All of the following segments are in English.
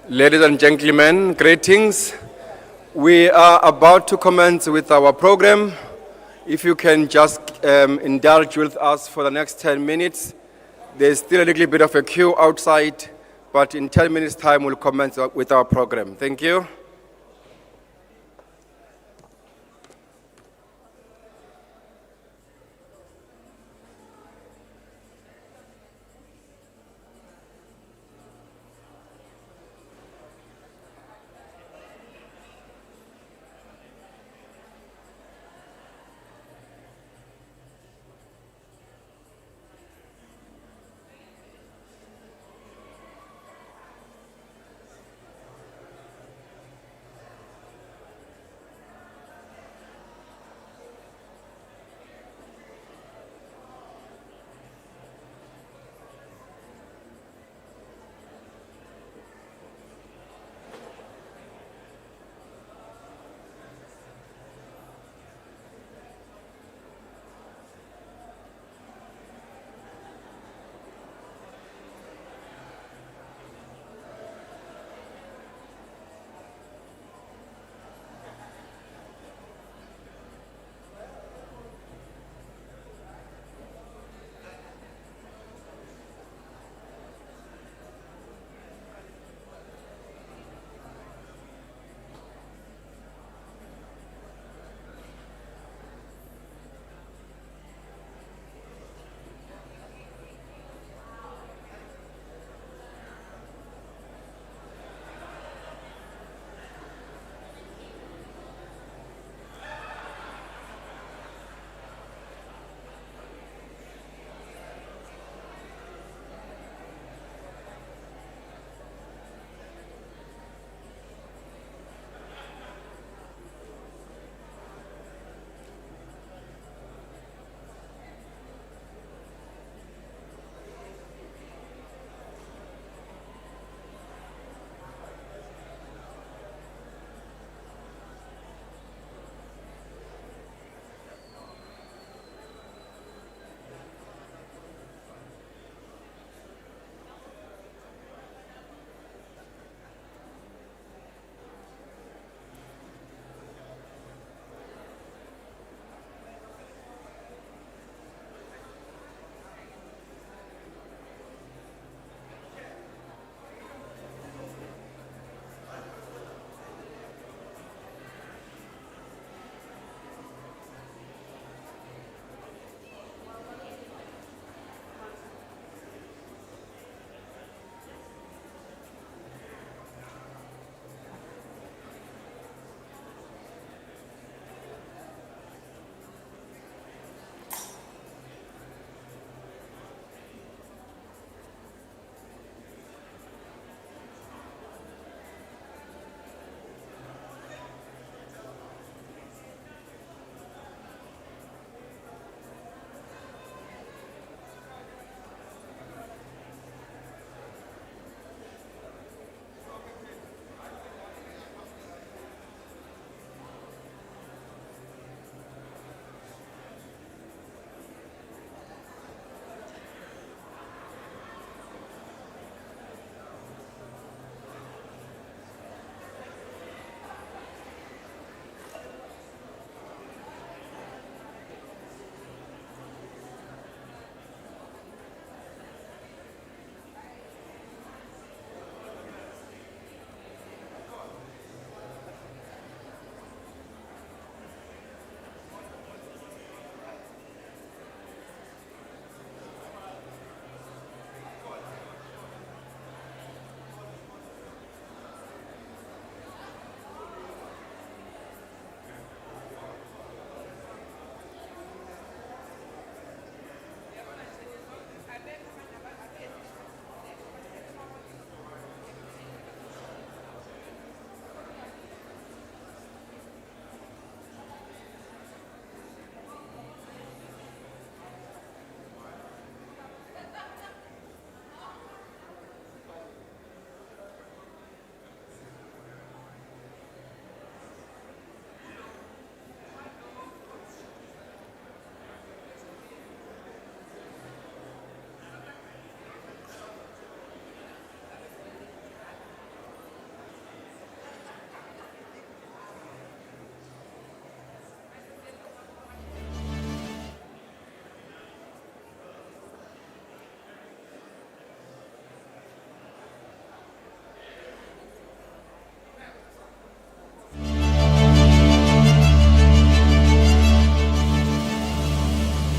Ladies and gentlemen, greetings. We are about to commence with our program. If you can just indulge with us for the next 10 minutes. There's still a little bit of a queue outside, but in 10 minutes' time, we'll commence with our program. Thank you.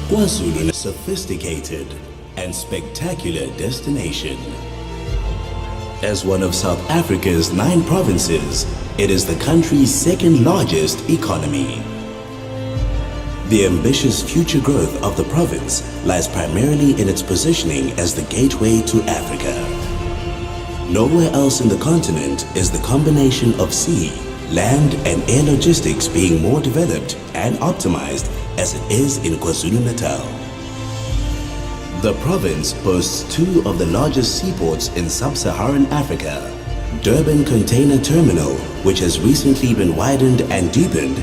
KwaZulu, a sophisticated and spectacular destination. As one of South Africa's 9 provinces, it is the country's second largest economy. The ambitious future growth of the province lies primarily in its positioning as the gateway to Africa. Nowhere else in the continent is the combination of sea, land and air logistics being more developed and optimized as it is in KwaZulu-Natal. The province boasts 2 of the largest seaports in sub-Saharan Africa. Durban Container Terminal, which has recently been widened and deepened,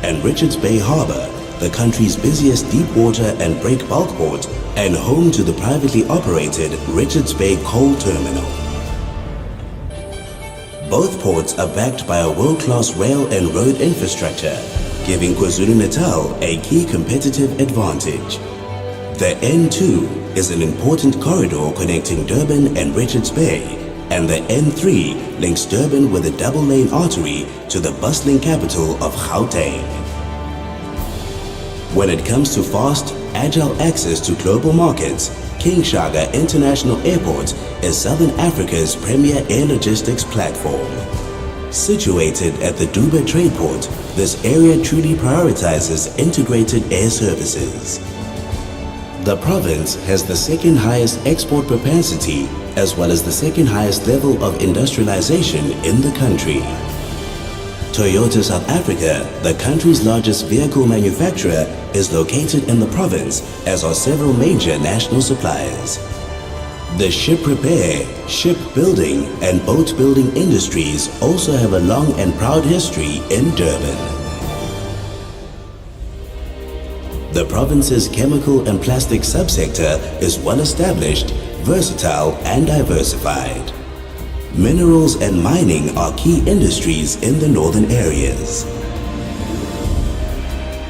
and Richards Bay Harbour, the country's busiest deep water and break bulk port and home to the privately operated Richards Bay Coal Terminal. Both ports are backed by a world-class rail and road infrastructure, giving KwaZulu-Natal a key competitive advantage. The N2 is an important corridor connecting Durban and Richards Bay, and the N3 links Durban with a double-lane artery to the bustling capital of Gauteng. When it comes to fast, agile access to global markets, King Shaka International Airport is Southern Africa's premier air logistics platform. Situated at the Dubai Trade Port, this area truly prioritizes integrated air services. The province has the second highest export propensity as well as the second highest level of industrialization in the country. Toyota South Africa, the country's largest vehicle manufacturer, is located in the province, as are several major national suppliers. The ship repair, shipbuilding and boat building industries also have a long and proud history in Durban. The province's chemical and plastic subsector is well established, versatile and diversified. Minerals and mining are key industries in the northern areas.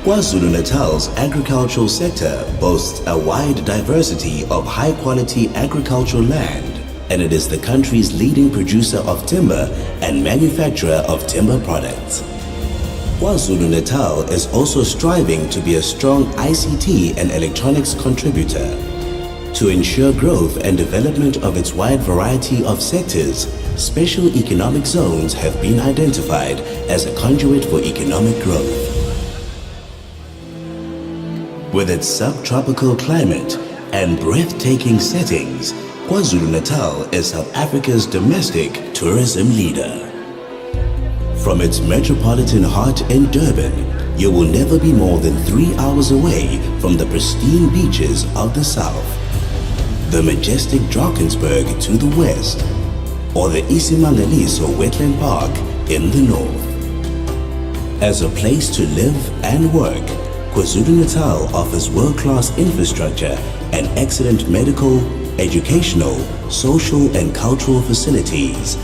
KwaZulu-Natal's agricultural sector boasts a wide diversity of high-quality agricultural land, and it is the country's leading producer of timber and manufacturer of timber products. KwaZulu-Natal is also striving to be a strong ICT and electronics contributor. To ensure growth and development of its wide variety of sectors, special economic zones have been identified as a conduit for economic growth. With its subtropical climate and breathtaking settings, KwaZulu-Natal is South Africa's domestic tourism leader. From its metropolitan heart in Durban, you will never be more than 3 hours away from the pristine beaches of the south, the majestic Drakensberg to the west, or the Isimangaliso Wetland Park in the north. As a place to live and work, KwaZulu-Natal offers world-class infrastructure and excellent medical, educational, social and cultural facilities.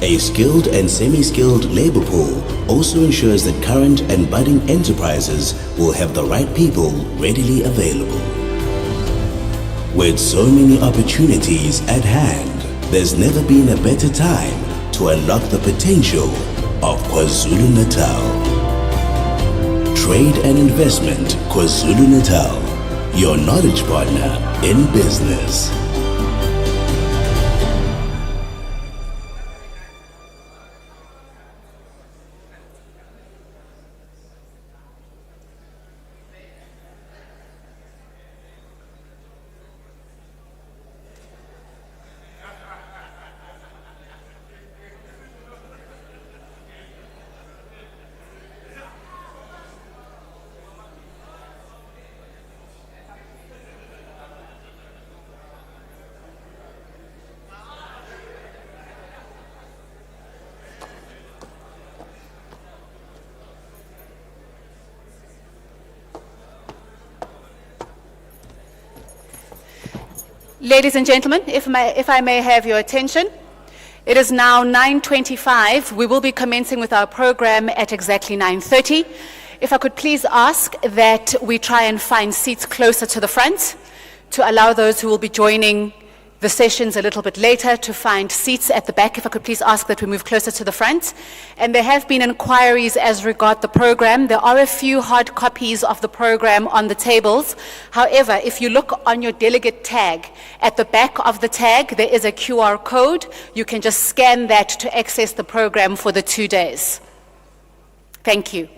A skilled and semi-skilled labor pool also ensures that current and budding enterprises will have the right people readily available. With so many opportunities at hand, there's never been a better time to unlock the potential of KwaZulu-Natal. Trade and Investment KwaZulu-Natal, your knowledge partner in business. Ladies and gentlemen, if I may have your attention, it is now 9:25. We will be commencing with our program at exactly 9:30. If I could please ask that we try and find seats closer to the front to allow those who will be joining the sessions a little bit later to find seats at the back. If I could please ask that we move closer to the front. And there have been inquiries as regard the program. There are a few hard copies of the program on the tables. However, if you look on your delegate tag, at the back of the tag, there is a QR code. You can just scan that to access the program for the 2 days. Thank you.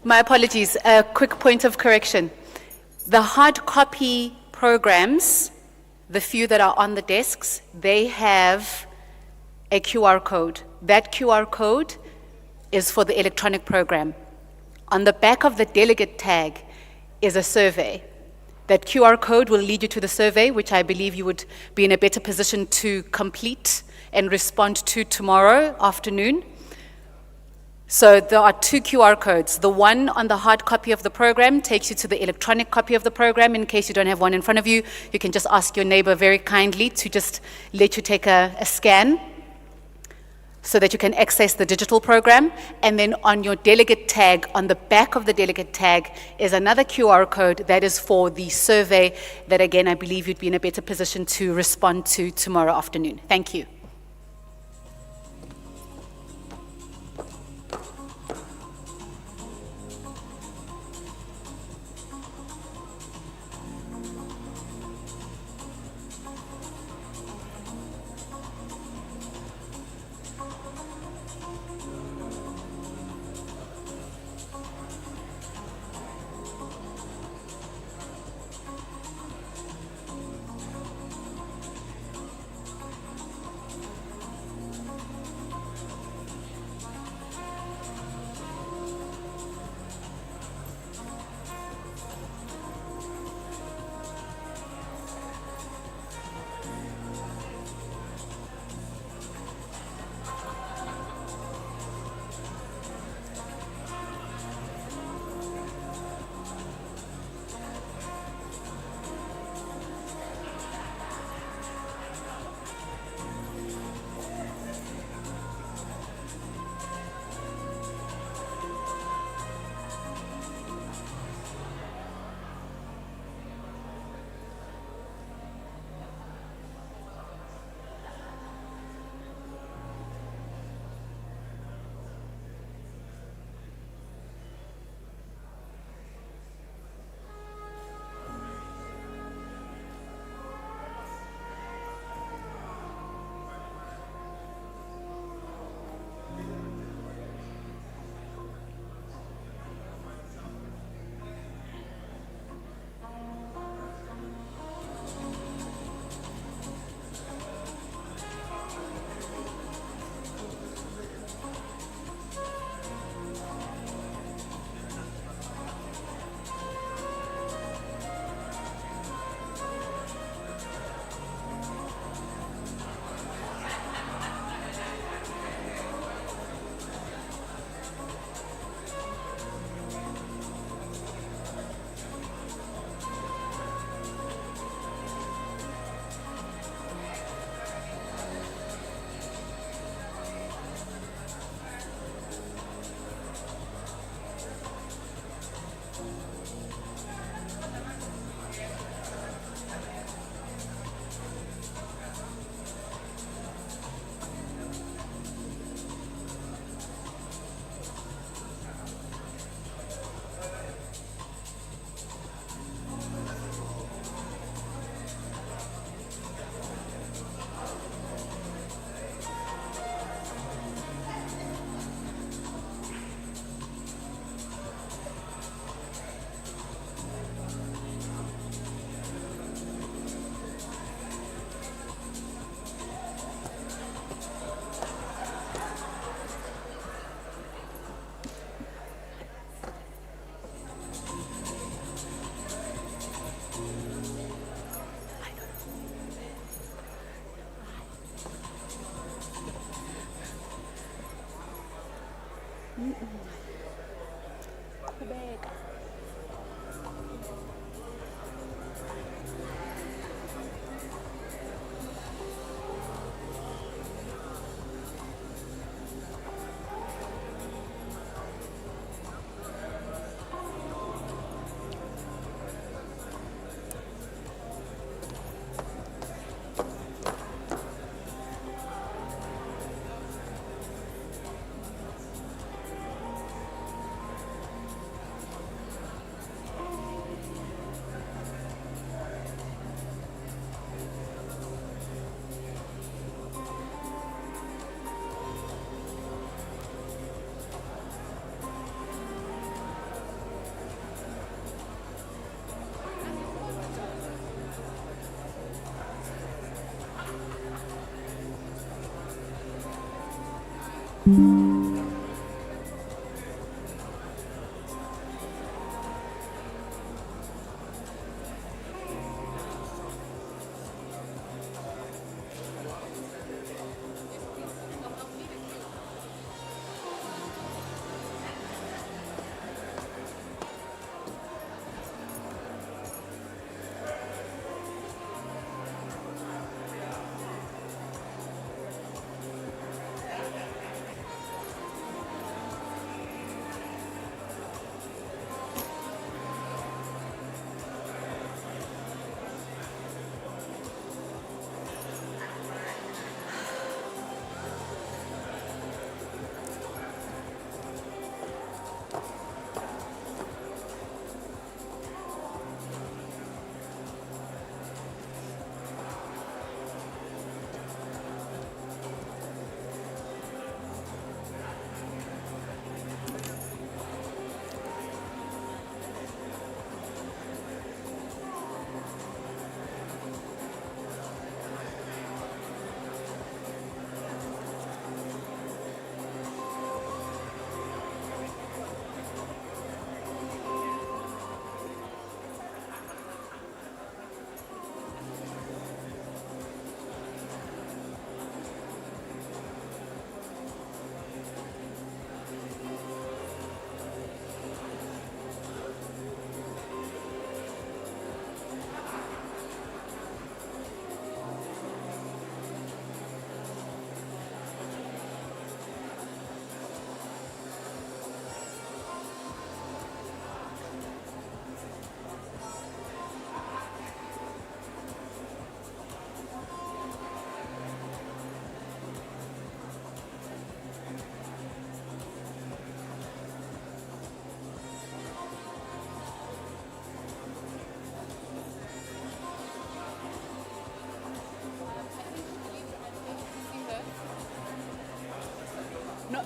My apologies, a quick point of correction. The hard copy programs, the few that are on the desks, they have a QR code. That QR code is for the electronic program. On the back of the delegate tag is a survey. That QR code will lead you to the survey, which I believe you would be in a better position to complete and respond to tomorrow afternoon. So there are 2 QR codes. The one on the hard copy of the program takes you to the electronic copy of the program. In case you don't have one in front of you, you can just ask your neighbor very kindly to just let you take a scan so that you can access the digital program. And then on your delegate tag, on the back of the delegate tag, is another QR code that is for the survey that, again, I believe you'd be in a better position to respond to tomorrow afternoon. Thank you.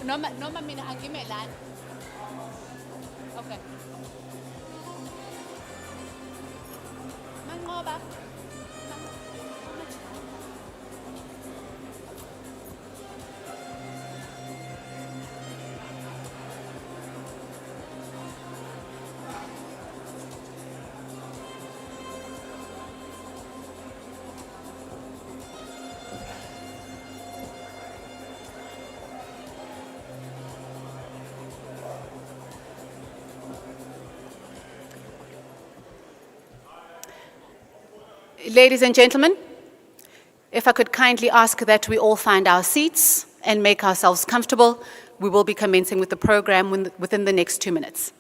Noma mina angime lana. Okay. Mangoba. Ladies and gentlemen, if I could kindly ask that we all find our seats and make ourselves comfortable, we will be commencing with the program within the next 2 minutes.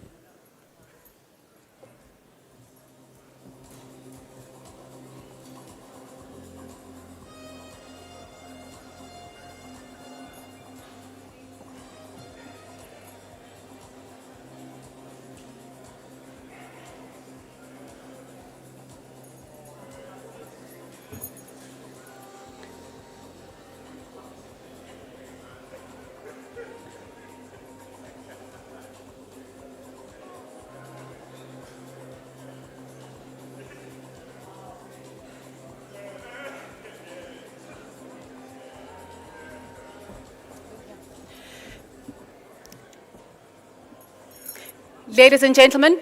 Ladies and gentlemen,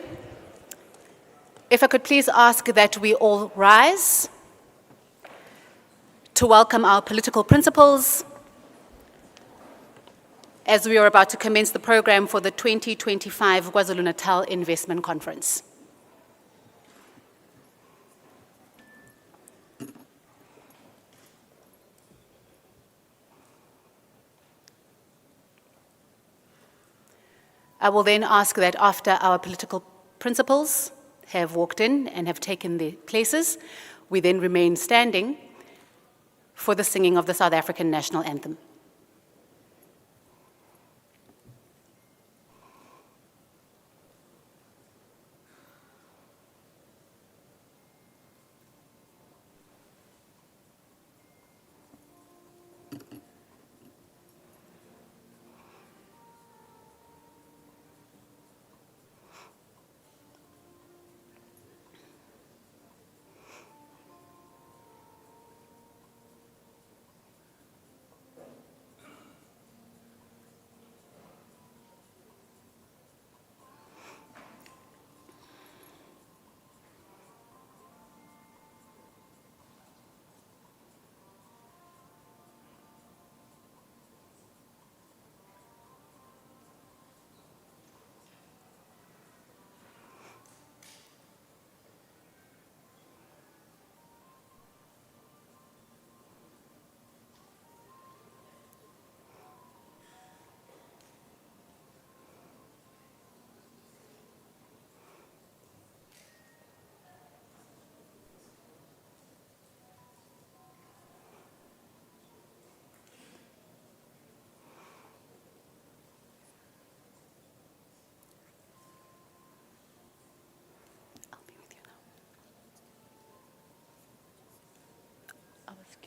if I could please ask that we all rise to welcome our political principals as we are about to commence the program for the 2025 KwaZulu-Natal Investment Conference. I will then ask that after our political principals have walked in and have taken their places, we then remain standing for the singing of the South African national anthem.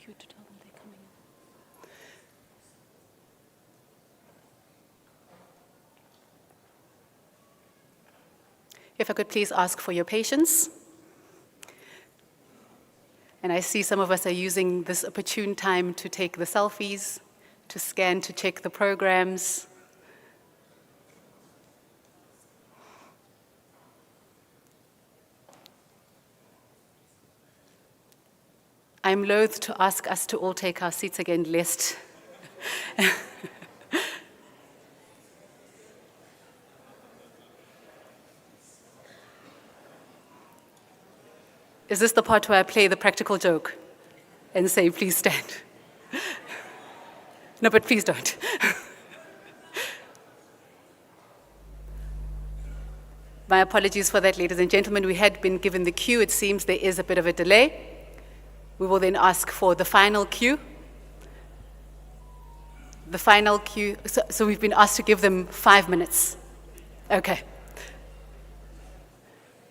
To tell them they're coming in. If I could please ask for your patience. And I see some of us are using this opportune time to take the selfies, to scan, to check the programs. I'm loath to ask us to all take our seats again, lest Is this the part where I play the practical joke and say, please stand? No, but please don't. My apologies for that, ladies and gentlemen. We had been given the cue. It seems there is a bit of a delay. We will then ask for the final cue. The final cue, so we've been asked to give them 5 minutes. Okay.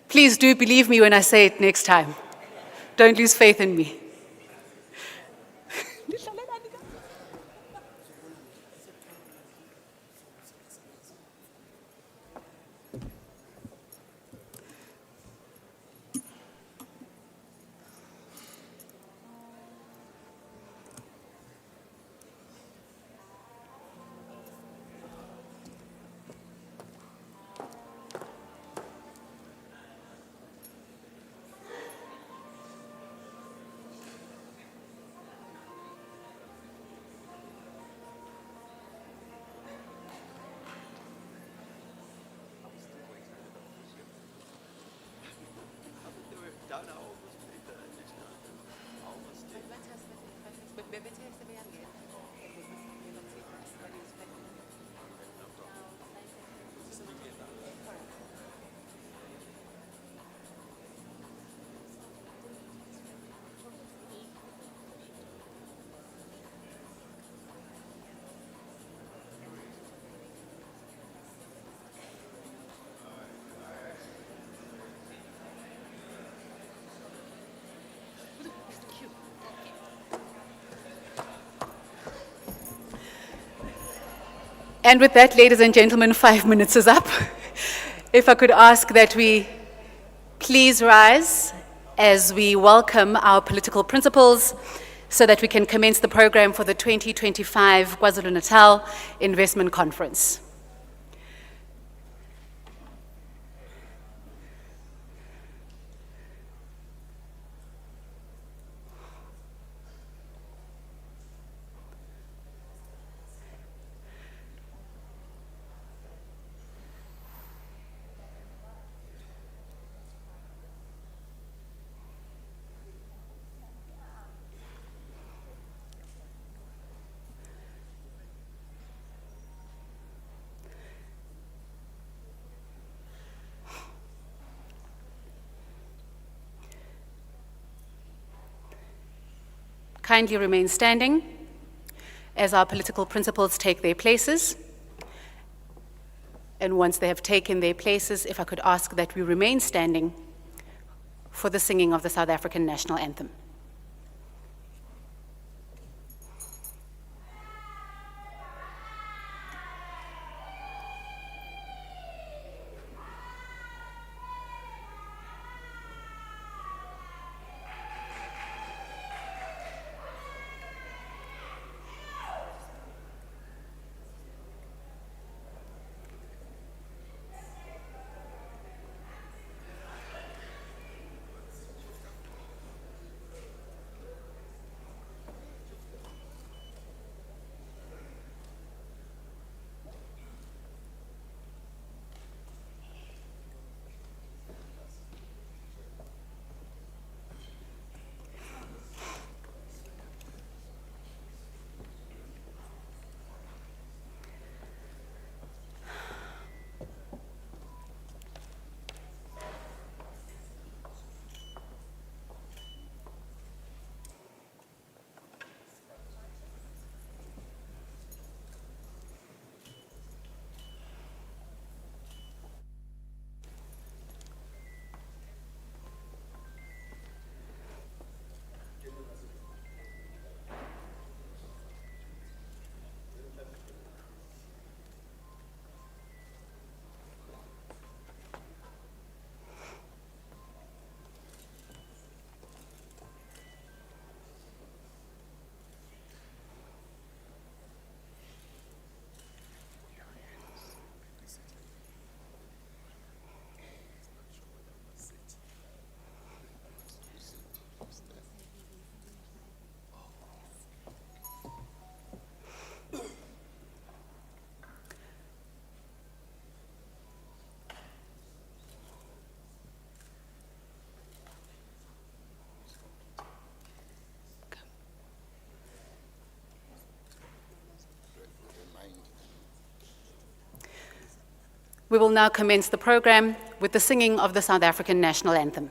Please do believe me when I say it next time. Don't lose faith in me. And with that, ladies and gentlemen, 5 minutes is up. If I could ask that we please rise as we welcome our political principals so that we can commence the program for the 2025 KwaZulu-Natal Investment Conference. kindly remain standing as our political principals take their places. And once they have taken their places, if I could ask that we remain standing for the singing of the South African national anthem. We will now commence the program with the singing of the South African national anthem.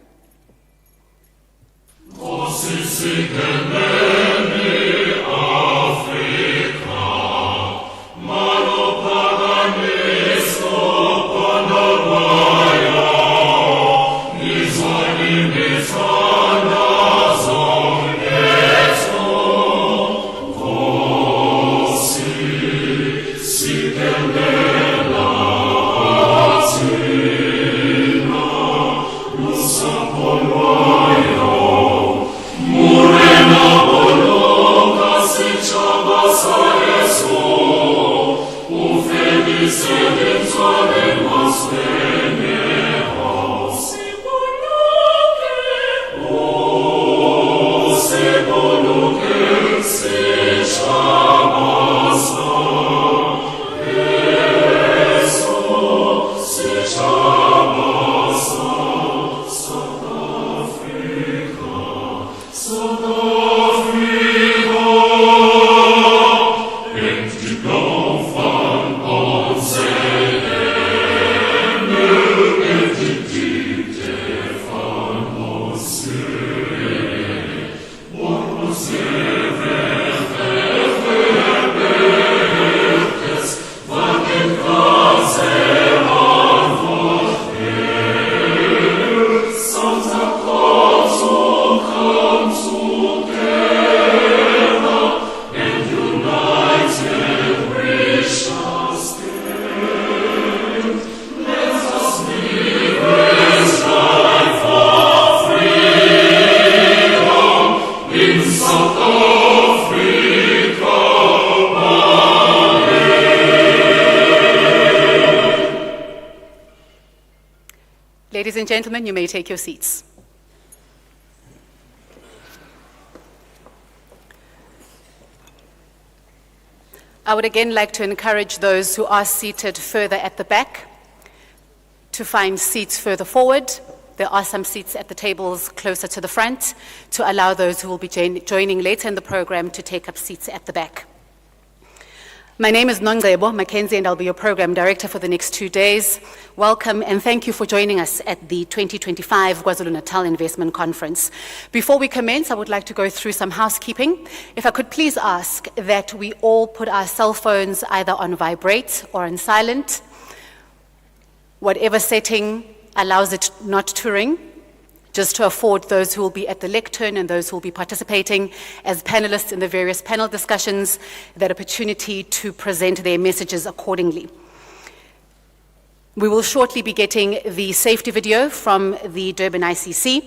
Ladies and gentlemen, you may take your seats. I would again like to encourage those who are seated further at the back to find seats further forward. There are some seats at the tables closer to the front to allow those who will be joining later in the program to take up seats at the back. My name is Nongcebo Mackenzie, and I'll be your program director for the next 2 days. Welcome and thank you for joining us at the 2025 Kwazulu-Natal Investment Conference. Before we commence, I would like to go through some housekeeping. If I could please ask that we all put our cell phones either on vibrate or on silent, whatever setting allows it not to ring, just to afford those who will be at the lectern and those who will be participating as panelists in the various panel discussions that opportunity to present their messages accordingly. We will shortly be getting the safety video from the Durban ICC.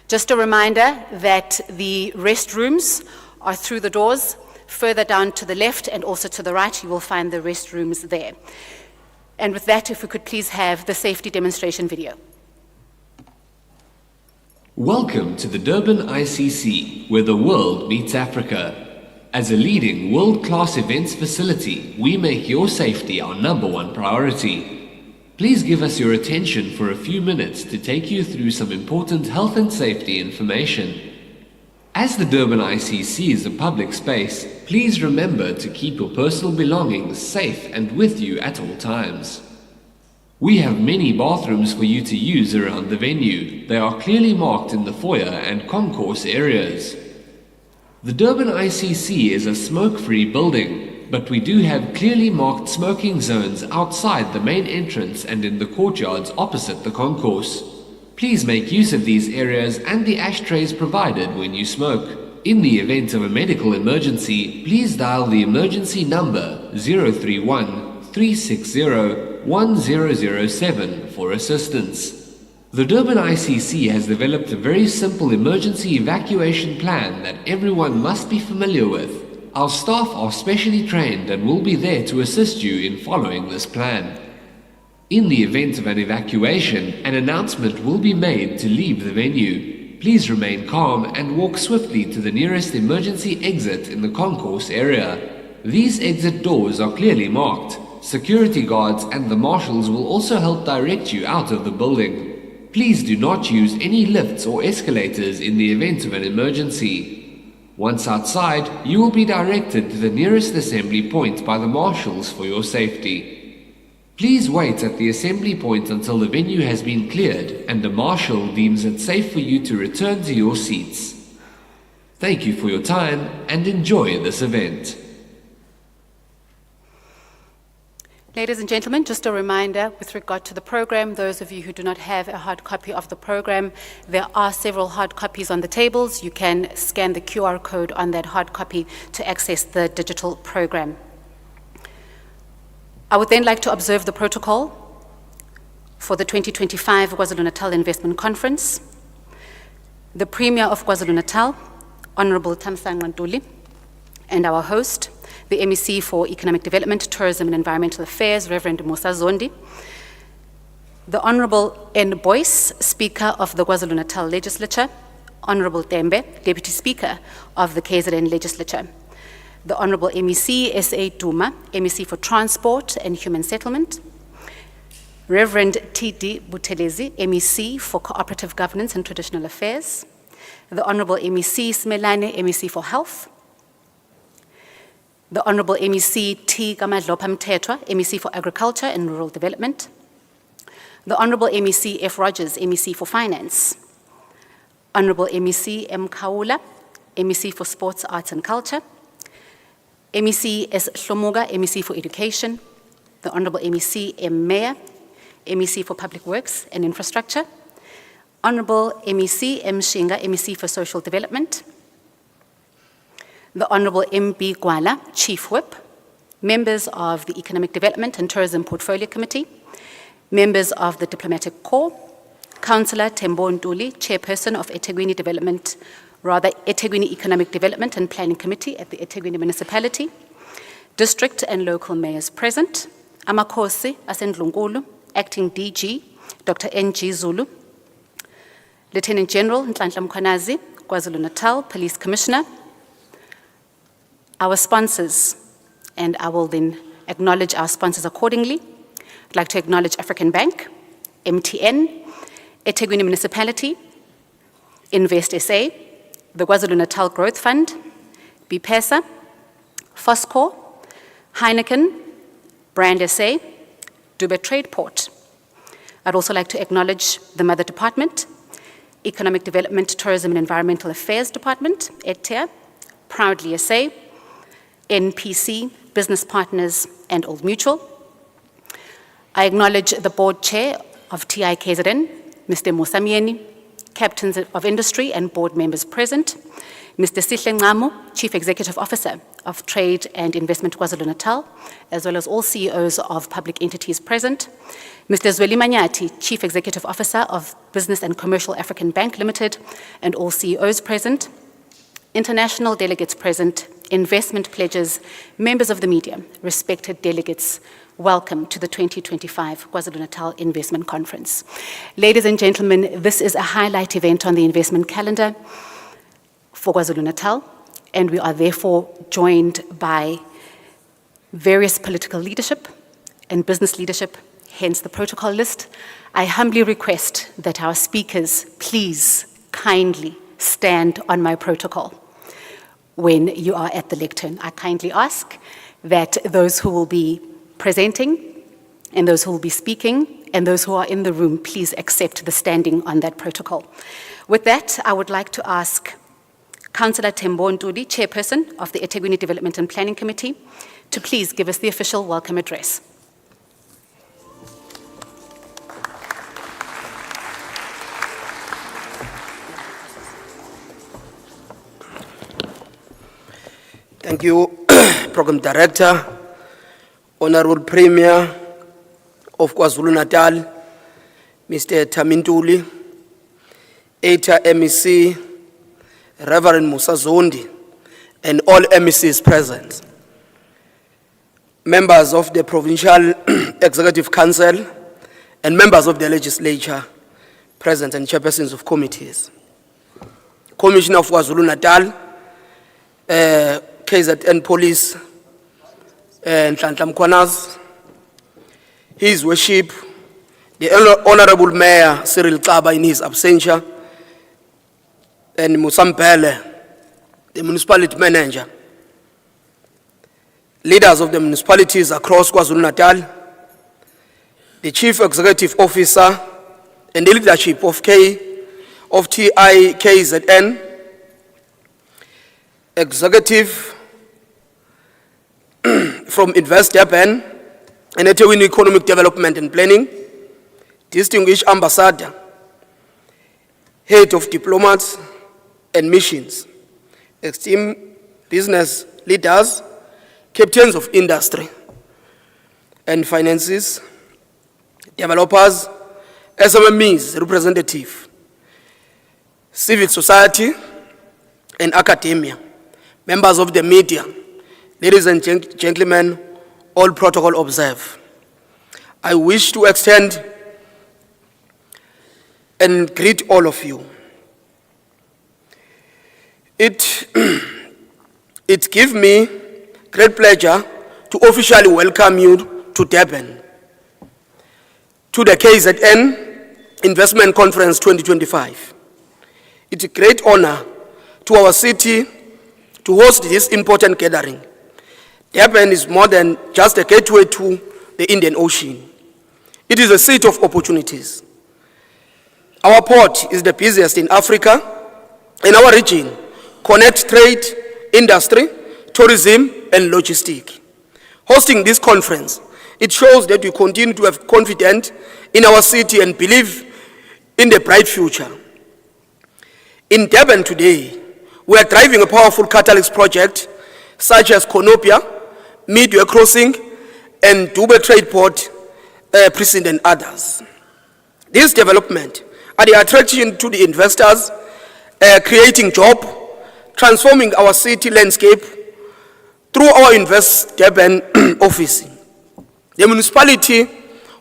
Just a reminder that the restrooms are through the doors. Further down to the left and also to the right, you will find the restrooms there. And with that, if we could please have the safety demonstration video. Welcome to the Durban ICC, where the world meets Africa. As a leading world-class events facility, we make your safety our #1 priority. Please give us your attention for a few minutes to take you through some important health and safety information. As the Durban ICC is a public space, please remember to keep your personal belongings safe and with you at all times. We have many bathrooms for you to use around the venue. They are clearly marked in the foyer and concourse areas. The Durban ICC is a smoke-free building, but we do have clearly marked smoking zones outside the main entrance and in the courtyards opposite the concourse. Please make use of these areas and the ashtrays provided when you smoke. In the event of a medical emergency, please dial the emergency number 031 360 1007 for assistance. The Durban ICC has developed a very simple emergency evacuation plan that everyone must be familiar with. Our staff are specially trained and will be there to assist you in following this plan. In the event of an evacuation, an announcement will be made to leave the venue. Please remain calm and walk swiftly to the nearest emergency exit in the concourse area. These exit doors are clearly marked. Security guards and the marshals will also help direct you out of the building. Please do not use any lifts or escalators in the event of an emergency. Once outside, you will be directed to the nearest assembly point by the marshals for your safety. Please wait at the assembly point until the venue has been cleared and the marshal deems it safe for you to return to your seats. Thank you for your time and enjoy this event. Ladies and gentlemen, just a reminder with regard to the program, those of you who do not have a hard copy of the program, there are several hard copies on the tables. You can scan the QR code on that hard copy to access the digital program. I would then like to observe the protocol for the 2025 KwaZulu-Natal Investment Conference. The Premier of KwaZulu-Natal, Honorable Thamsanqa Ntuli, and our host, the MEC for Economic Development, Tourism and Environmental Affairs, Reverend Musa Zondi, the Honorable N. Boyce, Speaker of the KwaZulu-Natal Legislature, Honorable Tembe, Deputy Speaker of the KZN Legislature, the Honorable MEC S.A. Duma, MEC for Transport and Human Settlement, Reverend T.D. Buthelezi, MEC for Cooperative Governance and Traditional Affairs, the Honorable MEC Smelane, MEC for Health, the Honorable MEC T. Kamadlopha Mthethwa, MEC for Agriculture and Rural Development, the Honorable MEC F. Rogers, MEC for Finance, Honorable MEC M. Kaula, MEC for Sports, Arts and Culture, MEC S. Shlomuga, MEC for Education, the Honorable MEC M. Meyer, MEC for Public Works and Infrastructure, Honorable MEC M. Shinga, MEC for Social Development, the Honorable M.B. Gwala, Chief Whip, members of the Economic Development and Tourism Portfolio Committee, members of the Diplomatic Corps, Councillor Tembo Ntuli, Chairperson of eThekwini Economic Development and Planning Committee at the eThekwini Municipality, District and local mayors present, Amakhosi Asendlungulu, Acting DG, Dr. N.G. Zulu, Lieutenant General Nhlanhla Mkhwanazi, KwaZulu-Natal Police Commissioner, our sponsors, and I will then acknowledge our sponsors accordingly. I'd like to acknowledge African Bank, MTN, eThekwini Municipality, Invest SA, the KwaZulu-Natal Growth Fund, BPESA, Foscor, Heineken, Brand SA, Durban Trade Port. I'd also like to acknowledge the Mother Department, Economic Development, Tourism and Environmental Affairs Department, EDTIA, Proudly SA, NPC, Business Partners, and Old Mutual. I acknowledge the Board Chair of TIKZN, Mr. Musamieni, Captains of Industry and Board members present, Mr. Sihle Ngamo, Chief Executive Officer of Trade and Investment Kwazulu-Natal, as well as all CEOs of public entities present, Mr. Zweli Manyati, Chief Executive Officer of Business and Commercial African Bank Limited, and all CEOs present, international delegates present, investment pledges, members of the media, respected delegates, welcome to the 2025 KwaZulu-Natal Investment Conference. Ladies and gentlemen, this is a highlight event on the investment calendar for KwaZulu-Natal, and we are therefore joined by various political leadership and business leadership, hence the protocol list. I humbly request that our speakers please kindly stand on my protocol when you are at the lectern. I kindly ask that those who will be presenting and those who will be speaking and those who are in the room, please accept the standing on that protocol. With that, I would like to ask Councillor Tembo Ntuli, Chairperson of the eThekwini Development and Planning Committee, to please give us the official welcome address. Thank you, Program Director, Honorable Premier of KwaZulu-Natal, Mr. Tamintuli, ETA MEC, Reverend Musa Zondi, and all MECs present, members of the Provincial Executive Council, and members of the Legislature present, and chairpersons of committees. Commissioner of KwaZulu-Natal, KZN Police, and Nhlanhla Mkhwanazi, His Worship, the Honorable Mayor Cyril Xaba in his absentia, and Musampele, the Municipality Manager, leaders of the municipalities across KwaZulu-Natal, the Chief Executive Officer and the leadership of TIKZN, Executive from Invest Durban and eThekwini Economic Development and Planning, distinguished ambassador, head of diplomats and missions, esteemed business leaders, captains of industry and finances, developers, SMMEs representative, civil society and academia, members of the media, ladies and gentlemen, all protocol observe. I wish to extend and greet all of you. It gives me great pleasure to officially welcome you to Durban, to the KZN Investment Conference 2025. It's a great honor to our city to host this important gathering. Durban is more than just a gateway to the Indian Ocean. It is a seat of opportunities. Our port is the busiest in Africa, and our region connects trade, industry, tourism, and logistics. Hosting this conference, it shows that we continue to have confidence in our city and believe in the bright future. In Durban today, we are driving a powerful catalyst project such as Konopia, Midway Crossing, and Durban Trade Port, Precinct, and others. This development are the attraction to the investors, creating jobs, transforming our city landscape through our Invest Durban office. The municipality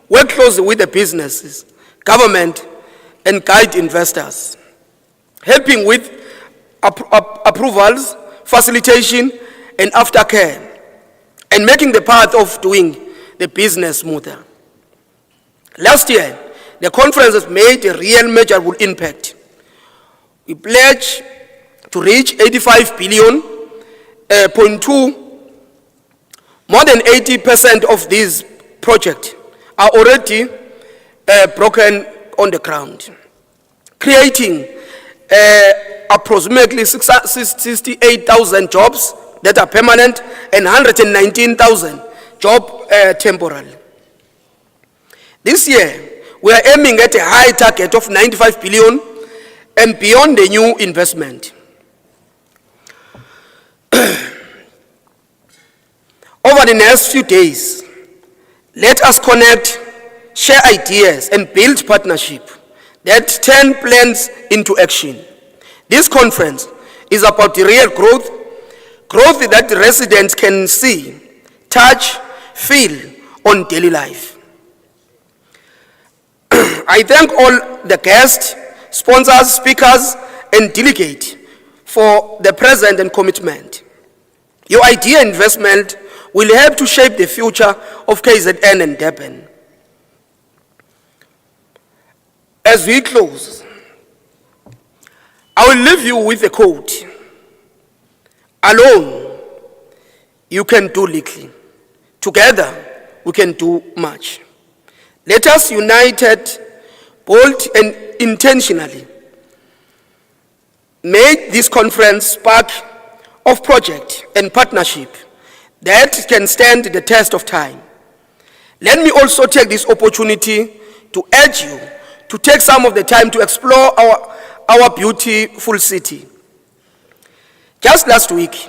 work closely with the businesses, government, and guide investors, helping with approvals, facilitation, and aftercare, and making the path of doing the business smoother. Last year, the conference has made a real measurable impact. We pledged to reach 85 billion, More than 80% of these projects are already broken on the ground, creating approximately 68,000 jobs that are permanent and 119,000 jobs temporary. This year, we are aiming at a high target of 95 billion and beyond the new investment. Over the next few days, let us connect, share ideas, and build partnership that turn plans into action. This conference is about the real growth that the residents can see, touch, feel on daily life. I thank all the guests, sponsors, speakers, and delegates for the present and commitment. Your idea investment will help to shape the future of KZN and Durban. As we close, I will leave you with a quote. Alone, you can do little. Together, we can do much. Let us united, bold, and intentionally make this conference spark of project and partnership that can stand the test of time. Let me also take this opportunity to urge you to take some of the time to explore our beautiful city. Just last week,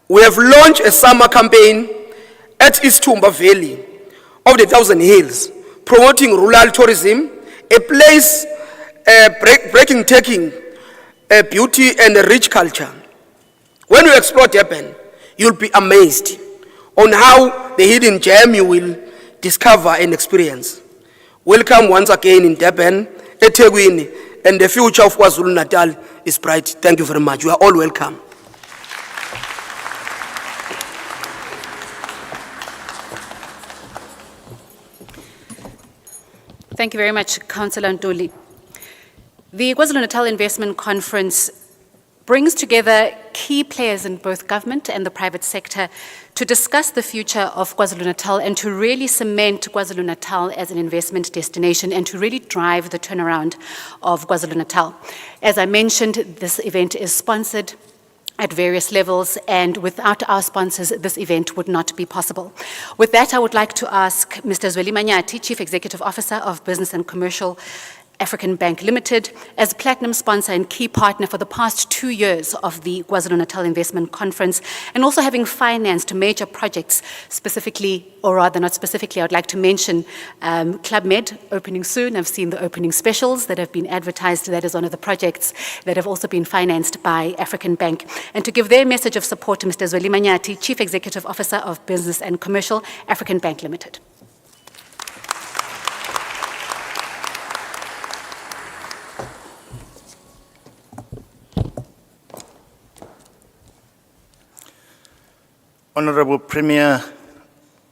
we have launched a summer campaign at East Tumba Valley of the Thousand Hills, promoting rural tourism, a place breathtaking beauty and a rich culture. When you explore Durban, you'll be amazed on how the hidden gem you will discover and experience. Welcome once again in Durban, eThekwini, and the future of KwaZulu-Natal is bright. Thank you very much. You are all welcome. Thank you very much, Councillor Ntuli. The KwaZulu-Natal Investment Conference brings together key players in both government and the private sector to discuss the future of KwaZulu-Natal and to really cement KwaZulu-Natal as an investment destination and to really drive the turnaround of KwaZulu-Natal. As I mentioned, this event is sponsored at various levels, and without our sponsors, this event would not be possible. With that, I would like to ask Mr. Zweli Manyati, Chief Executive Officer of Business and Commercial African Bank Limited, as platinum sponsor and key partner for the past 2 years of the KwaZulu-Natal Investment Conference, and also having financed major projects, specifically, or rather not specifically, I would like to mention Club Med opening soon. I've seen the opening specials that have been advertised. That is one of the projects that have also been financed by African Bank. And to give their message of support to Mr. Zweli Manyati, Chief Executive Officer of Business and Commercial African Bank Limited. Honorable Premier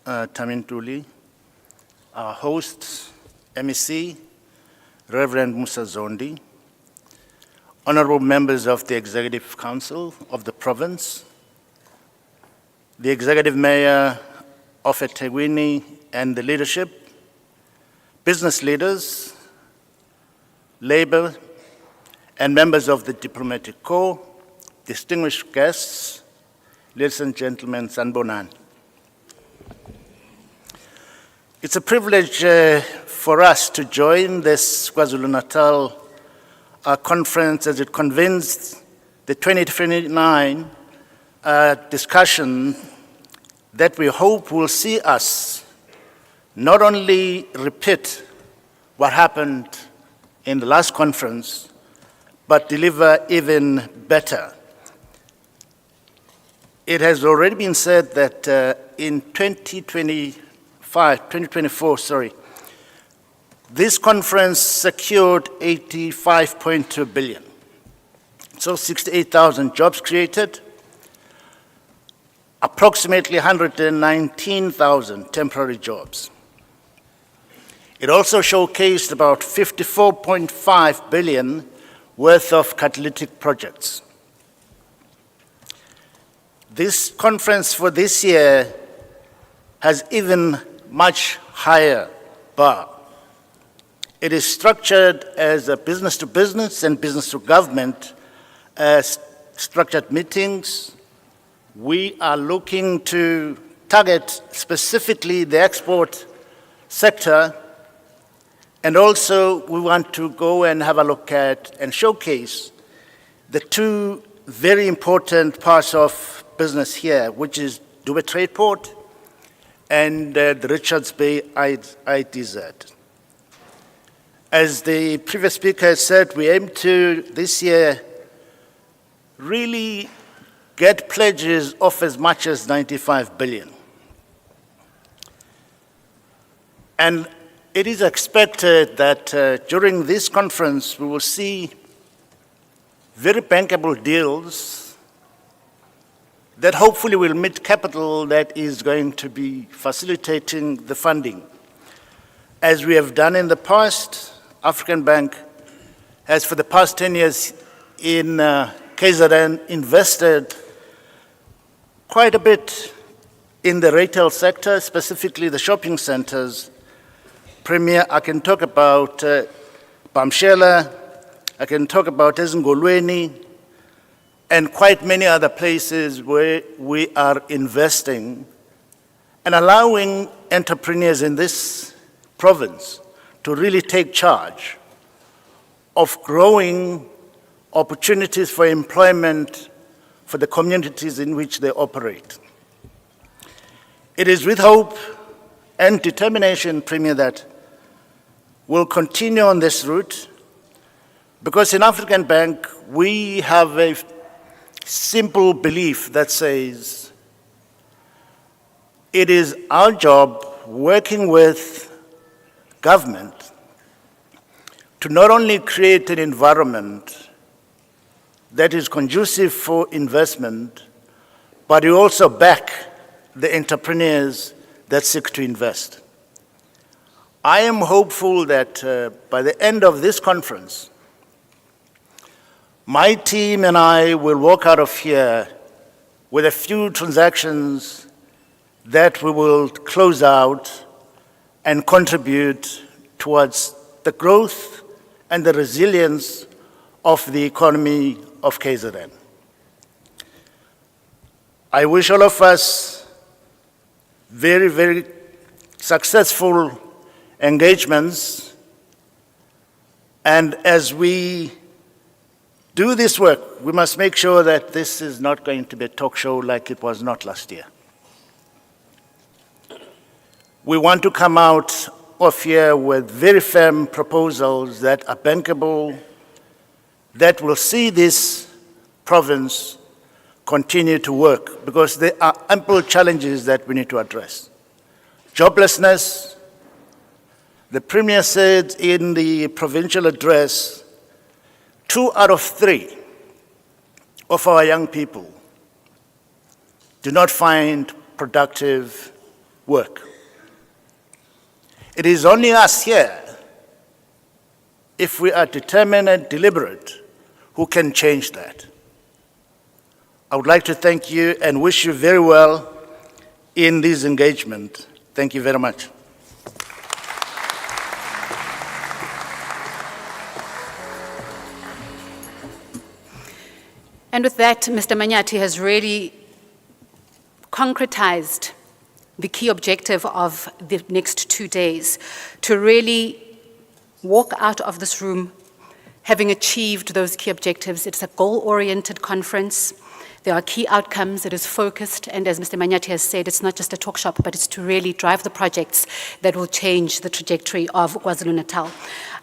Ntuli, our host, MEC, Reverend Musa Zondi, honorable members of the Executive Council of the province, the Executive Mayor of eThekwini and the leadership, business leaders, labor, and members of the diplomatic corps, distinguished guests, ladies and gentlemen, Sanbonan. It's a privilege for us to join this KwaZulu-Natal conference as it convenes the 2029 discussion that we hope will see us not only repeat what happened in the last conference, but deliver even better. It has already been said that in 2024, this conference secured 85.2 billion. So 68,000 jobs created, approximately 119,000 temporary jobs. It also showcased about 54.5 billion worth of catalytic projects. This conference for this year has even much higher bar. It is structured as a business to business and business to government structured meetings. We are looking to target specifically the export sector, and also we want to go and have a look at and showcase the two very important parts of business here, which is Dubai Trade Port and the Richards Bay IDZ. As the previous speaker said, we aim to, this year, really get pledges of as much as 95 billion. And it is expected that during this conference, we will see very bankable deals that hopefully will meet capital that is going to be facilitating the funding. As we have done in the past, African Bank has for the past 10 years in KZN invested quite a bit in the retail sector, specifically the shopping centers. Premier, I can talk about Bamshela, I can talk about Ezingolweni, and quite many other places where we are investing and allowing entrepreneurs in this province to really take charge of growing opportunities for employment for the communities in which they operate. It is with hope and determination, Premier, that we'll continue on this route, because in African Bank, we have a simple belief that says it is our job, working with government, to not only create an environment that is conducive for investment, but you also back the entrepreneurs that seek to invest. I am hopeful that by the end of this conference, my team and I will walk out of here with a few transactions that we will close out and contribute towards the growth and the resilience of the economy of KZN. I wish all of us very, very successful engagements, and as we do this work, we must make sure that this is not going to be a talk show like it was not last year. We want to come out of here with very firm proposals that are bankable, that will see this province continue to work, because there are ample challenges that we need to address. Joblessness, the Premier said in the provincial address, 2 out of 3 of our young people do not find productive work. It is only us here, if we are determined and deliberate, who can change that. I would like to thank you and wish you very well in this engagement. Thank you very much. And with that, Mr. Manyati has really concretized the key objective of the next 2 days, to really walk out of this room having achieved those key objectives. It's a goal-oriented conference. There are key outcomes. It is focused, and as Mr. Manyati has said, it's not just a talk shop, but it's to really drive the projects that will change the trajectory of KwaZulu-Natal.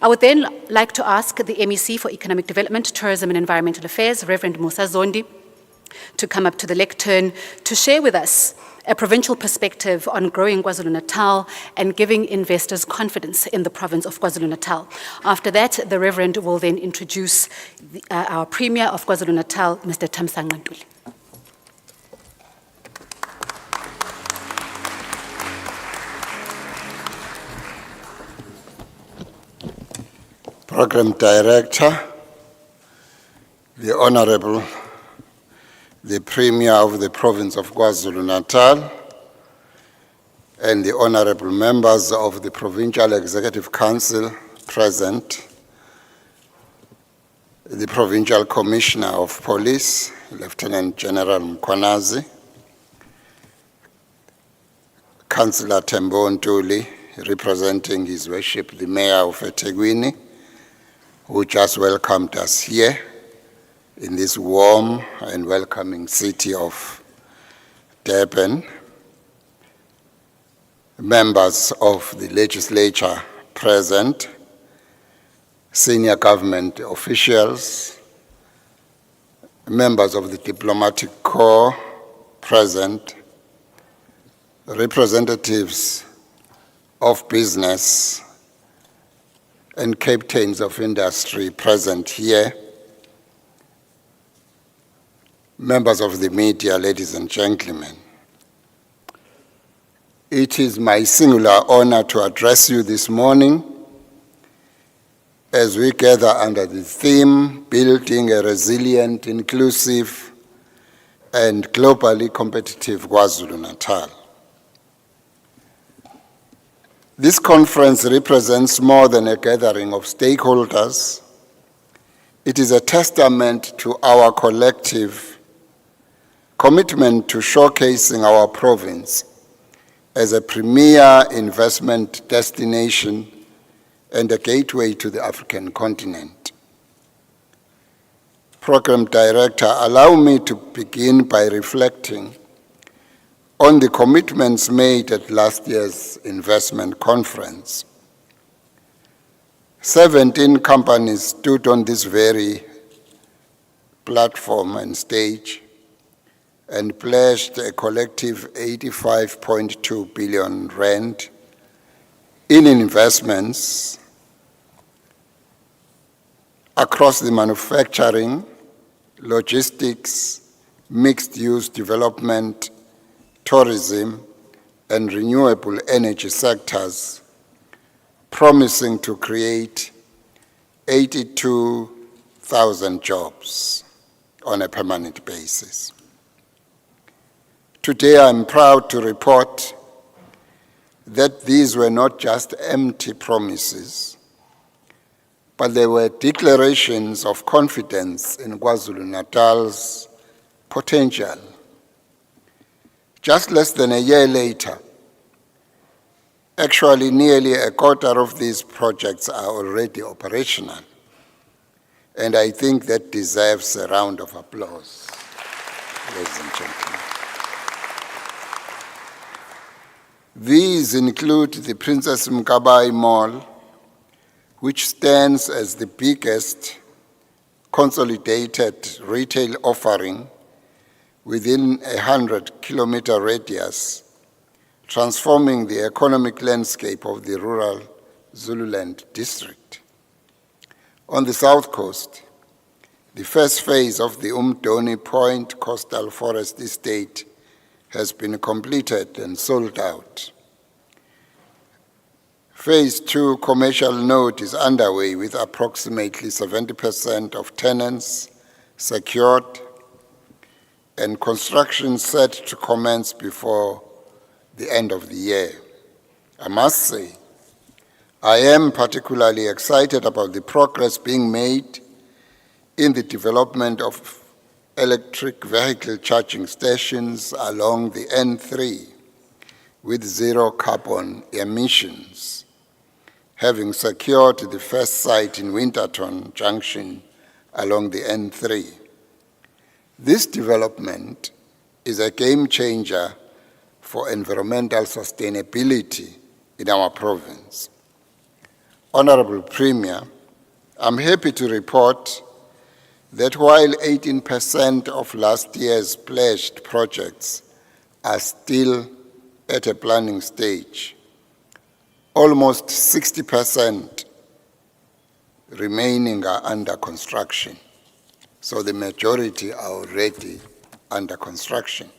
I would then like to ask the MEC for Economic Development, Tourism and Environmental Affairs, Reverend Musa Zondi, to come up to the lectern to share with us a provincial perspective on growing KwaZulu-Natal and giving investors confidence in the province of KwaZulu-Natal. After that, the Reverend will then introduce our Premier of KwaZulu-Natal, Mr. Thamsanqa Ntuli. Program Director, the Honorable, the Premier of the Province of KwaZulu-Natal, and the honorable members of the Provincial Executive Council present, the Provincial Commissioner of Police, Lieutenant General Mkwanazi, Councillor Tembo Ntuli, representing His Worship the Mayor of eThekwini, who just welcomed us here in this warm and welcoming city of Durban, members of the legislature present, senior government officials, members of the diplomatic corps present, representatives of business and captains of industry present here, members of the media, ladies and gentlemen. It is my singular honor to address you this morning as we gather under the theme, Building a Resilient, Inclusive, and Globally Competitive Kwazulu-Natal. This conference represents more than a gathering of stakeholders. It is a testament to our collective commitment to showcasing our province as a premier investment destination and a gateway to the African continent. Program Director, allow me to begin by reflecting on the commitments made at last year's investment conference. 17 companies stood on this very platform and stage and pledged a collective 85.2 billion rand in investments across the manufacturing, logistics, mixed-use development, tourism, and renewable energy sectors, promising to create 82,000 jobs on a permanent basis. Today, I'm proud to report that these were not just empty promises, but they were declarations of confidence in KwaZulu-Natal's potential. Just less than a year later, actually nearly a quarter of these projects are already operational, and I think that deserves a round of applause, ladies and gentlemen. These include the Princess Mkabayi Mall, which stands as the biggest consolidated retail offering within a 100-kilometer radius, transforming the economic landscape of the rural Zululand district. On the south coast, the first phase of the Umdoni Point Coastal Forest Estate has been completed and sold out. Phase 2 commercial node is underway with approximately 70% of tenants secured and construction set to commence before the end of the year. I must say, I am particularly excited about the progress being made in the development of electric vehicle charging stations along the N3 with zero carbon emissions, having secured the first site in Winterton Junction along the N3. This development is a game changer for environmental sustainability in our province. Honorable Premier, I'm happy to report that while 18% of last year's pledged projects are still at a planning stage, almost 60% remaining are under construction. So the majority are already under construction.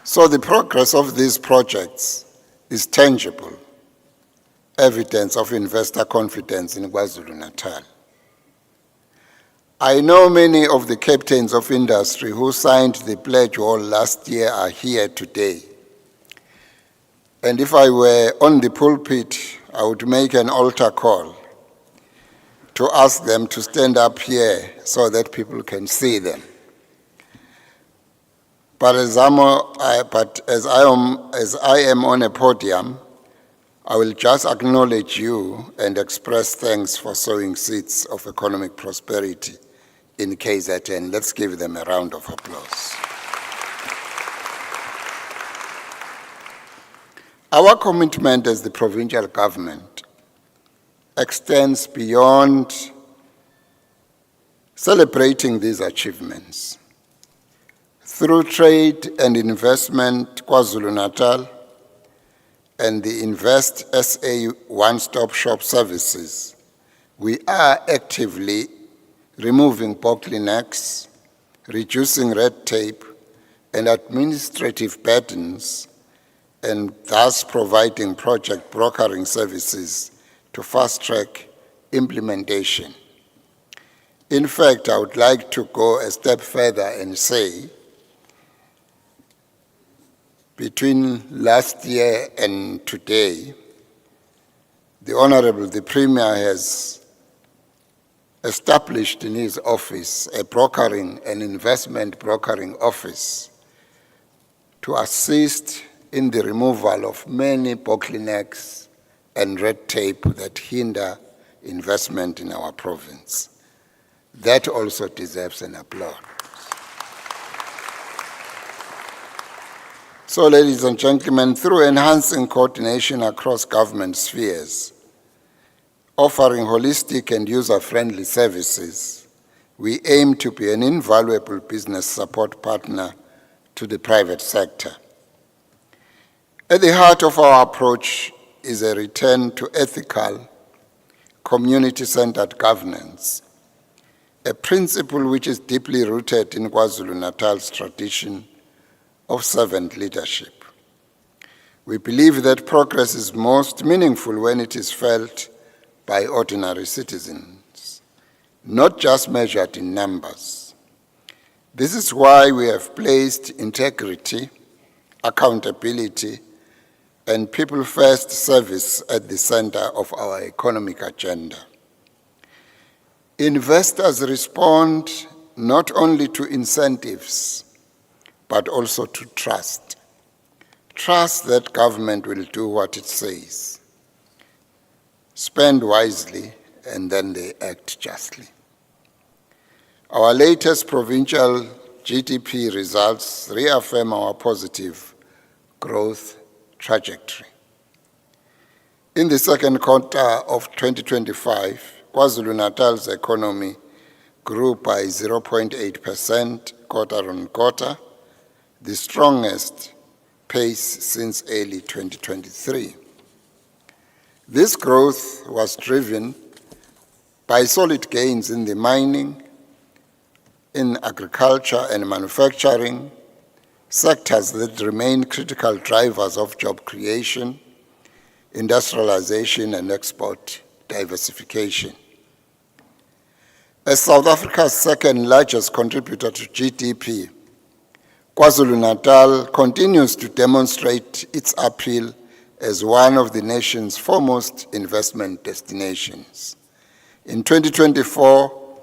So the progress of these projects is tangible evidence of investor confidence in KwaZulu-Natal. I know many of the captains of industry who signed the pledge all last year are here today. And if I were on the pulpit, I would make an altar call to ask them to stand up here so that people can see them. But as I am on a podium, I will just acknowledge you and express thanks for sowing seeds of economic prosperity in KZN. Let's give them a round of applause. Our commitment as the provincial government extends beyond celebrating these achievements. Through trade and investment, KwaZulu-Natal and the Invest SA one-stop shop services, we are actively removing bottlenecks, reducing red tape and administrative burdens, and thus providing project brokering services to fast-track implementation. In fact, I would like to go a step further and say, between last year and today, the Premier has established in his office an investment brokering office to assist in the removal of many bottlenecks and red tape that hinder investment in our province. That also deserves an applause. So, ladies and gentlemen, through enhancing coordination across government spheres, offering holistic and user-friendly services, we aim to be an invaluable business support partner to the private sector. At the heart of our approach is a return to ethical, community-centered governance, a principle which is deeply rooted in KwaZulu-Natal's tradition of servant leadership. We believe that progress is most meaningful when it is felt by ordinary citizens, not just measured in numbers. This is why we have placed integrity, accountability, and people-first service at the center of our economic agenda. Investors respond not only to incentives, but also to trust. Trust that government will do what it says, spend wisely, and then they act justly. Our latest provincial GDP results reaffirm our positive growth trajectory. In the second quarter of 2025, KwaZulu-Natal's economy grew by 0.8% quarter on quarter, the strongest pace since early 2023. This growth was driven by solid gains in the mining, in agriculture and manufacturing, sectors that remain critical drivers of job creation, industrialization, and export diversification. As South Africa's second largest contributor to GDP, KwaZulu-Natal continues to demonstrate its appeal as one of the nation's foremost investment destinations. In 2024,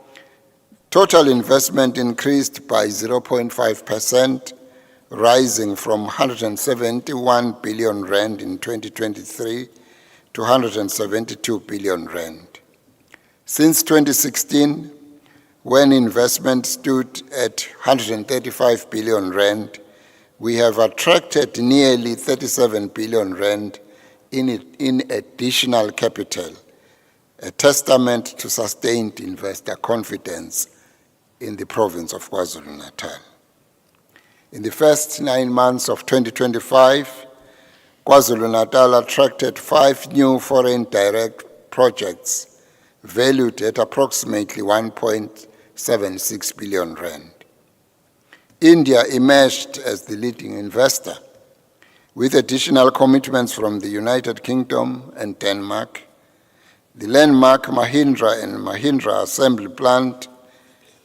total investment increased by 0.5%, rising from 171 billion rand in 2023 to 172 billion rand. Since 2016, when investment stood at 135 billion rand, we have attracted nearly 37 billion rand in additional capital, a testament to sustained investor confidence in the province of KwaZulu-Natal. In the first 9 months of 2025, KwaZulu-Natal attracted 5 new foreign direct projects valued at approximately 1.76 billion rand. India emerged as the leading investor, with additional commitments from the United Kingdom and Denmark. The landmark Mahindra and Mahindra assembly plant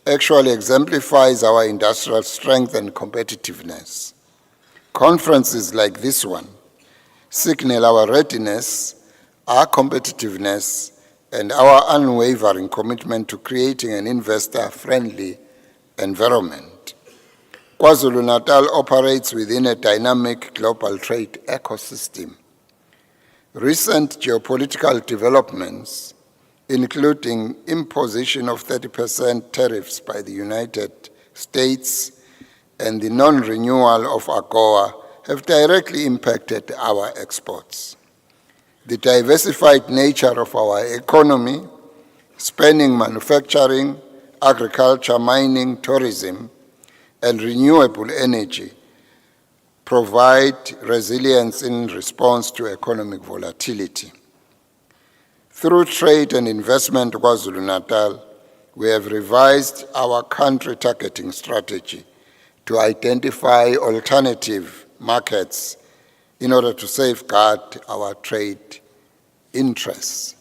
actually exemplifies our industrial strength and competitiveness. Conferences like this one signal our readiness, our competitiveness, and our unwavering commitment to creating an investor-friendly environment. KwaZulu-Natal operates within a dynamic global trade ecosystem. Recent geopolitical developments, including imposition of 30% tariffs by the United States and the non-renewal of AGOA, have directly impacted our exports. The diversified nature of our economy, spanning manufacturing, agriculture, mining, tourism, and renewable energy, provide resilience in response to economic volatility. Through trade and investment KwaZulu-Natal, we have revised our country targeting strategy to identify alternative markets in order to safeguard our trade interests.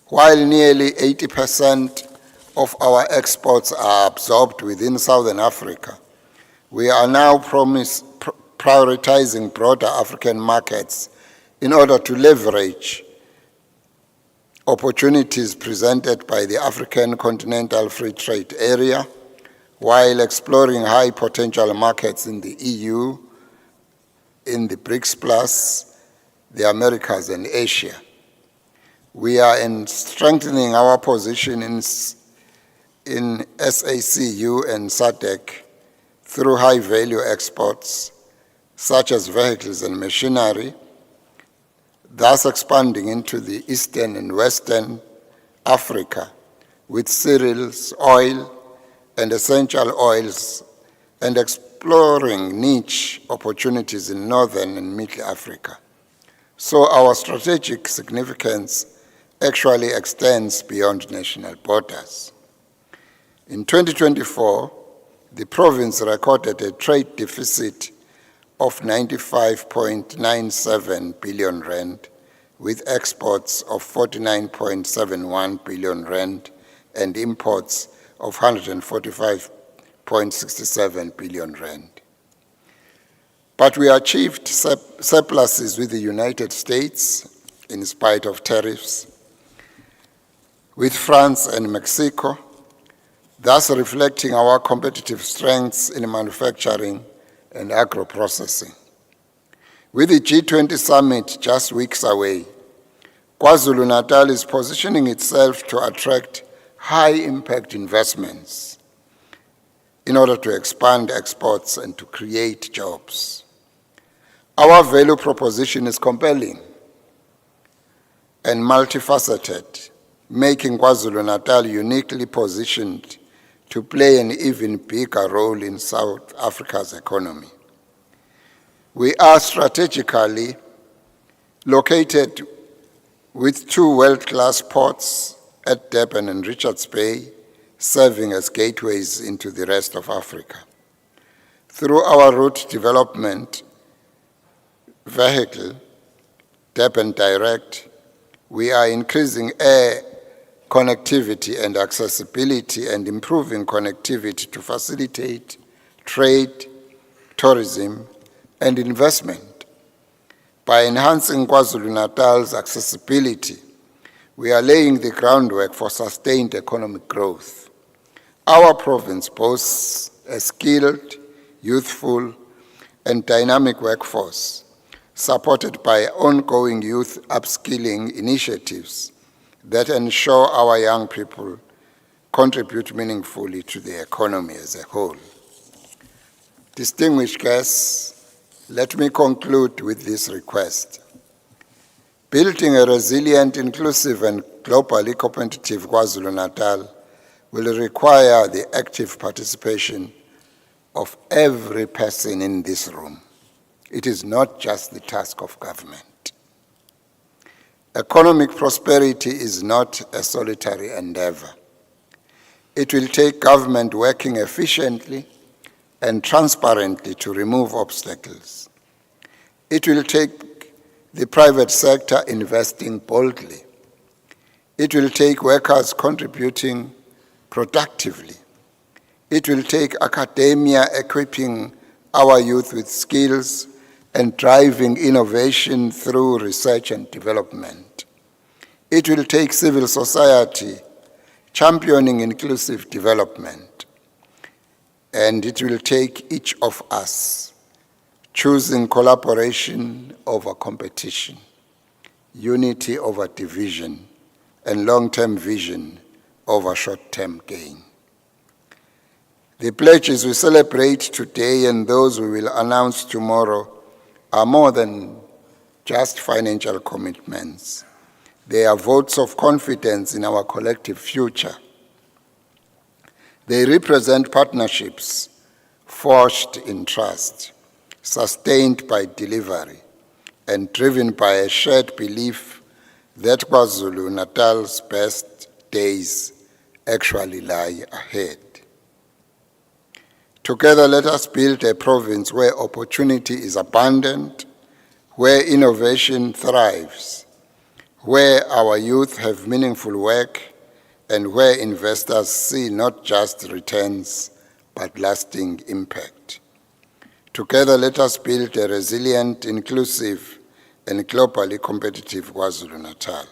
While nearly 80% of our exports are absorbed within Southern Africa, we are now prioritizing broader African markets in order to leverage opportunities presented by the African Continental Free Trade Area, while exploring high potential markets in the EU, in the BRICS Plus, the Americas, and Asia. We are strengthening our position in SACU and SADC through high-value exports, such as vehicles and machinery, thus expanding into the Eastern and Western Africa with cereals, oil, and essential oils, and exploring niche opportunities in Northern and Middle Africa. So our strategic significance actually extends beyond national borders. In 2024, the province recorded a trade deficit of 95.97 billion rand, with exports of 49.71 billion rand and imports of 145.67 billion rand. But we achieved surpluses with the United States in spite of tariffs, with France and Mexico, thus reflecting our competitive strengths in manufacturing and agro-processing. With the G20 summit just weeks away, KwaZulu-Natal is positioning itself to attract high-impact investments in order to expand exports and to create jobs. Our value proposition is compelling and multifaceted, making KwaZulu-Natal uniquely positioned to play an even bigger role in South Africa's economy. We are strategically located with two world-class ports at Durban and Richards Bay, serving as gateways into the rest of Africa. Through our route development vehicle, Durban Direct, we are increasing air connectivity and accessibility and improving connectivity to facilitate trade, tourism, and investment. By enhancing KwaZulu-Natal's accessibility, we are laying the groundwork for sustained economic growth. Our province boasts a skilled, youthful, and dynamic workforce, supported by ongoing youth upskilling initiatives that ensure our young people contribute meaningfully to the economy as a whole. Distinguished guests, let me conclude with this request. Building a resilient, inclusive, and globally competitive KwaZulu-Natal will require the active participation of every person in this room. It is not just the task of government. Economic prosperity is not a solitary endeavor. It will take government working efficiently and transparently to remove obstacles. It will take the private sector investing boldly. It will take workers contributing productively. It will take academia equipping our youth with skills and driving innovation through research and development. It will take civil society championing inclusive development. And it will take each of us choosing collaboration over competition, unity over division, and long-term vision over short-term gain. The pledges we celebrate today and those we will announce tomorrow are more than just financial commitments. They are votes of confidence in our collective future. They represent partnerships forged in trust, sustained by delivery, and driven by a shared belief that KwaZulu-Natal's best days actually lie ahead. Together, let us build a province where opportunity is abundant, where innovation thrives, where our youth have meaningful work, and where investors see not just returns, but lasting impact. Together, let us build a resilient, inclusive, and globally competitive KwaZulu-Natal.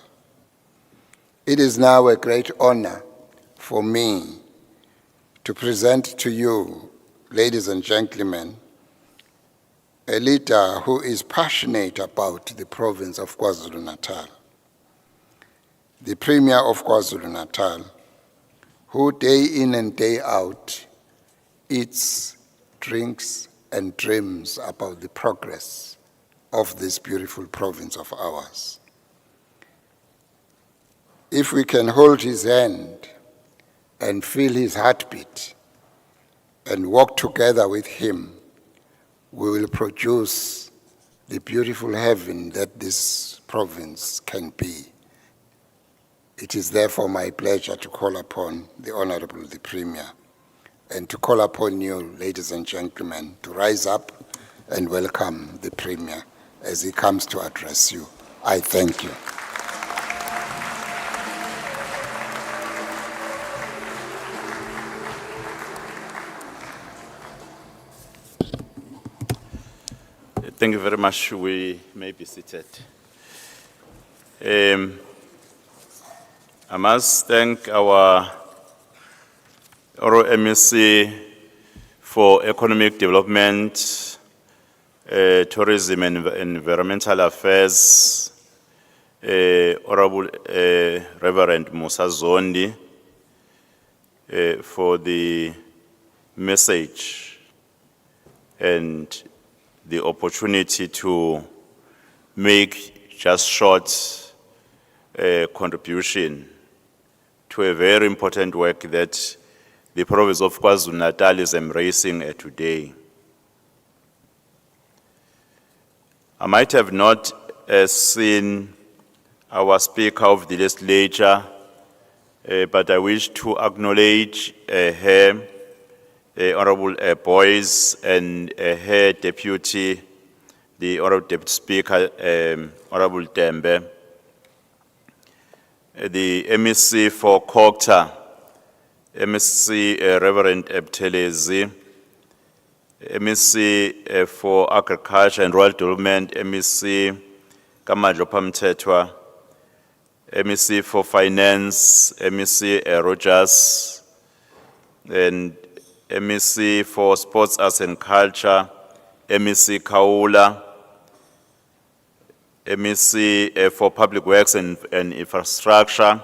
It is now a great honor for me to present to you, ladies and gentlemen, a leader who is passionate about the province of KwaZulu-Natal, the Premier of KwaZulu-Natal, who day in and day out eats, drinks, and dreams about the progress of this beautiful province of ours. If we can hold his hand and feel his heartbeat and walk together with him, we will produce the beautiful heaven that this province can be. It is therefore my pleasure to call upon the Honorable the Premier and to call upon you, ladies and gentlemen, to rise up and welcome the Premier as he comes to address you. I thank you. Thank you very much. We may be seated. I must thank our MEC for Economic Development, Tourism and Environmental Affairs, Honorable Reverend Musa Zondi, for the message and the opportunity to make just short contribution to a very important work that the province of KwaZulu-Natal is embracing today. I might have not seen our Speaker of the Legislature, but I wish to acknowledge her, Honorable Boyce, and her Deputy, the Honorable Deputy Speaker, Honorable Tembe, the MEC for Kokta, MEC Reverend Ebtelezi, MEC for Agriculture and Rural Development, MEC Kamadlo Pamtetwa, MEC for Finance, MEC Rogers, and MEC for Sports, Arts and Culture, MEC Kaula, MEC for Public Works and Infrastructure,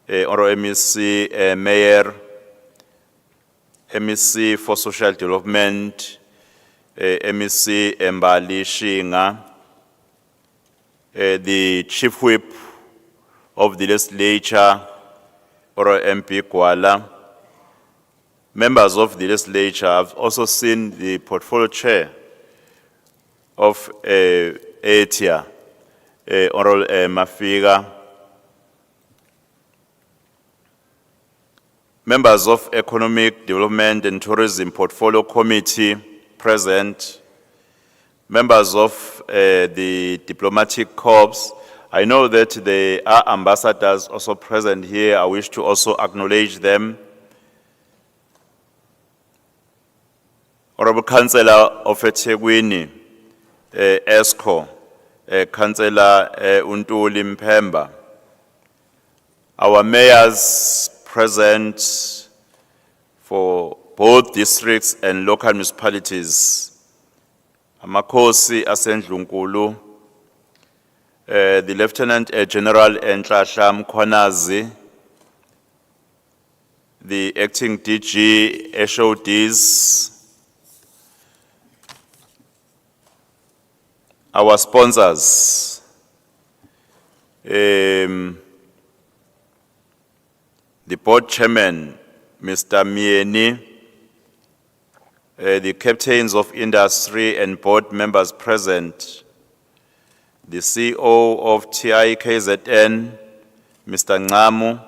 or MEC Mayor, MEC for Social Development, MEC Mbali Shinga, the Chief Whip of the Legislature, or MP Kwala. Members of the Legislature have also seen the portfolio chair of ATIA, Honorable Mafiga. Members of Economic Development and Tourism Portfolio Committee present. Members of the Diplomatic Corps. I know that there are ambassadors also present here. I wish to also acknowledge them. Honorable Councillor of eThekwini, ESCO, Councillor Untuli Mpemba, our mayors present for both districts and local municipalities, Amakosi Asendlunkulu, the Lieutenant General Entlahla Mkhwanazi, the acting DG HODs, our sponsors, the board chairman, Mr. Mieni, the captains of industry and board members present, the CEO of TIKZN, Mr. Ngamu,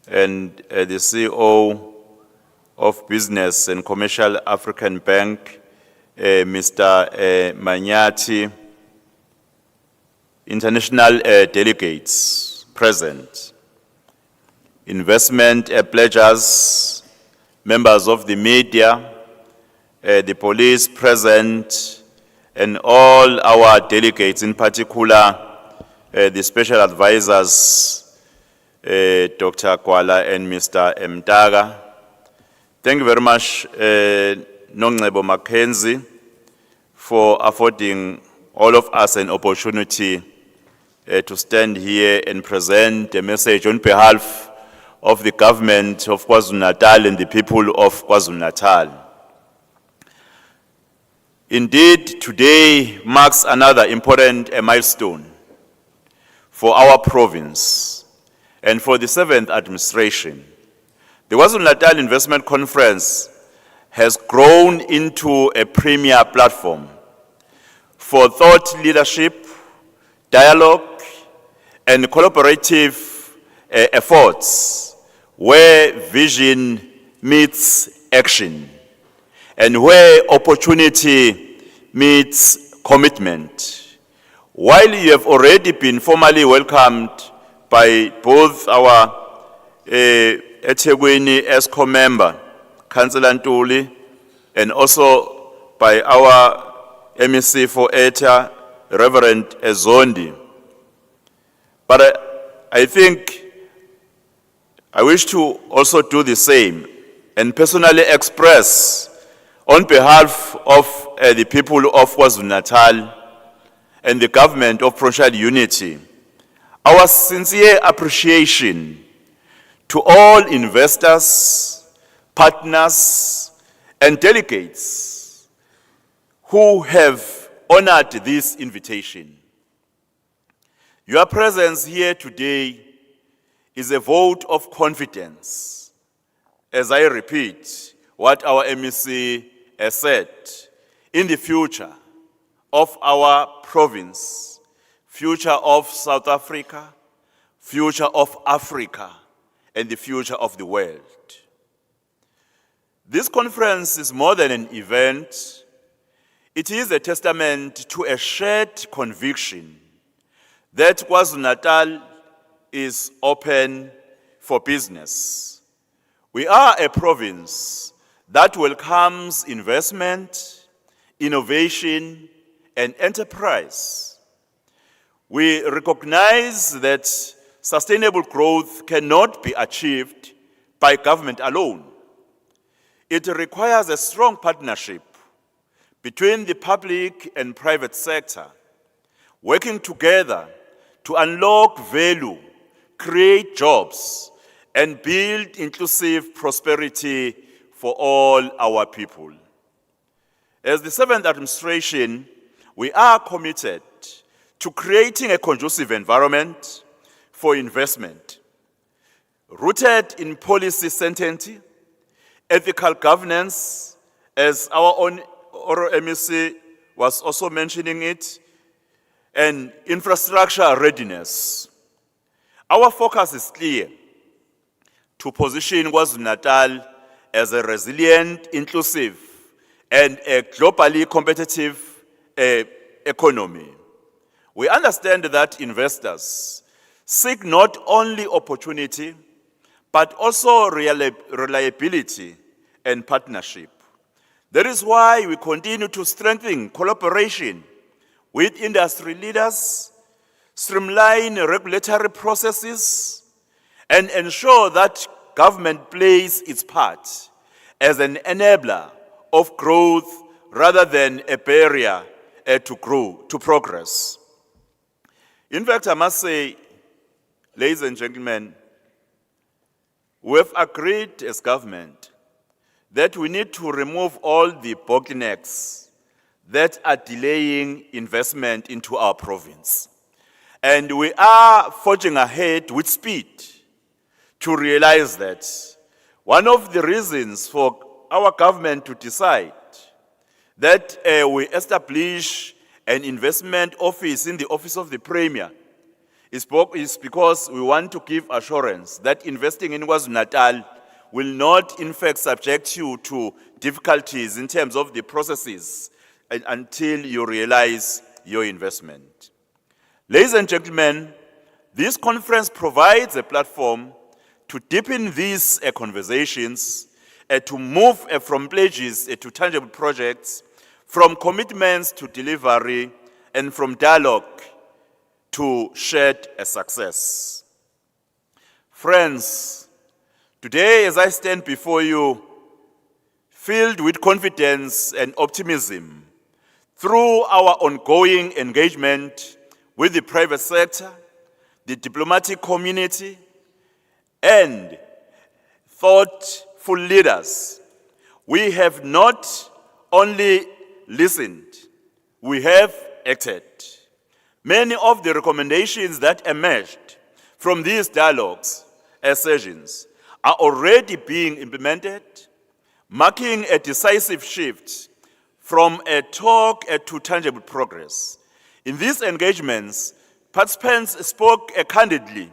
and the CEO of Business and Commercial African Bank, Mr. Manyati, international delegates present, investment pledgers, members of the media, the police present, and all our delegates, in particular, the special advisors, Dr. Kwala and Mr. Mtaga. Thank you very much, Nongcebo Mackenzie, for affording all of us an opportunity to stand here and present a message on behalf of the government of KwaZulu-Natal and the people of KwaZulu-Natal. Indeed, today marks another important milestone for our province and for the 7th administration. The KwaZulu-Natal Investment Conference has grown into a premier platform for thought leadership, dialogue, and collaborative efforts where vision meets action and where opportunity meets commitment. While you have already been formally welcomed by both our eThekwini ESCO member, Councillor Ntuli, and also by our MEC for ETA, Reverend Zondi. But I think I wish to also do the same and personally express on behalf of the people of KwaZulu-Natal and the government of Provincial Unity, our sincere appreciation to all investors, partners, and delegates who have honored this invitation. Your presence here today is a vote of confidence, as I repeat what our MEC has said, in the future of our province, future of South Africa, future of Africa, and the future of the world. This conference is more than an event. It is a testament to a shared conviction that KwaZulu-Natal is open for business. We are a province that welcomes investment, innovation, and enterprise. We recognize that sustainable growth cannot be achieved by government alone. It requires a strong partnership between the public and private sector, working together to unlock value, create jobs, and build inclusive prosperity for all our people. As the 7th administration, we are committed to creating a conducive environment for investment, rooted in policy certainty, ethical governance, as our own MEC was also mentioning it, and infrastructure readiness. Our focus is clear: to position KwaZulu-Natal as a resilient, inclusive, and a globally competitive economy. We understand that investors seek not only opportunity, but also reliability and partnership. That is why we continue to strengthen collaboration with industry leaders, streamline regulatory processes, and ensure that government plays its part as an enabler of growth rather than a barrier to progress. In fact, I must say, ladies and gentlemen, we have agreed as government that we need to remove all the bottlenecks that are delaying investment into our province. And we are forging ahead with speed to realize that one of the reasons for our government to decide that we establish an investment office in the office of the Premier is because we want to give assurance that investing in KwaZulu-Natal will not in fact subject you to difficulties in terms of the processes until you realize your investment. Ladies and gentlemen, this conference provides a platform to deepen these conversations, to move from pledges to tangible projects, from commitments to delivery, and from dialogue to shared success. Friends, today as I stand before you, filled with confidence and optimism, through our ongoing engagement with the private sector, the diplomatic community, and thoughtful leaders, we have not only listened, we have acted. Many of the recommendations that emerged from these dialogues and sessions are already being implemented, marking a decisive shift from a talk to tangible progress. In these engagements, participants spoke candidly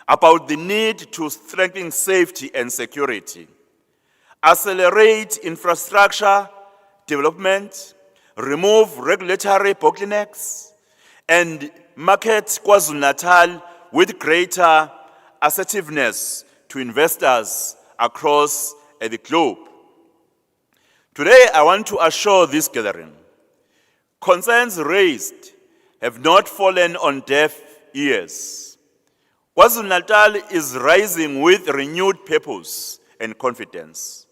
about the need to strengthen safety and security, accelerate infrastructure development, remove regulatory bottlenecks, and market KwaZulu-Natal with greater assertiveness to investors across the globe. Today, I want to assure this gathering, concerns raised have not fallen on deaf ears. KwaZulu-Natal is rising with renewed purpose and confidence.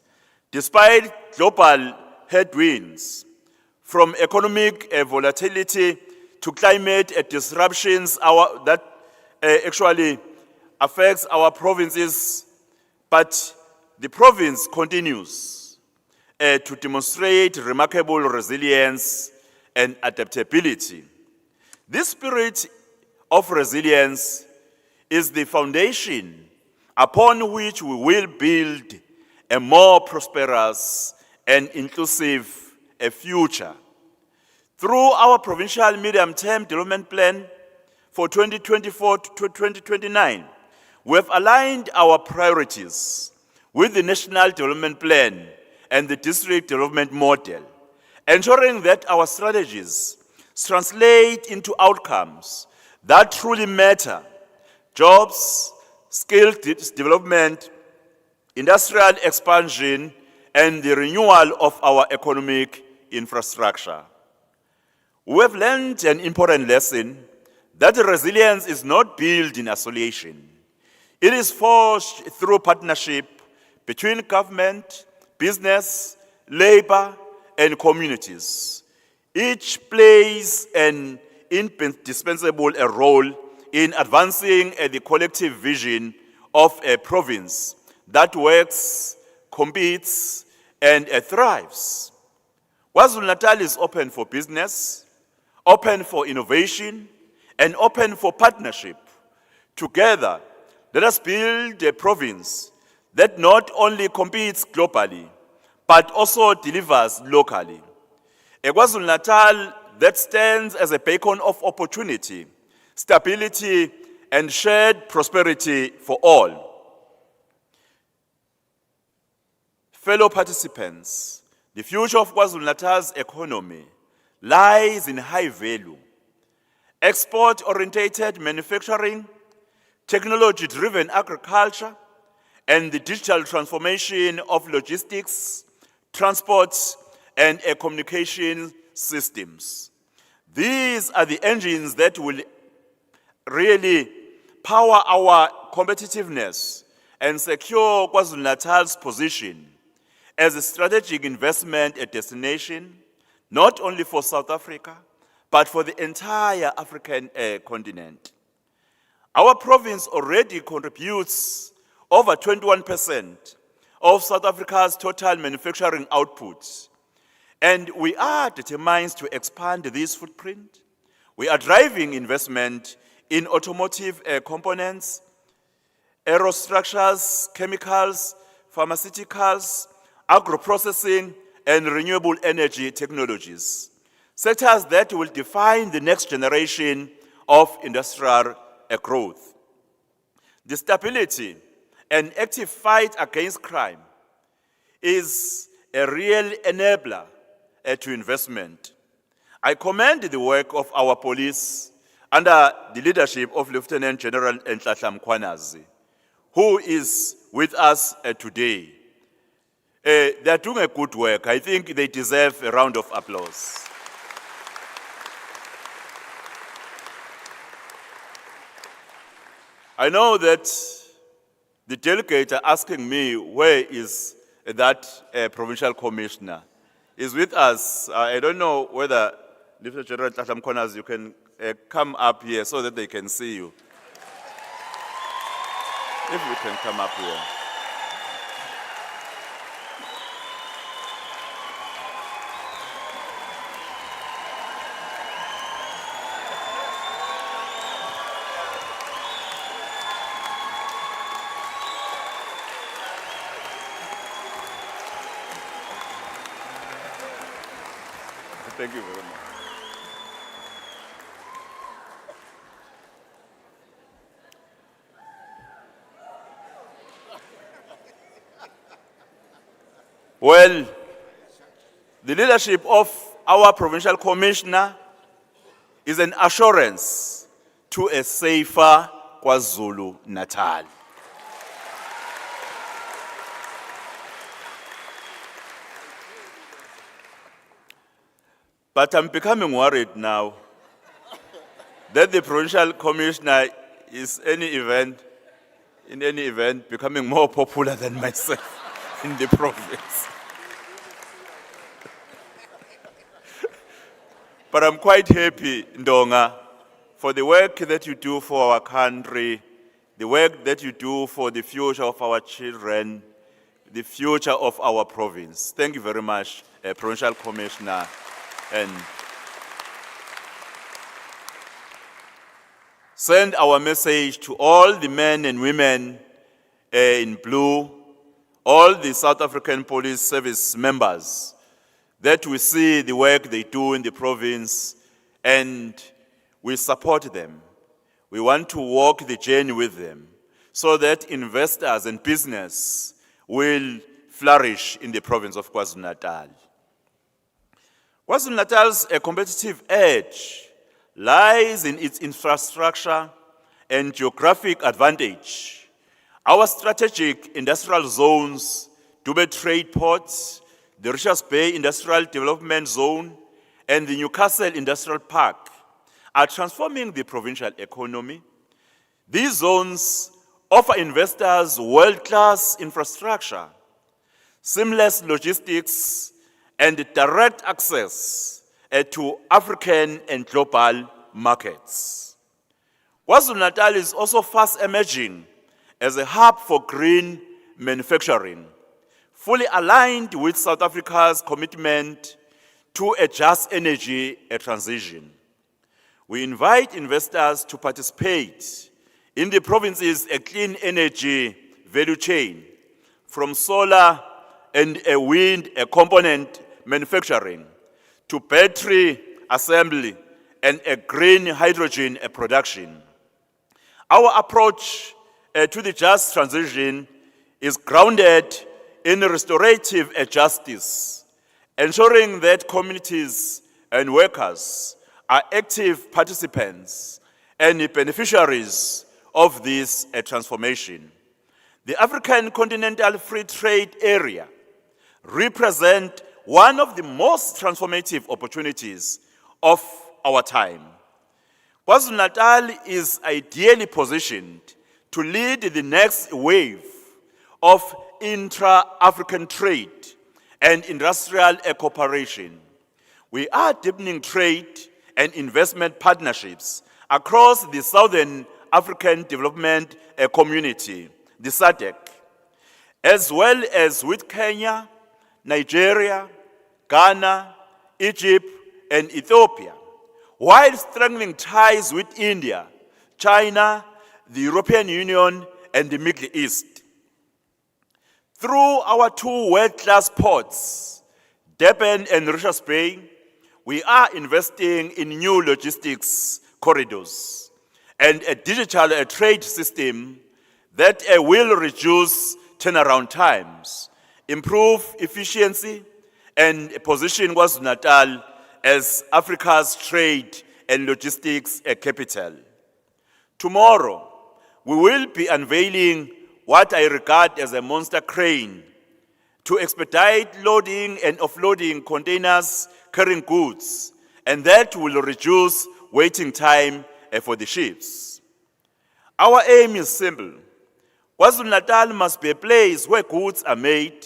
Despite global headwinds, from economic volatility to climate disruptions that actually affects our provinces, but the province continues to demonstrate remarkable resilience and adaptability. This spirit of resilience is the foundation upon which we will build a more prosperous and inclusive future. Through our provincial medium-term development plan for 2024 to 2029, we have aligned our priorities with the National Development Plan and the District Development Model, ensuring that our strategies translate into outcomes that truly matter: jobs, skill development, industrial expansion, and the renewal of our economic infrastructure. We have learned an important lesson that resilience is not built in isolation. It is forged through partnership between government, business, labor, and communities. Each plays an indispensable role in advancing the collective vision of a province that works, competes, and thrives. KwaZulu-Natal is open for business, open for innovation, and open for partnership. Together, let us build a province that not only competes globally, but also delivers locally. A KwaZulu-Natal that stands as a beacon of opportunity, stability, and shared prosperity for all. Fellow participants, the future of KwaZulu-Natal's economy lies in high value, export-oriented manufacturing, technology-driven agriculture, and the digital transformation of logistics, transport, and communication systems. These are the engines that will really power our competitiveness and secure KwaZulu-Natal's position as a strategic investment destination, not only for South Africa, but for the entire African continent. Our province already contributes over 21% of South Africa's total manufacturing output, and we are determined to expand this footprint. We are driving investment in automotive components, aerostructures, chemicals, pharmaceuticals, agro-processing, and renewable energy technologies, sectors that will define the next generation of industrial growth. The stability and active fight against crime is a real enabler to investment. I commend the work of our police under the leadership of Lieutenant General Nhlanhla Mkhwanazi, who is with us today. They are doing a good work. I think they deserve a round of applause. I know that the delegate are asking me, where is that provincial commissioner? Is with us. I don't know whether Lieutenant General Nhlanhla Mkhwanazi, you can come up here so that they can see you. If you can come up here. Thank you very much. Well, the leadership of our provincial commissioner is an assurance to a safer KwaZulu-Natal. But I'm becoming worried now that the provincial commissioner is in any event, becoming more popular than myself in the province. But I'm quite happy, Ndonga, for the work that you do for our country, the work that you do for the future of our children, the future of our province. Thank you very much, Provincial Commissioner. And send our message to all the men and women in blue, all the South African Police Service members, that we see the work they do in the province and we support them. We want to walk the journey with them so that investors and business will flourish in the province of KwaZulu-Natal. KwaZulu-Natal's competitive edge lies in its infrastructure and geographic advantage. Our strategic industrial zones, Dube Trade Ports, the Richards Bay Industrial Development Zone, and the Newcastle Industrial Park are transforming the provincial economy. These zones offer investors world-class infrastructure, seamless logistics, and direct access to African and global markets. KwaZulu-Natal is also fast emerging as a hub for green manufacturing, fully aligned with South Africa's commitment to a just energy transition. We invite investors to participate in the province's clean energy value chain, from solar and wind component manufacturing to battery assembly and green hydrogen production. Our approach to the just transition is grounded in restorative justice, ensuring that communities and workers are active participants and beneficiaries of this transformation. The African Continental Free Trade Area represents one of the most transformative opportunities of our time. KwaZulu-Natal is ideally positioned to lead the next wave of intra-African trade and industrial cooperation. We are deepening trade and investment partnerships across the Southern African Development Community, the SADC, as well as with Kenya, Nigeria, Ghana, Egypt, and Ethiopia, while strengthening ties with India, China, the European Union, and the Middle East. Through our two world-class ports, Durban and Richards Bay, we are investing in new logistics corridors and a digital trade system that will reduce turnaround times, improve efficiency, and position KwaZulu-Natal as Africa's trade and logistics capital. Tomorrow, we will be unveiling what I regard as a monster crane to expedite loading and offloading containers carrying goods, and that will reduce waiting time for the ships. Our aim is simple. KwaZulu-Natal must be a place where goods are made,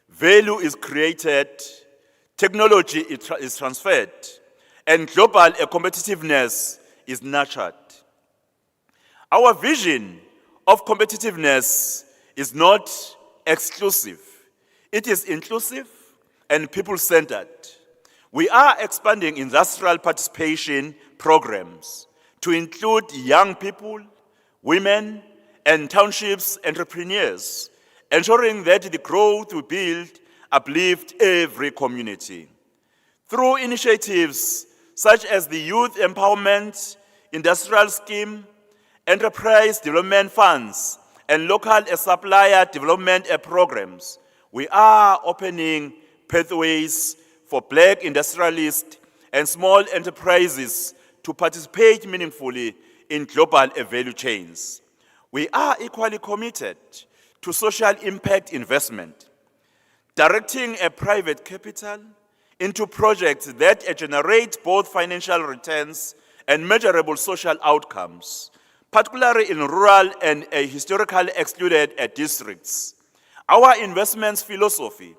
value is created, technology is transferred, and global competitiveness is nurtured. Our vision of competitiveness is not exclusive. It is inclusive and people-centered. We are expanding industrial participation programs to include young people, women, and townships entrepreneurs, ensuring that the growth we build uplift every community. Through initiatives such as the Youth Empowerment Industrial Scheme, Enterprise Development Funds, and local supplier development programs, we are opening pathways for Black industrialists and small enterprises to participate meaningfully in global value chains. We are equally committed to social impact investment, directing a private capital into projects that generate both financial returns and measurable social outcomes, particularly in rural and historically excluded districts. Our investments philosophy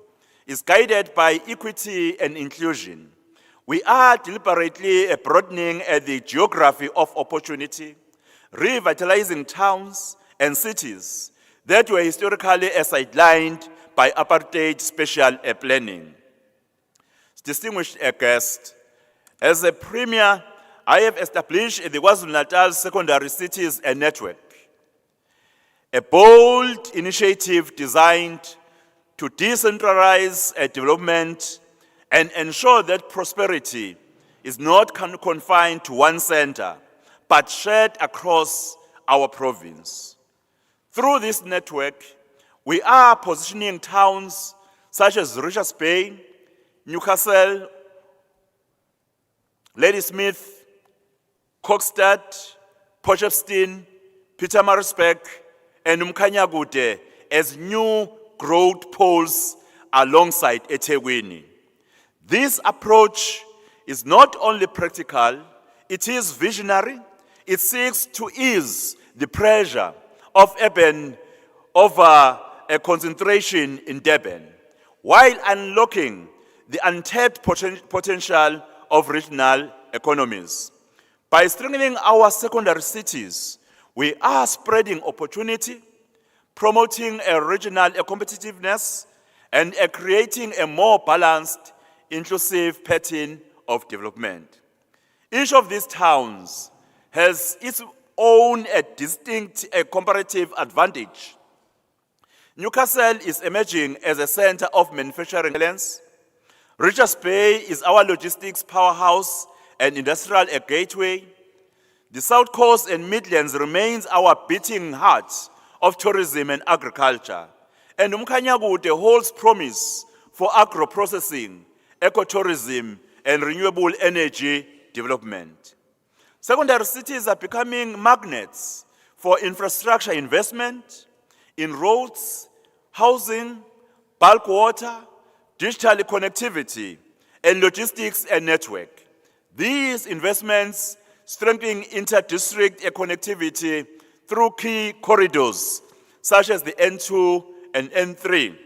is guided by equity and inclusion. We are deliberately broadening the geography of opportunity, revitalizing towns and cities that were historically sidelined by apartheid special planning. Distinguished guest, as a premier, I have established the KwaZulu-Natal Secondary Cities Network, a bold initiative designed to decentralize development and ensure that prosperity is not confined to one center, but shared across our province. Through this network, we are positioning towns such as Richards Bay, Newcastle, Ladysmith, Kokstad, Potchefstroom, Pietermaritzburg, and Umkhanyakude as new growth poles alongside eThekwini. This approach is not only practical, it is visionary. It seeks to ease the pressure of urban over a concentration in Durban, while unlocking the untapped potential of regional economies. By strengthening our secondary cities, we are spreading opportunity, promoting a regional competitiveness, and creating a more balanced, inclusive pattern of development. Each of these towns has its own distinct comparative advantage. Newcastle is emerging as a center of manufacturing excellence. Richards Bay is our logistics powerhouse and industrial gateway. The South Coast and Midlands remains our beating heart of tourism and agriculture. And Umkhanyakude holds promise for agro-processing, ecotourism, and renewable energy development. Secondary cities are becoming magnets for infrastructure investment in roads, housing, bulk water, digital connectivity, and logistics and network. These investments strengthen inter-district connectivity through key corridors, such as the N2 and N3,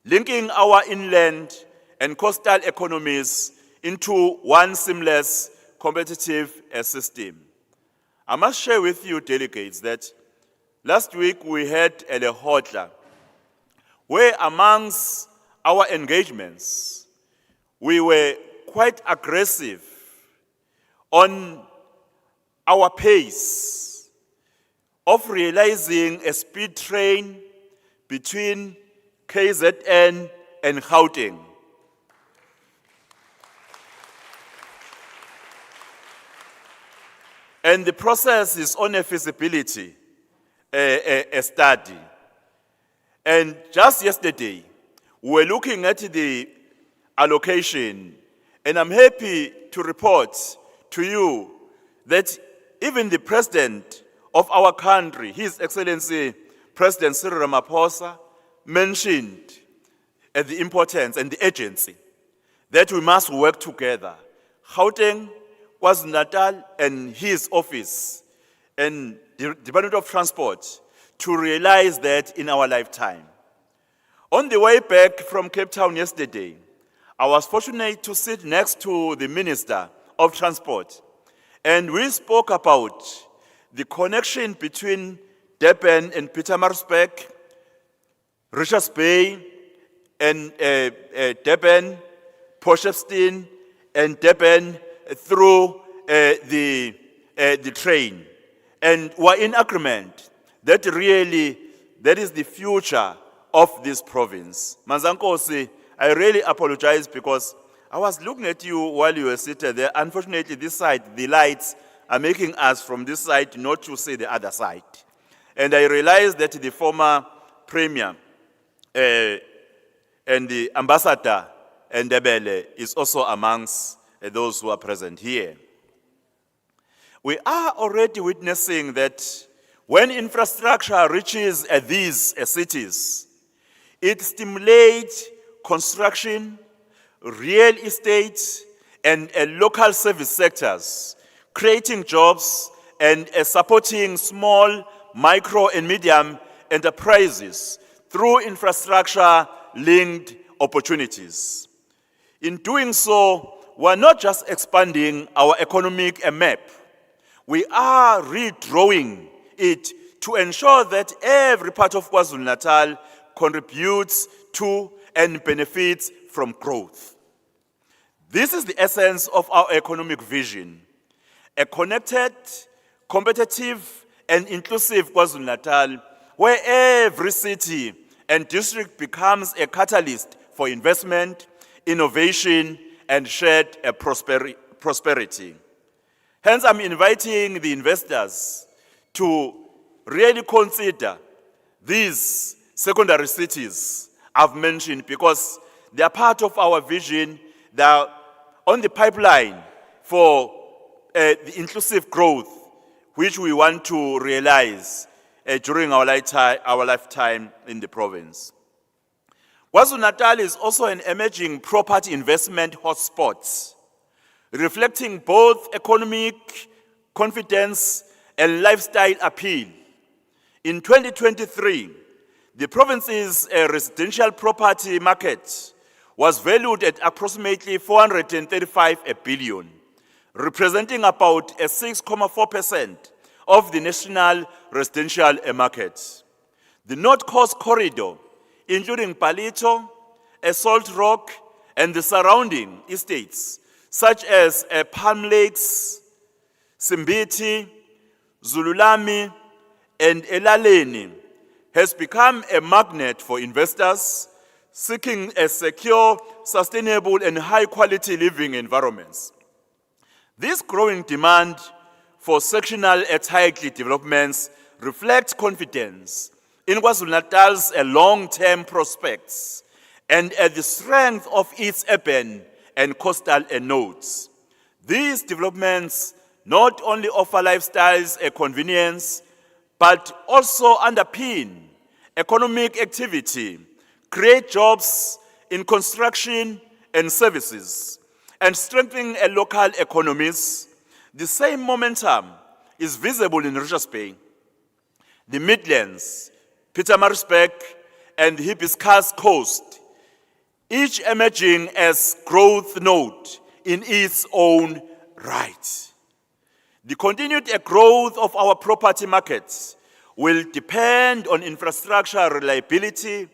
linking our inland and coastal economies into one seamless, competitive system. I must share with you, delegates, that last week we had a Lehotla, where amongst our engagements, we were quite aggressive on our pace of realizing a speed train between KZN and Gauteng. And the process is on a feasibility study. And just yesterday, we were looking at the allocation, and I'm happy to report to you that even the president of our country, His Excellency President Cyril Ramaphosa, mentioned the importance and the urgency that we must work together. Gauteng, Kwazulu-Natal, and his office and the Department of Transport to realize that in our lifetime. On the way back from Cape Town yesterday, I was fortunate to sit next to the Minister of Transport, and we spoke about the connection between Durban and Pietermaritzburg, Richards Bay, and Durban, Potchefstroom, and Durban through the train. And we're in agreement that really, that is the future of this province. Manzankosi, I really apologize because I was looking at you while you were sitting there. Unfortunately, this side, the lights are making us from this side not to see the other side. And I realized that the former premier and the ambassador Ndebele is also amongst those who are present here. We are already witnessing that when infrastructure reaches these cities, it stimulates construction, real estate, and local service sectors, creating jobs and supporting small, micro, and medium enterprises through infrastructure-linked opportunities. In doing so, we're not just expanding our economic map, we are redrawing it to ensure that every part of KwaZulu-Natal contributes to and benefits from growth. This is the essence of our economic vision: a connected, competitive, and inclusive KwaZulu-Natal, where every city and district becomes a catalyst for investment, innovation, and shared prosperity. Hence, I'm inviting the investors to really consider these secondary cities I've mentioned, because they are part of our vision. They are on the pipeline for the inclusive growth which we want to realize during our lifetime in the province. KwaZulu-Natal is also an emerging property investment hotspot, reflecting both economic confidence and lifestyle appeal. In 2023, the province's residential property market was valued at approximately 435 billion, representing about 6.4% of the national residential market. The North Coast Corridor, including Palito, Salt Rock, and the surrounding estates, such as Palm Lakes, Simbiti, Zululami, and Elaleni, has become a magnet for investors seeking a secure, sustainable, and high-quality living environments. This growing demand for sectional title developments reflects confidence in KwaZulu-Natal's long-term prospects and the strength of its urban and coastal nodes. These developments not only offer lifestyles a convenience, but also underpin economic activity, create jobs, in construction and services, and strengthening a local economies, the same momentum is visible in Richards Bay, the Midlands, Pietermaritzburg, and the Hibiscus Coast, each emerging as growth node in its own right. The continued growth of our property markets will depend on infrastructure reliability,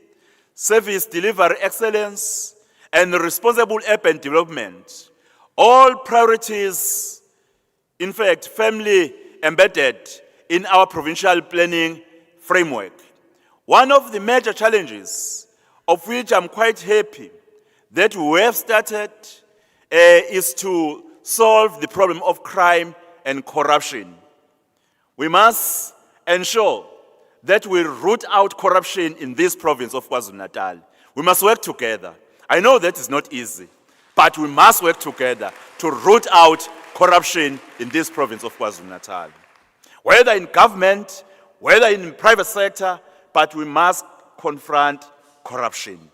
service delivery excellence, and responsible urban development. All priorities, in fact, firmly embedded in our provincial planning framework. One of the major challenges, of which I'm quite happy that we have started, is to solve the problem of crime and corruption. We must ensure that we root out corruption in this province of KwaZulu-Natal. We must work together. I know that is not easy, but we must work together to root out corruption in this province of KwaZulu-Natal. Whether in government, whether in private sector, but we must confront corruption.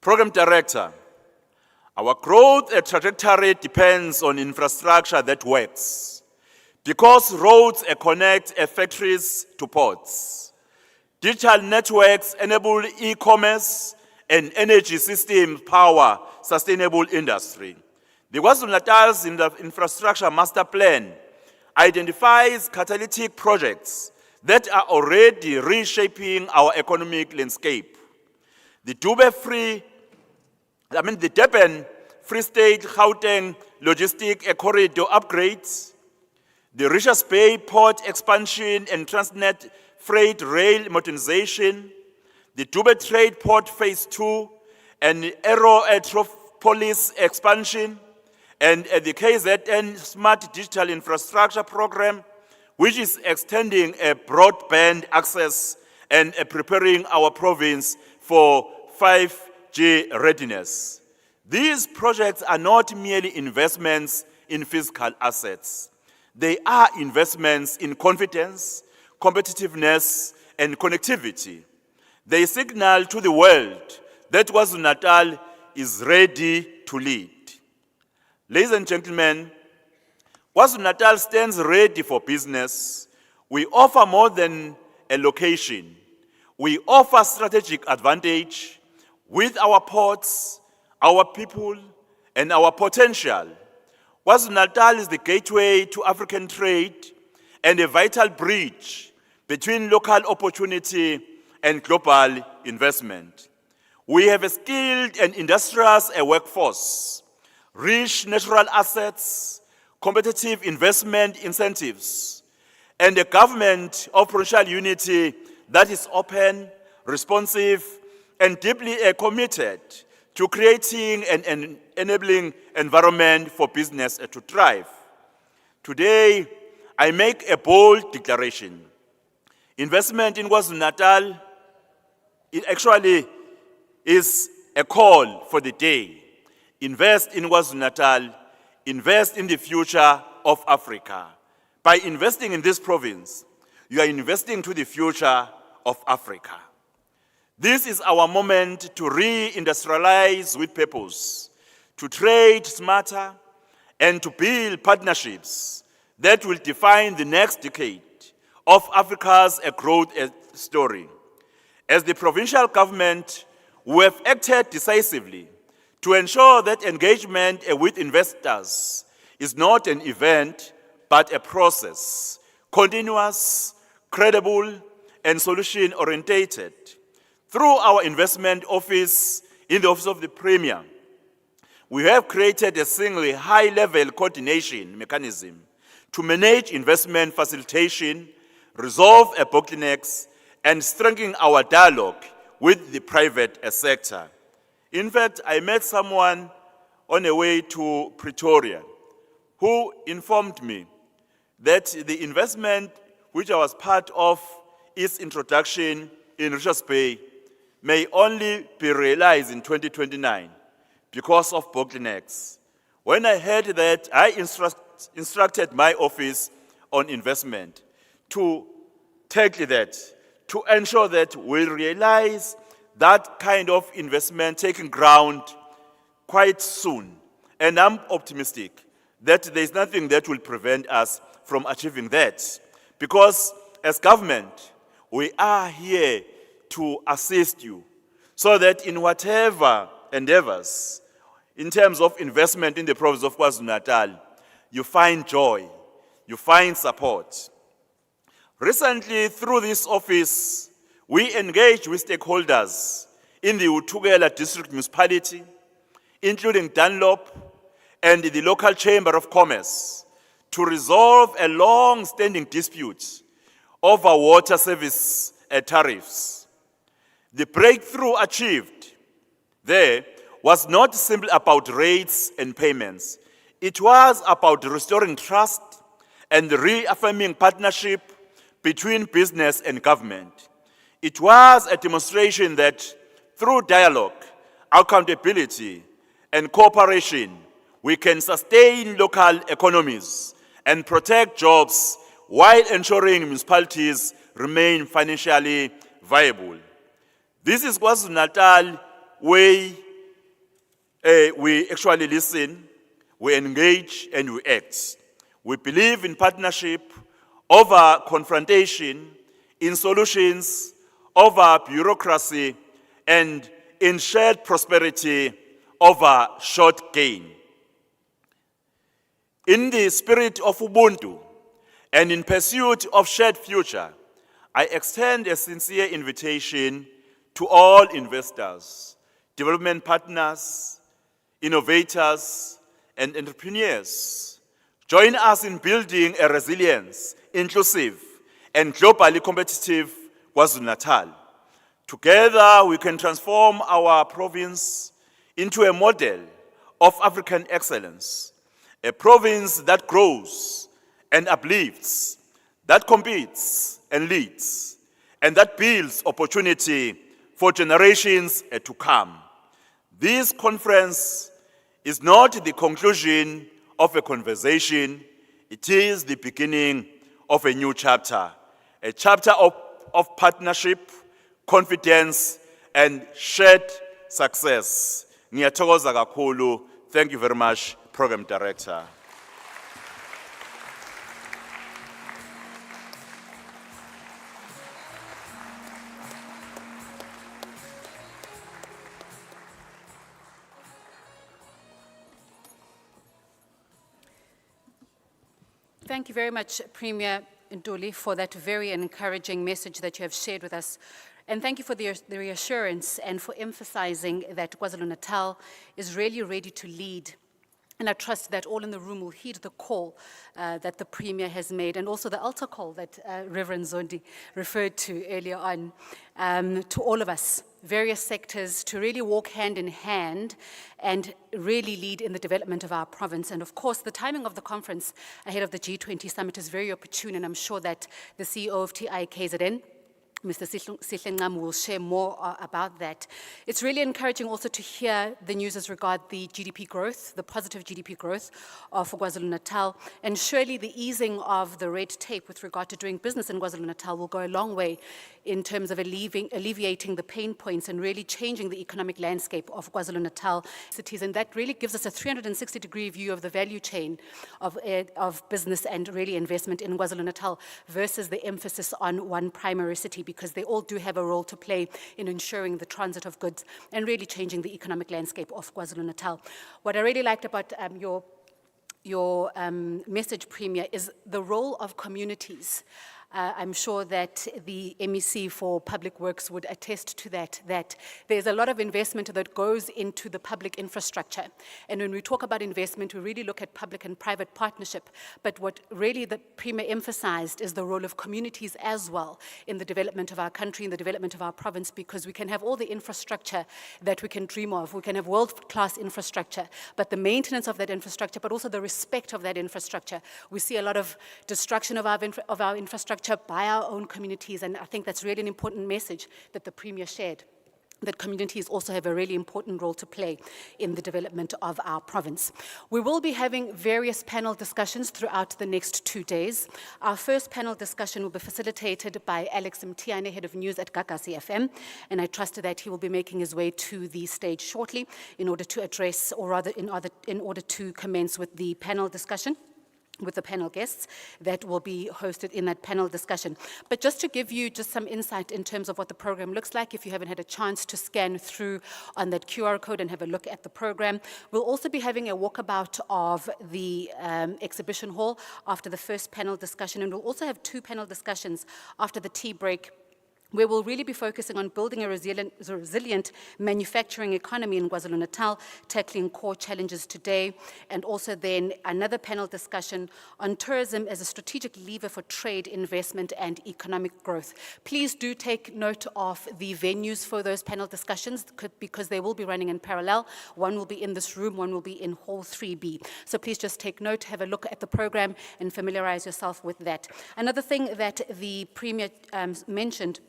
Program Director, our growth trajectory depends on infrastructure that works, because roads connect factories to ports. Digital networks enable e-commerce and energy systems power sustainable industry. The KwaZulu-Natal's infrastructure master plan identifies catalytic projects that are already reshaping our economic landscape. The Durban Free State Gauteng logistic corridor upgrades, the Richards Bay port expansion and Transnet freight rail modernization, the Durban Trade Port Phase 2, and Aero Metropolis expansion, and the KZN Smart Digital Infrastructure Program, which is extending a broadband access and preparing our province for 5G readiness. These projects are not merely investments in physical assets. They are investments in confidence, competitiveness, and connectivity. They signal to the world that KwaZulu-Natal is ready to lead. Ladies and gentlemen, KwaZulu-Natal stands ready for business. We offer more than a location. We offer strategic advantage with our ports, our people, and our potential. KwaZulu-Natal is the gateway to African trade and a vital bridge between local opportunity and global investment. We have a skilled and industrious workforce, rich natural assets, competitive investment incentives, and a government of provincial unity that is open, responsive, and deeply committed to creating an enabling environment for business to thrive. Today, I make a bold declaration. Investment in KwaZulu-Natal, it actually is a call for the day. Invest in KwaZulu-Natal, invest in the future of Africa. By investing in this province, you are investing to the future of Africa. This is our moment to re-industrialize with purpose, to trade smarter, and to build partnerships that will define the next decade of Africa's growth story. As the provincial government, we have acted decisively to ensure that engagement with investors is not an event, but a process, continuous, credible, and solution-orientated. Through our investment office in the Office of the Premier, we have created a single high-level coordination mechanism to manage investment facilitation, resolve bottlenecks, and strengthen our dialogue with the private sector. In fact, I met someone on the way to Pretoria who informed me that the investment which I was part of its introduction in Richards Bay may only be realized in 2029 because of bottlenecks. When I heard that, I instructed my office on investment to tackle that, to ensure that we realize that kind of investment taking ground quite soon. And I'm optimistic that there's nothing that will prevent us from achieving that. Because as government, we are here to assist you so that in whatever endeavors, in terms of investment in the province of KwaZulu-Natal, you find joy, you find support. Recently, through this office, we engaged with stakeholders in the Uthugela district municipality, including Dunlop and the local chamber of commerce, to resolve a long-standing dispute over water service tariffs. The breakthrough achieved there was not simply about rates and payments. It was about restoring trust and reaffirming partnership between business and government. It was a demonstration that through dialogue, accountability, and cooperation, we can sustain local economies and protect jobs while ensuring municipalities remain financially viable. This is KwaZulu-Natal way we actually listen, we engage, and we act. We believe in partnership over confrontation, in solutions over bureaucracy, and in shared prosperity over short gain. In the spirit of Ubuntu and in pursuit of shared future, I extend a sincere invitation to all investors, development partners, innovators, and entrepreneurs. Join us in building a resilient, inclusive, and globally competitive KwaZulu-Natal. Together, we can transform our province into a model of African excellence, a province that grows and uplifts, that competes and leads, and that builds opportunity for generations to come. This conference is not the conclusion of a conversation, it is the beginning of a new chapter, a chapter of partnership, confidence, and shared success. Ngiyathokoza kakhulu. Thank you very much, Program Director. Thank you very much, Premier Nduli, for that very encouraging message that you have shared with us. And thank you for the reassurance and for emphasizing that KwaZulu-Natal is really ready to lead. And I trust that all in the room will heed the call that the Premier has made, and also the altar call that Reverend Zondi referred to earlier on, to all of us, various sectors, to really walk hand in hand and really lead in the development of our province. And of course, the timing of the conference ahead of the G20 summit is very opportune, and I'm sure that the CEO of TIKZN, Mr. Sihle Ncam, will share more about that. It's really encouraging also to hear the news as regard the GDP growth, the positive GDP growth of KwaZulu-Natal, and surely the easing of the red tape with regard to doing business in KwaZulu-Natal will go a long way in terms of alleviating the pain points and really changing the economic landscape of KwaZulu-Natal cities. And that really gives us a 360-degree view of the value chain of business and really investment in KwaZulu-Natal versus the emphasis on one primary city, because they all do have a role to play in ensuring the transit of goods and really changing the economic landscape of KwaZulu-Natal. What I really liked about your message, Premier, is the role of communities. I'm sure that the MEC for Public Works would attest to that there's a lot of investment that goes into the public infrastructure. And when we talk about investment, we really look at public and private partnership. But what really the Premier emphasized is the role of communities as well in the development of our country, in the development of our province, because we can have all the infrastructure that we can dream of. We can have world-class infrastructure, but the maintenance of that infrastructure, but also the respect of that infrastructure. We see a lot of destruction of our infrastructure by our own communities, and I think that's really an important message that the Premier shared. that communities also have a really important role to play in the development of our province. We will be having various panel discussions throughout the next 2 days. Our first panel discussion will be facilitated by Alex Mtiane, Head of News at Gagasi FM, and I trust that he will be making his way to the stage shortly in order to address, or rather in order to commence with the panel discussion with the panel guests that will be hosted in that panel discussion. But just to give you just some insight in terms of what the program looks like, if you haven't had a chance to scan through on that QR code and have a look at the program, we'll also be having a walkabout of the exhibition hall after the first panel discussion, and we'll also have 2 panel discussions after the tea break, where we'll really be focusing on building a resilient manufacturing economy in KwaZulu-Natal, tackling core challenges today, and also then another panel discussion on tourism as a strategic lever for trade, investment, and economic growth. Please do take note of the venues for those panel discussions because they will be running in parallel. One will be in this room, one will be in Hall 3B. So please just take note, have a look at the program, and familiarize yourself with that. Another thing that the Premier mentioned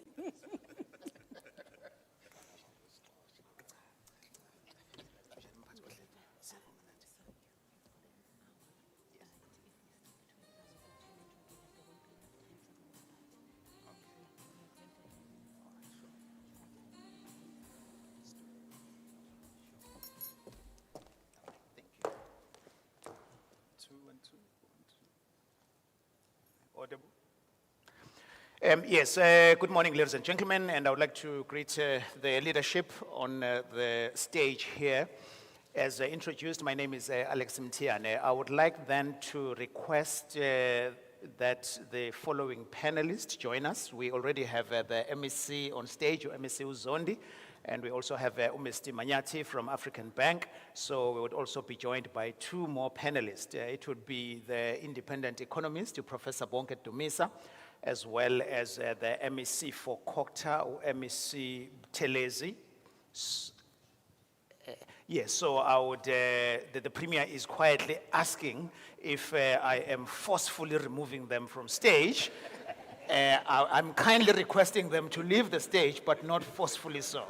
Audible. Yes, good morning, ladies and gentlemen, and I would like to greet the leadership on the stage here. As introduced, my name is Alex Mtiane. I would like then to request that the following panelists join us. We already have the MEC on stage, MEC Uzondi, and we also have Mr. Manyati from African Bank. So we would also be joined by 2 more panelists. It would be the independent economist, Professor Bonke Dumisa, as well as the MEC for Kokta, or MEC Telezi. Yes, so I would, the Premier is quietly asking if I am forcefully removing them from stage. I'm kindly requesting them to leave the stage, but not forcefully so.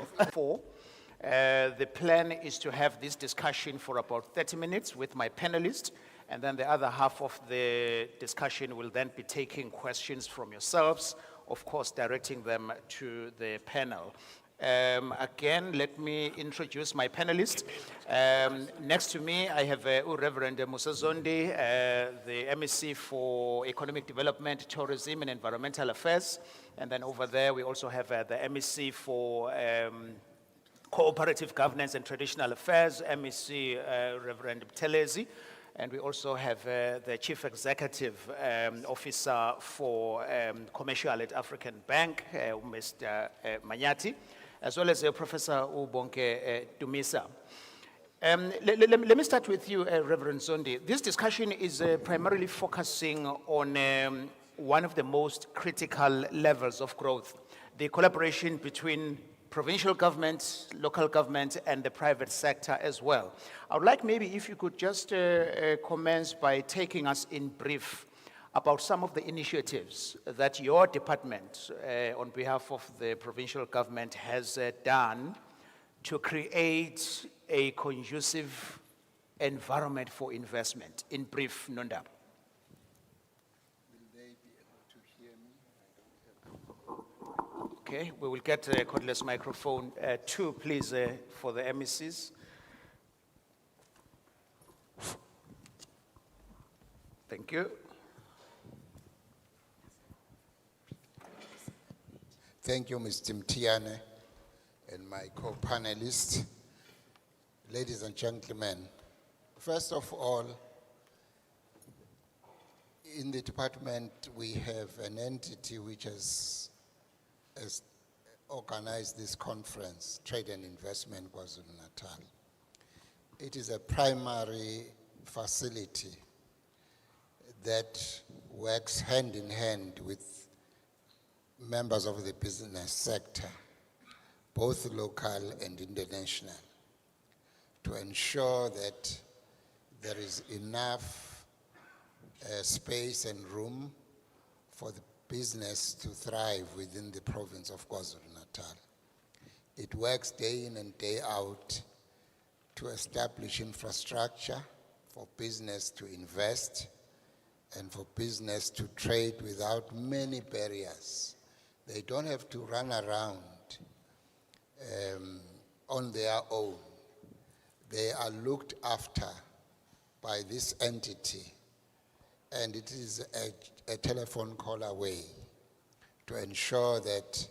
The plan is to have this discussion for about 30 minutes with my panelists, and then the other half of the discussion will then be taking questions from yourselves, of course directing them to the panel. Again, let me introduce my panelists. Next to me, I have Reverend Musa Zondi, the MEC for Economic Development, Tourism and Environmental Affairs. And then over there, we also have the MEC for Cooperative Governance and Traditional Affairs, MEC Reverend Telezi. And we also have the Chief Executive Officer for Commercial at African Bank, Mr. Manyati, as well as Professor Ubonke Dumisa. Let me start with you, Reverend Zondi. This discussion is primarily focusing on one of the most critical levels of growth, the collaboration between provincial government, local government, and the private sector as well. I would like maybe if you could just commence by taking us in brief about some of the initiatives that your department, on behalf of the provincial government, has done to create a conducive environment for investment. In brief, Nonda. Will they be able to hear me? Okay, we will get a cordless microphone 2, please, for the MECs. Thank you. Thank you, Mr. Mtiane, and my co-panelists. Ladies and gentlemen, first of all, in the department, we have an entity which has organized this conference, Trade and Investment KwaZulu-Natal. It is a primary facility that works hand in hand with members of the business sector, both local and international, to ensure that there is enough space and room for the business to thrive within the province of KwaZulu-Natal. It works day in and day out to establish infrastructure for business to invest and for business to trade without many barriers. They don't have to run around on their own. They are looked after by this entity, and it is a telephone call away to ensure that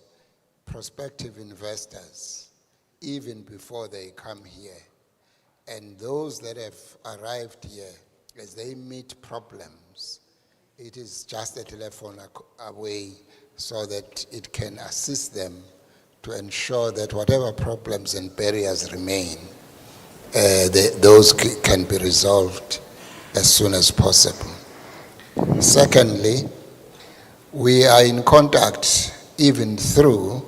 prospective investors, even before they come here, and those that have arrived here, as they meet problems, it is just a telephone away so that it can assist them to ensure that whatever problems and barriers remain, those can be resolved as soon as possible. Secondly, we are in contact even through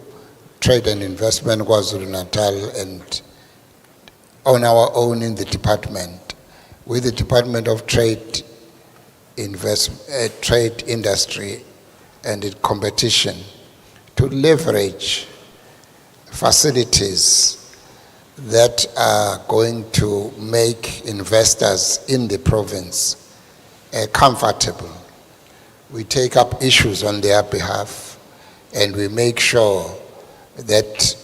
Trade and Investment Kwazulu-Natal and on our own in the department, with the Department of Trade, Trade Industry and Competition to leverage facilities that are going to make investors in the province comfortable. We take up issues on their behalf and we make sure that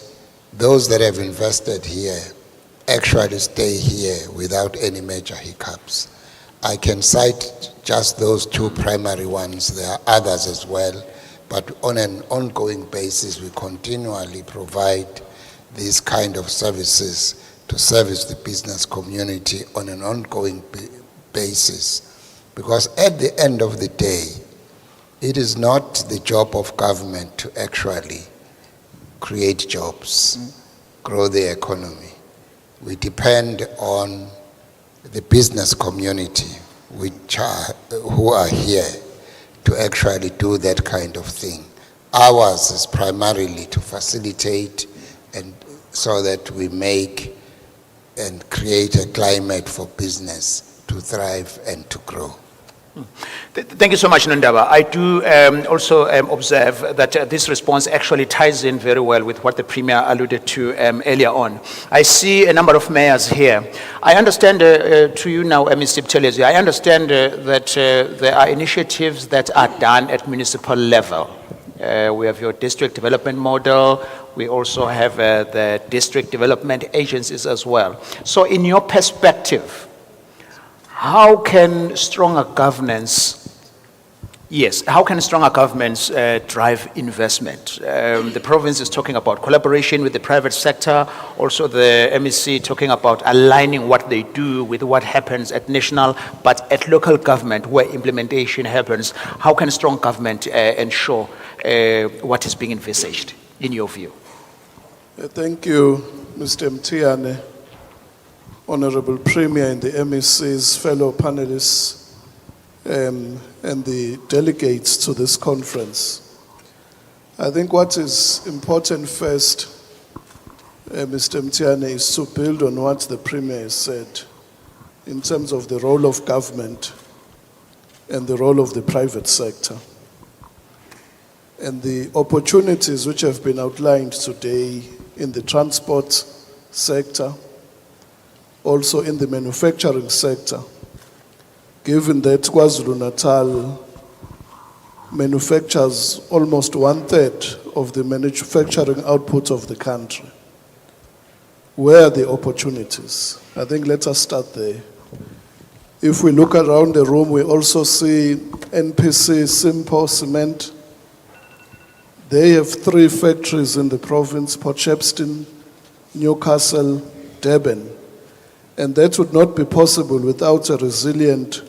those that have invested here actually stay here without any major hiccups. I can cite just those two primary ones. There are others as well, but on an ongoing basis, we continually provide these kind of services to service the business community on an ongoing basis. Because at the end of the day, it is not the job of government to actually create jobs, grow the economy. We depend on the business community who are here to actually do that kind of thing. Ours is primarily to facilitate and so that we make and create a climate for business to thrive and to grow. Thank you so much, Nondaba. I do also observe that this response actually ties in very well with what the Premier alluded to earlier on. I see a number of mayors here. I understand to you now, Mr. Buthelezi, I understand that there are initiatives that are done at municipal level. We have your district development model. We also have the district development agencies as well. So in your perspective, how can stronger governance, how can stronger governments drive investment? The province is talking about collaboration with the private sector, also the MEC talking about aligning what they do with what happens at national, but at local government where implementation happens. How can strong government ensure what is being envisaged, in your view? Thank you, Mr. Mtiane. Honorable Premier and the MEC's fellow panelists and the delegates to this conference. I think what is important first, Mr. Mtiane, is to build on what the Premier has said in terms of the role of government and the role of the private sector. And the opportunities which have been outlined today in the transport sector, also in the manufacturing sector, given that KwaZulu-Natal manufactures almost 1/3 of the manufacturing output of the country. Where are the opportunities? I think let us start there. If we look around the room, we also see NPC, Simpo, Cement. They have 3 factories in the province, Port Shepstone, Newcastle, Durban. And that would not be possible without a resilient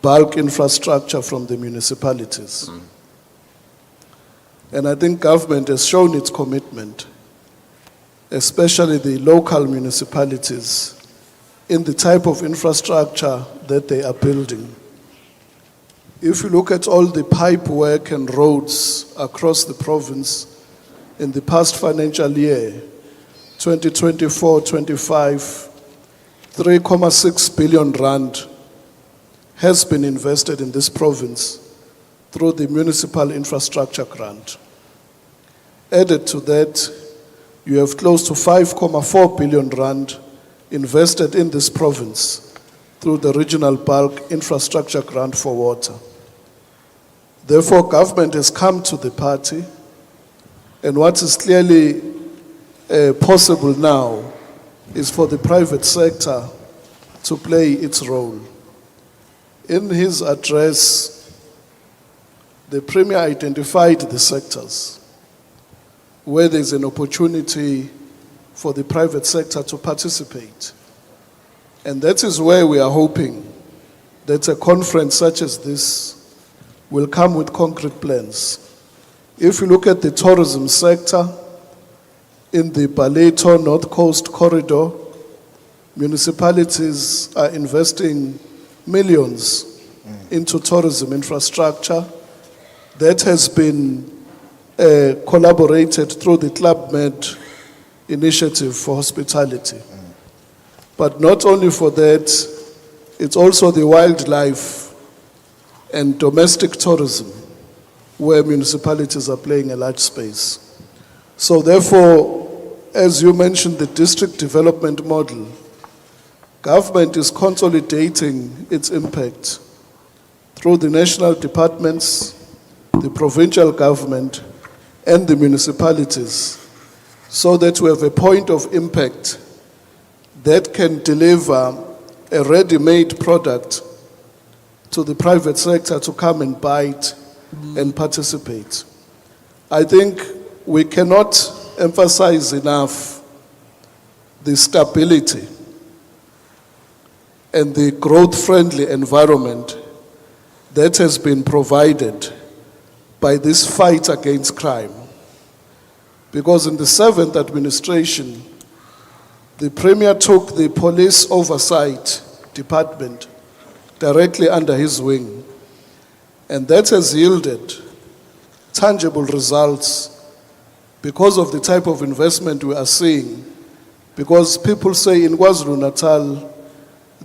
bulk infrastructure from the municipalities. And I think government has shown its commitment, especially the local municipalities, in the type of infrastructure that they are building. If you look at all the pipe work and roads across the province in the past financial year, 2024-25, 3.6 billion rand has been invested in this province through the municipal infrastructure grant. Added to that, you have close to 5.4 billion rand invested in this province through the Regional Bulk Infrastructure Grant for Water. Therefore, government has come to the party, and what is clearly possible now is for the private sector to play its role. In his address, the Premier identified the sectors where there's an opportunity for the private sector to participate. And that is where we are hoping that a conference such as this will come with concrete plans. If you look at the tourism sector, in the Baleto North Coast Corridor, municipalities are investing millions into tourism infrastructure. That has been collaborated through the Club Med initiative for hospitality. But not only for that, it's also the wildlife and domestic tourism where municipalities are playing a large space. So therefore, as you mentioned, the district development model, government is consolidating its impact through the national departments, the provincial government, and the municipalities, so that we have a point of impact that can deliver a ready-made product to the private sector to come and buy it and participate. I think we cannot emphasize enough the stability and the growth-friendly environment that has been provided by this fight against crime. Because in the 7th administration, the Premier took the police oversight department directly under his wing, and that has yielded tangible results because of the type of investment we are seeing. Because people say in KwaZulu-Natal,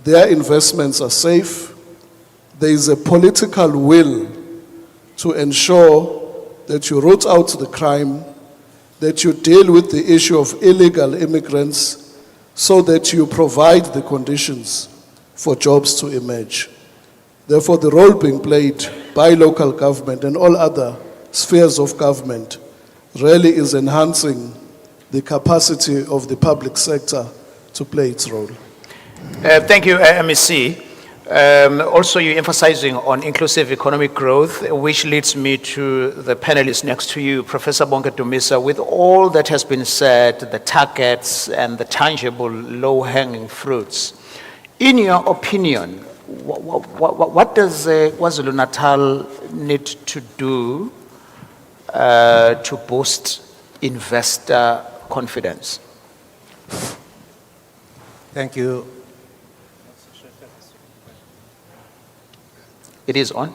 their investments are safe. There is a political will to ensure that you root out the crime, that you deal with the issue of illegal immigrants, so that you provide the conditions for jobs to emerge. Therefore, the role being played by local government and all other spheres of government really is enhancing the capacity of the public sector to play its role. Thank you, MEC. Also, you're emphasizing on inclusive economic growth, which leads me to the panelists next to you, Professor Bonke Dumisa. With all that has been said, the targets and the tangible low-hanging fruits, in your opinion, what does KwaZulu-Natal need to do to boost investor confidence? Thank you. It is on.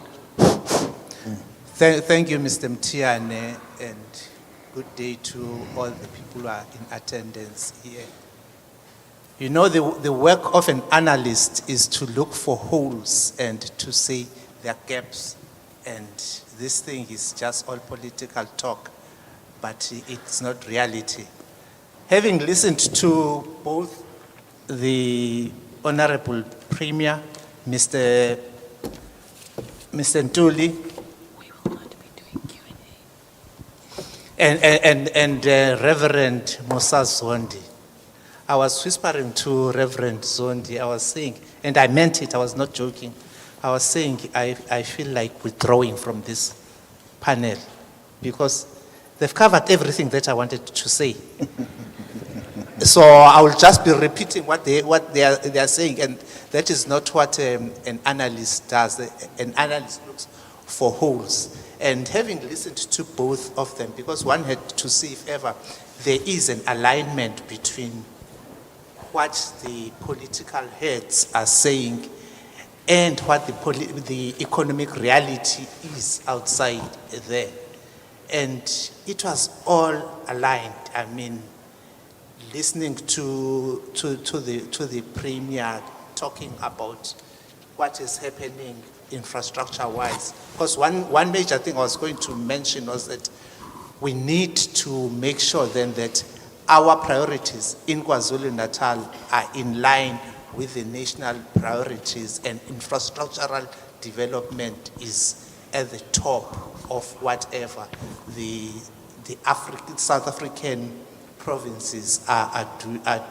Thank you, Mr. Mtiane, and good day to all the people who are in attendance here. You know, the work of an analyst is to look for holes and to say there are gaps, and this thing is just all political talk, but it's not reality. Having listened to both the Honorable Premier, Mr. Ntuli, We will not be doing Q&A. and Reverend Musa Zondi. I was whispering to Reverend Zondi, I was saying, and I meant it, I was not joking. I was saying I feel like withdrawing from this panel because they've covered everything that I wanted to say. So I will just be repeating what they are saying, and that is not what an analyst does. An analyst looks for holes. And having listened to both of them, because one had to see if ever there is an alignment between what the political heads are saying and what the economic reality is outside there. And it was all aligned. I mean, listening to the Premier talking about what is happening infrastructure-wise. Because one major thing I was going to mention was that we need to make sure then that our priorities in KwaZulu-Natal are in line with the national priorities, and infrastructural development is at the top of whatever the South African provinces are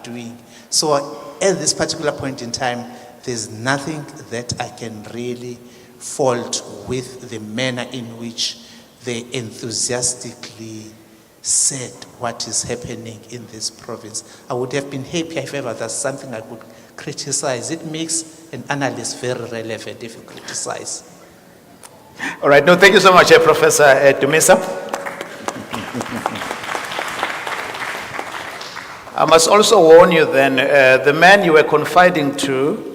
doing. So at this particular point in time, there's nothing that I can really fault with the manner in which they enthusiastically said what is happening in this province. I would have been happy if ever there's something I could criticize. It makes an analyst very relevant if you criticize. All right, no, thank you so much, Professor Dumisa. I must also warn you then, the man you were confiding to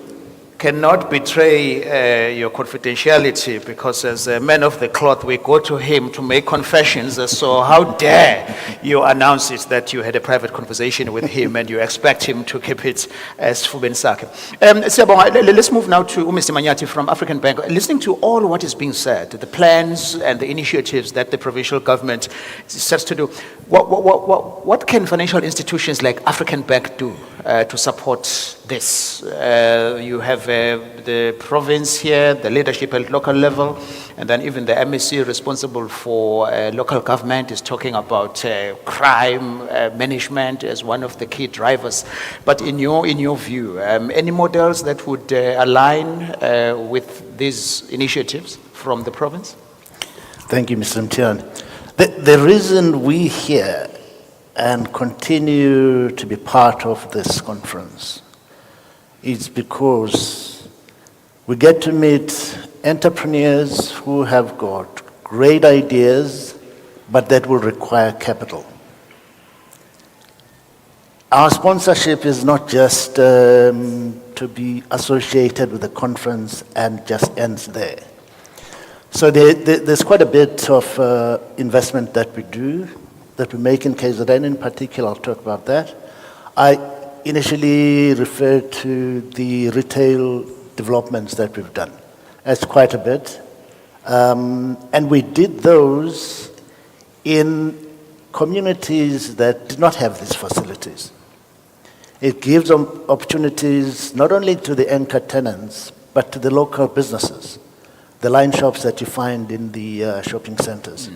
cannot betray your confidentiality, because as a man of the cloth, we go to him to make confessions. So how dare you announce it that you had a private conversation with him and you expect him to keep it as Fubensake. Let's move now to Mr. Manyati from African Bank. Listening to all what is being said, the plans and the initiatives that the provincial government sets to do, what can financial institutions like African Bank do to support this? You have the province here, the leadership at local level, and then even the MEC responsible for local government is talking about crime management as one of the key drivers. But in your view, any models that would align with these initiatives from the province? Thank you, Mr. Mtiani. The reason we here and continue to be part of this conference is because we get to meet entrepreneurs who have got great ideas, but that will require capital. Our sponsorship is not just to be associated with the conference and just ends there. So there's quite a bit of investment that we do, that we make in KZN in particular. I'll talk about that. I initially referred to the retail developments that we've done. That's quite a bit. And we did those in communities that did not have these facilities. It gives them opportunities not only to the anchor tenants, but to the local businesses, the line shops that you find in the shopping centers.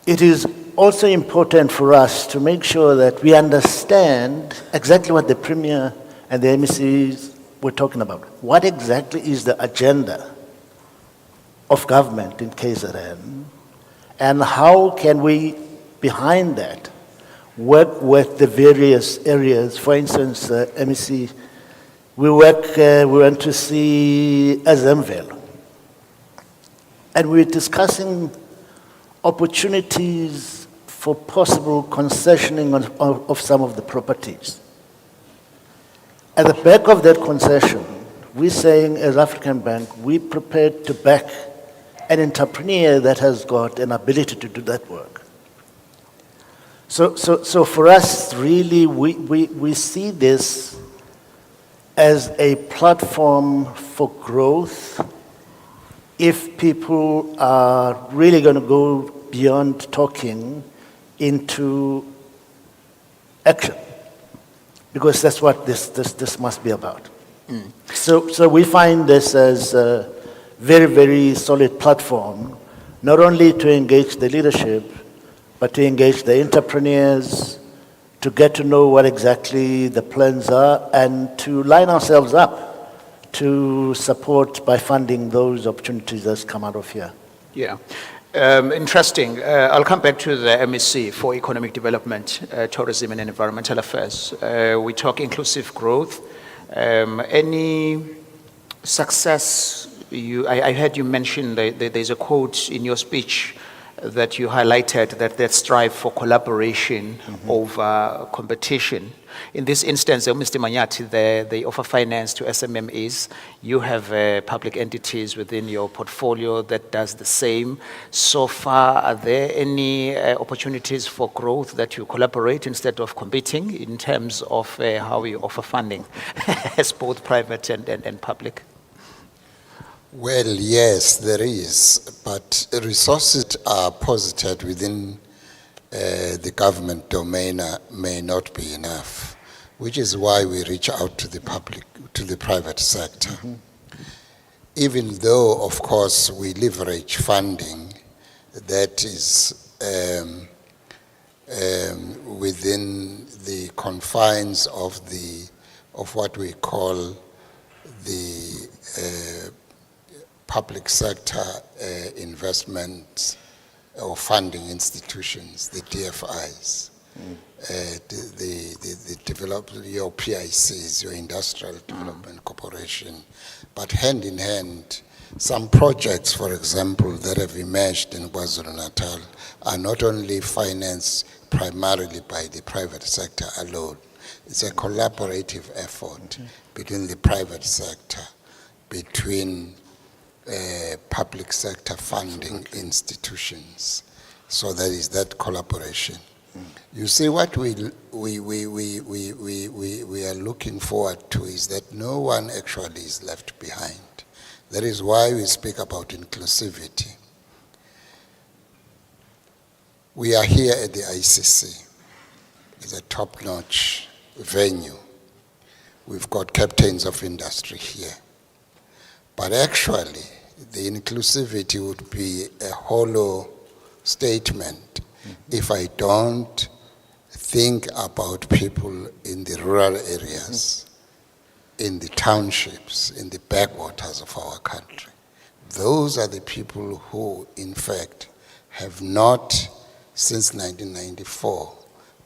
It is also important for us to make sure that we understand exactly what the Premier and the MECs were talking about. What exactly is the agenda of government in KZN, and how can we, behind that, work with the various areas? For instance, MEC, we went to see Azemvelo, and we were discussing opportunities for possible concessioning of some of the properties. At the back of that concession, we're saying as African Bank, we're prepared to back an entrepreneur that has got an ability to do that work. So for us, really, we see this as a platform for growth if people are really going to go beyond talking into action, because that's what this must be about. So we find this as a very, very solid platform, not only to engage the leadership, but to engage the entrepreneurs, to get to know what exactly the plans are, and to line ourselves up to support by funding those opportunities that's come out of here. Yeah. Interesting. I'll come back to the MEC for Economic Development, Tourism and Environmental Affairs. We talk inclusive growth. Any success, I heard you mention there's a quote in your speech that you highlighted that strive for collaboration over competition. In this instance, Mr. Manyati, they offer finance to SMMEs. You have public entities within your portfolio that does the same. So far, are there any opportunities for growth that you collaborate instead of competing in terms of how you offer funding as both private and public? Well, yes, there is, but resources are posited within the government domain may not be enough, which is why we reach out to the public, to the private sector. Even though, of course, we leverage funding that is within the confines of what we call the public sector investments or funding institutions, the DFIs, your PICs, your Industrial Development Corporation, but hand in hand, some projects, for example, that have emerged in KwaZulu-Natal are not only financed primarily by the private sector alone. It's a collaborative effort between the private sector, between public sector funding institutions. So there is that collaboration. You see, what we are looking forward to is that no one actually is left behind. That is why we speak about inclusivity. We are here at the ICC. It's a top-notch venue. We've got captains of industry here. But actually, the inclusivity would be a hollow statement if I don't think about people in the rural areas, in the townships, in the backwaters of our country. Those are the people who, in fact, have not, since 1994,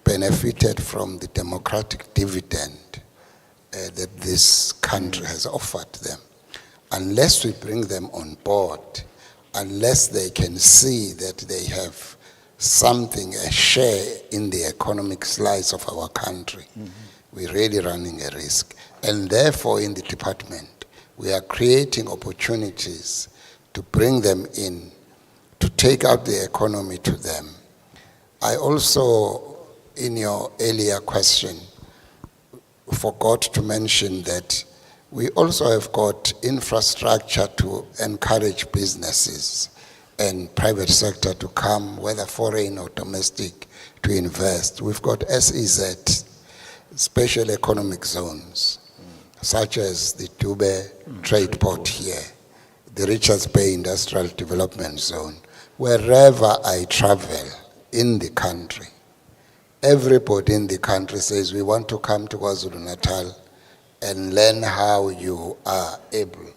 benefited from the democratic dividend that this country has offered them. Unless we bring them on board, unless they can see that they have something, a share in the economic slice of our country, we're really running a risk. And therefore, in the department, we are creating opportunities to bring them in, to take out the economy to them. I also, in your earlier question, forgot to mention that we also have got infrastructure to encourage businesses and private sector to come, whether foreign or domestic, to invest. We've got SEZ, special economic zones, such as the Dube trade port here, the Richards Bay Industrial Development Zone. Wherever I travel in the country, everybody in the country says, we want to come to KwaZulu-Natal and learn how you are able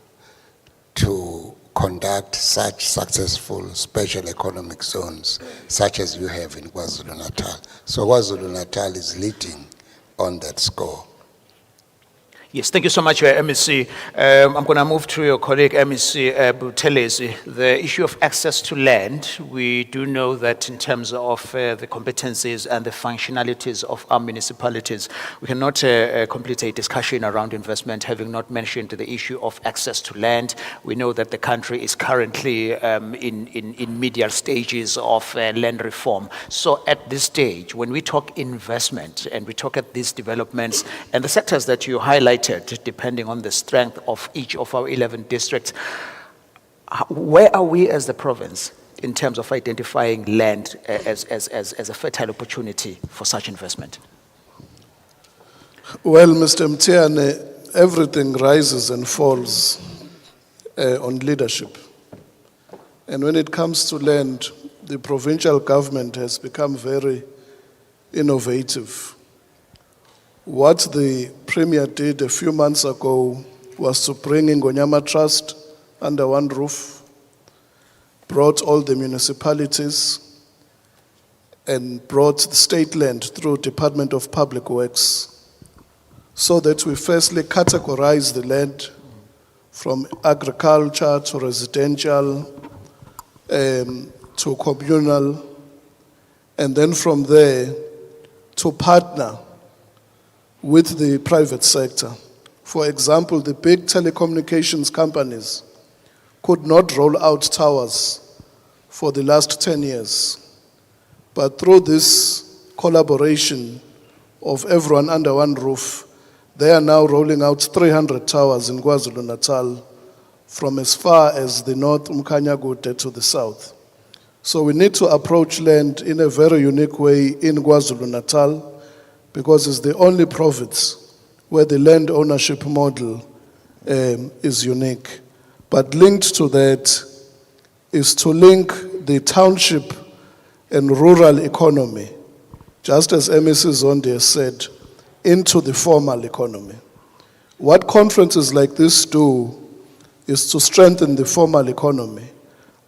to conduct such successful special economic zones, such as you have in KwaZulu-Natal. So KwaZulu-Natal is leading on that score. Yes, thank you so much, MEC. I'm going to move to your colleague, MEC Buthelezi. The issue of access to land, we do know that in terms of the competencies and the functionalities of our municipalities, we cannot complete a discussion around investment having not mentioned the issue of access to land. We know that the country is currently in medial stages of land reform. So at this stage, when we talk investment and we talk at these developments and the sectors that you highlight, depending on the strength of each of our 11 districts, where are we as the province in terms of identifying land as a fertile opportunity for such investment? Well, Mr. Mtiane, everything rises and falls on leadership. And when it comes to land, the provincial government has become very innovative. What the Premier did a few months ago was to bring in Ngonyama Trust under one roof, brought all the municipalities, and brought the state land through Department of Public Works, so that we firstly categorize the land from agriculture to residential to communal, and then from there to partner with the private sector. For example, the big telecommunications companies could not roll out towers for the last 10 years. But through this collaboration of everyone under one roof, they are now rolling out 300 towers in KwaZulu-Natal from as far as the north, Mkhanyakude, to the south. So we need to approach land in a very unique way in KwaZulu-Natal because it's the only province where the land ownership model is unique. But linked to that is to link the township and rural economy, just as MEC Zondi has said, into the formal economy. What conferences like this do is to strengthen the formal economy.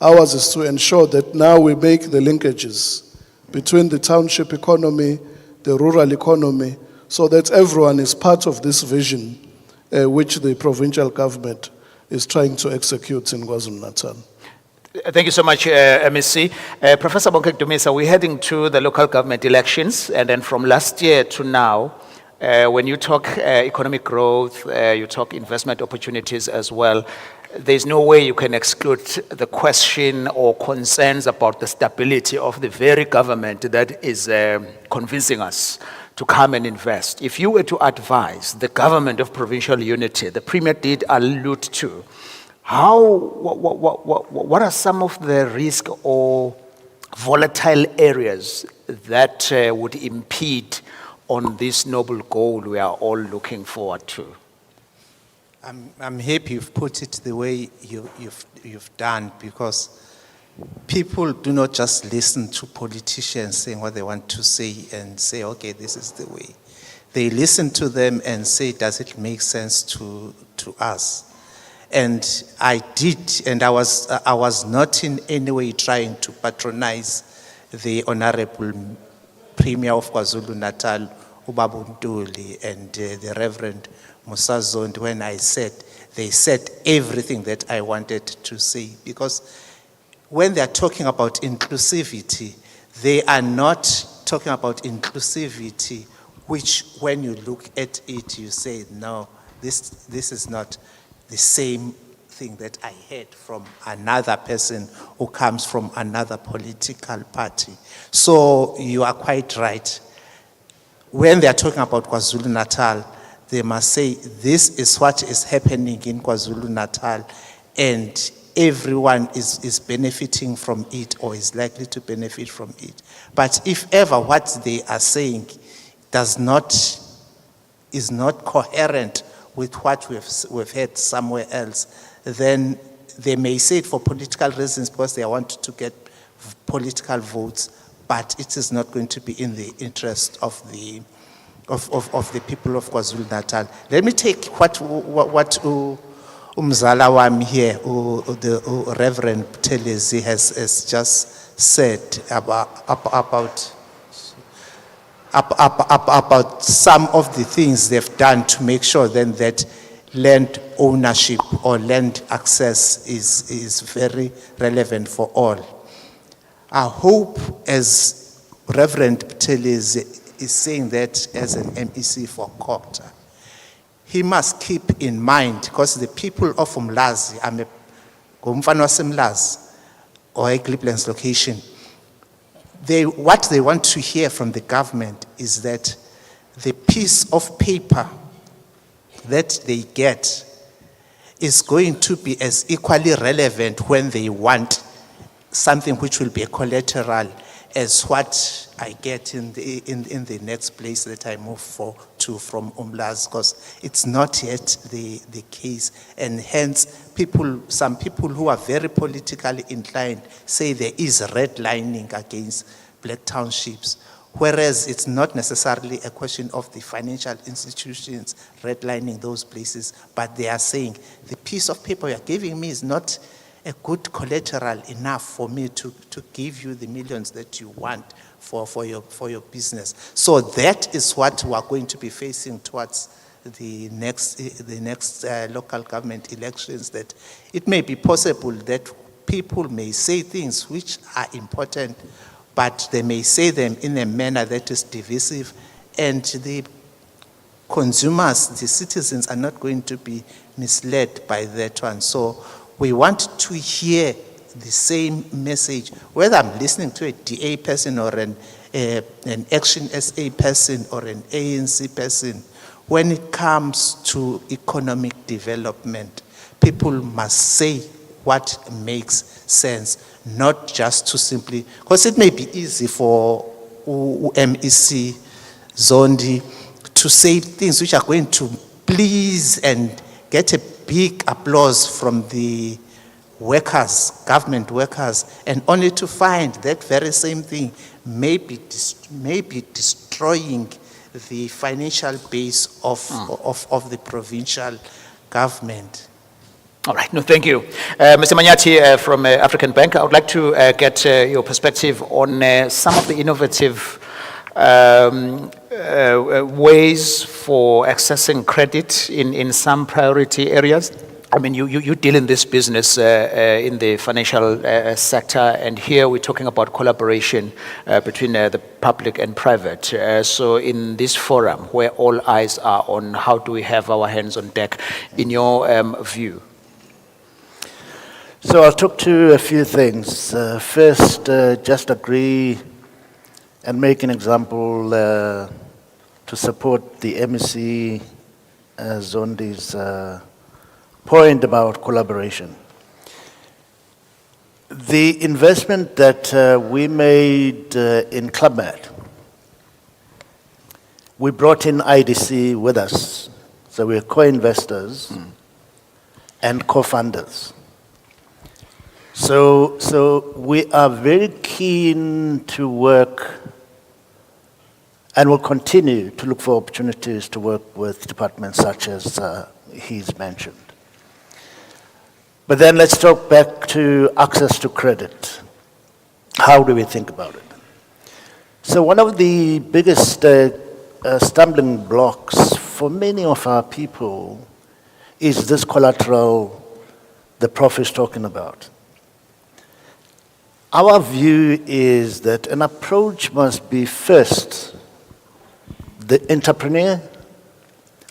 Ours is to ensure that now we make the linkages between the township economy, the rural economy, so that everyone is part of this vision which the provincial government is trying to execute in KwaZulu-Natal. Thank you so much, MEC. Professor Bonkek Dumisa, we're heading to the local government elections, and then from last year to now, when you talk economic growth, you talk investment opportunities as well, there's no way you can exclude the question or concerns about the stability of the very government that is convincing us to come and invest. If you were to advise the government of provincial unity, the Premier did allude to, what are some of the risk or volatile areas that would impede on this noble goal we are all looking forward to? I'm happy you've put it the way you've done, because people do not just listen to politicians saying what they want to say and say, okay, this is the way. They listen to them and say, does it make sense to us? And I did, and I was not in any way trying to patronize the Honorable Premier of KwaZulu-Natal, Ubaba Ntuli, and the Reverend Musa Zondi when I said, they said everything that I wanted to say. Because when they are talking about inclusivity, they are not talking about inclusivity, which when you look at it, you say, no, this is not the same thing that I heard from another person who comes from another political party. So you are quite right. When they are talking about KwaZulu-Natal, they must say, this is what is happening in KwaZulu-Natal, and everyone is benefiting from it or is likely to benefit from it. But if ever what they are saying is not coherent with what we've heard somewhere else, then they may say it for political reasons because they want to get political votes, but it is not going to be in the interest of the people of KwaZulu-Natal. Let me take what Umzala wami here, the Reverend Telezi has just said about some of the things they've done to make sure then that land ownership or land access is very relevant for all. I hope, as Reverend Telezi is saying that as an MEC for Kokta, he must keep in mind, because the people of Umlazi, I'm a Gumfano Simlazi, or a Cleveland's location, what they want to hear from the government is that the piece of paper that they get is going to be as equally relevant when they want something which will be a collateral as what I get in the next place that I move from Umlazi, because it's not yet the case. And hence, some people who are very politically inclined say there is redlining against black townships, whereas it's not necessarily a question of the financial institutions redlining those places, but they are saying the piece of paper you're giving me is not a good collateral enough for me to give you the millions that you want for your business. So that is what we are going to be facing towards the next local government elections, that it may be possible that people may say things which are important, but they may say them in a manner that is divisive, and the consumers, the citizens, are not going to be misled by that one. So we want to hear the same message, whether I'm listening to a DA person or an Action SA person or an ANC person. When it comes to economic development, people must say what makes sense, not just to simply, because it may be easy for MEC Zondi to say things which are going to please and get a big applause from the workers, government workers, and only to find that very same thing may be destroying the financial base of the provincial government. All right, no, thank you. Mr. Manyati from African Bank, I would like to get your perspective on some of the innovative ways for accessing credit in some priority areas. I mean, you deal in this business in the financial sector, and here we're talking about collaboration between the public and private. So in this forum, where all eyes are on how do we have our hands on deck, in your view? So I'll talk to a few things. First, just agree and make an example to support the MEC Zondi's point about collaboration. The investment that we made in Club Med, we brought in IDC with us, so we're co-investors and co-funders. So we are very keen to work and will continue to look for opportunities to work with departments such as he's mentioned. But then let's talk back to access to credit. How do we think about it? So one of the biggest stumbling blocks for many of our people is this collateral the Prof is talking about. Our view is that an approach must be first the entrepreneur.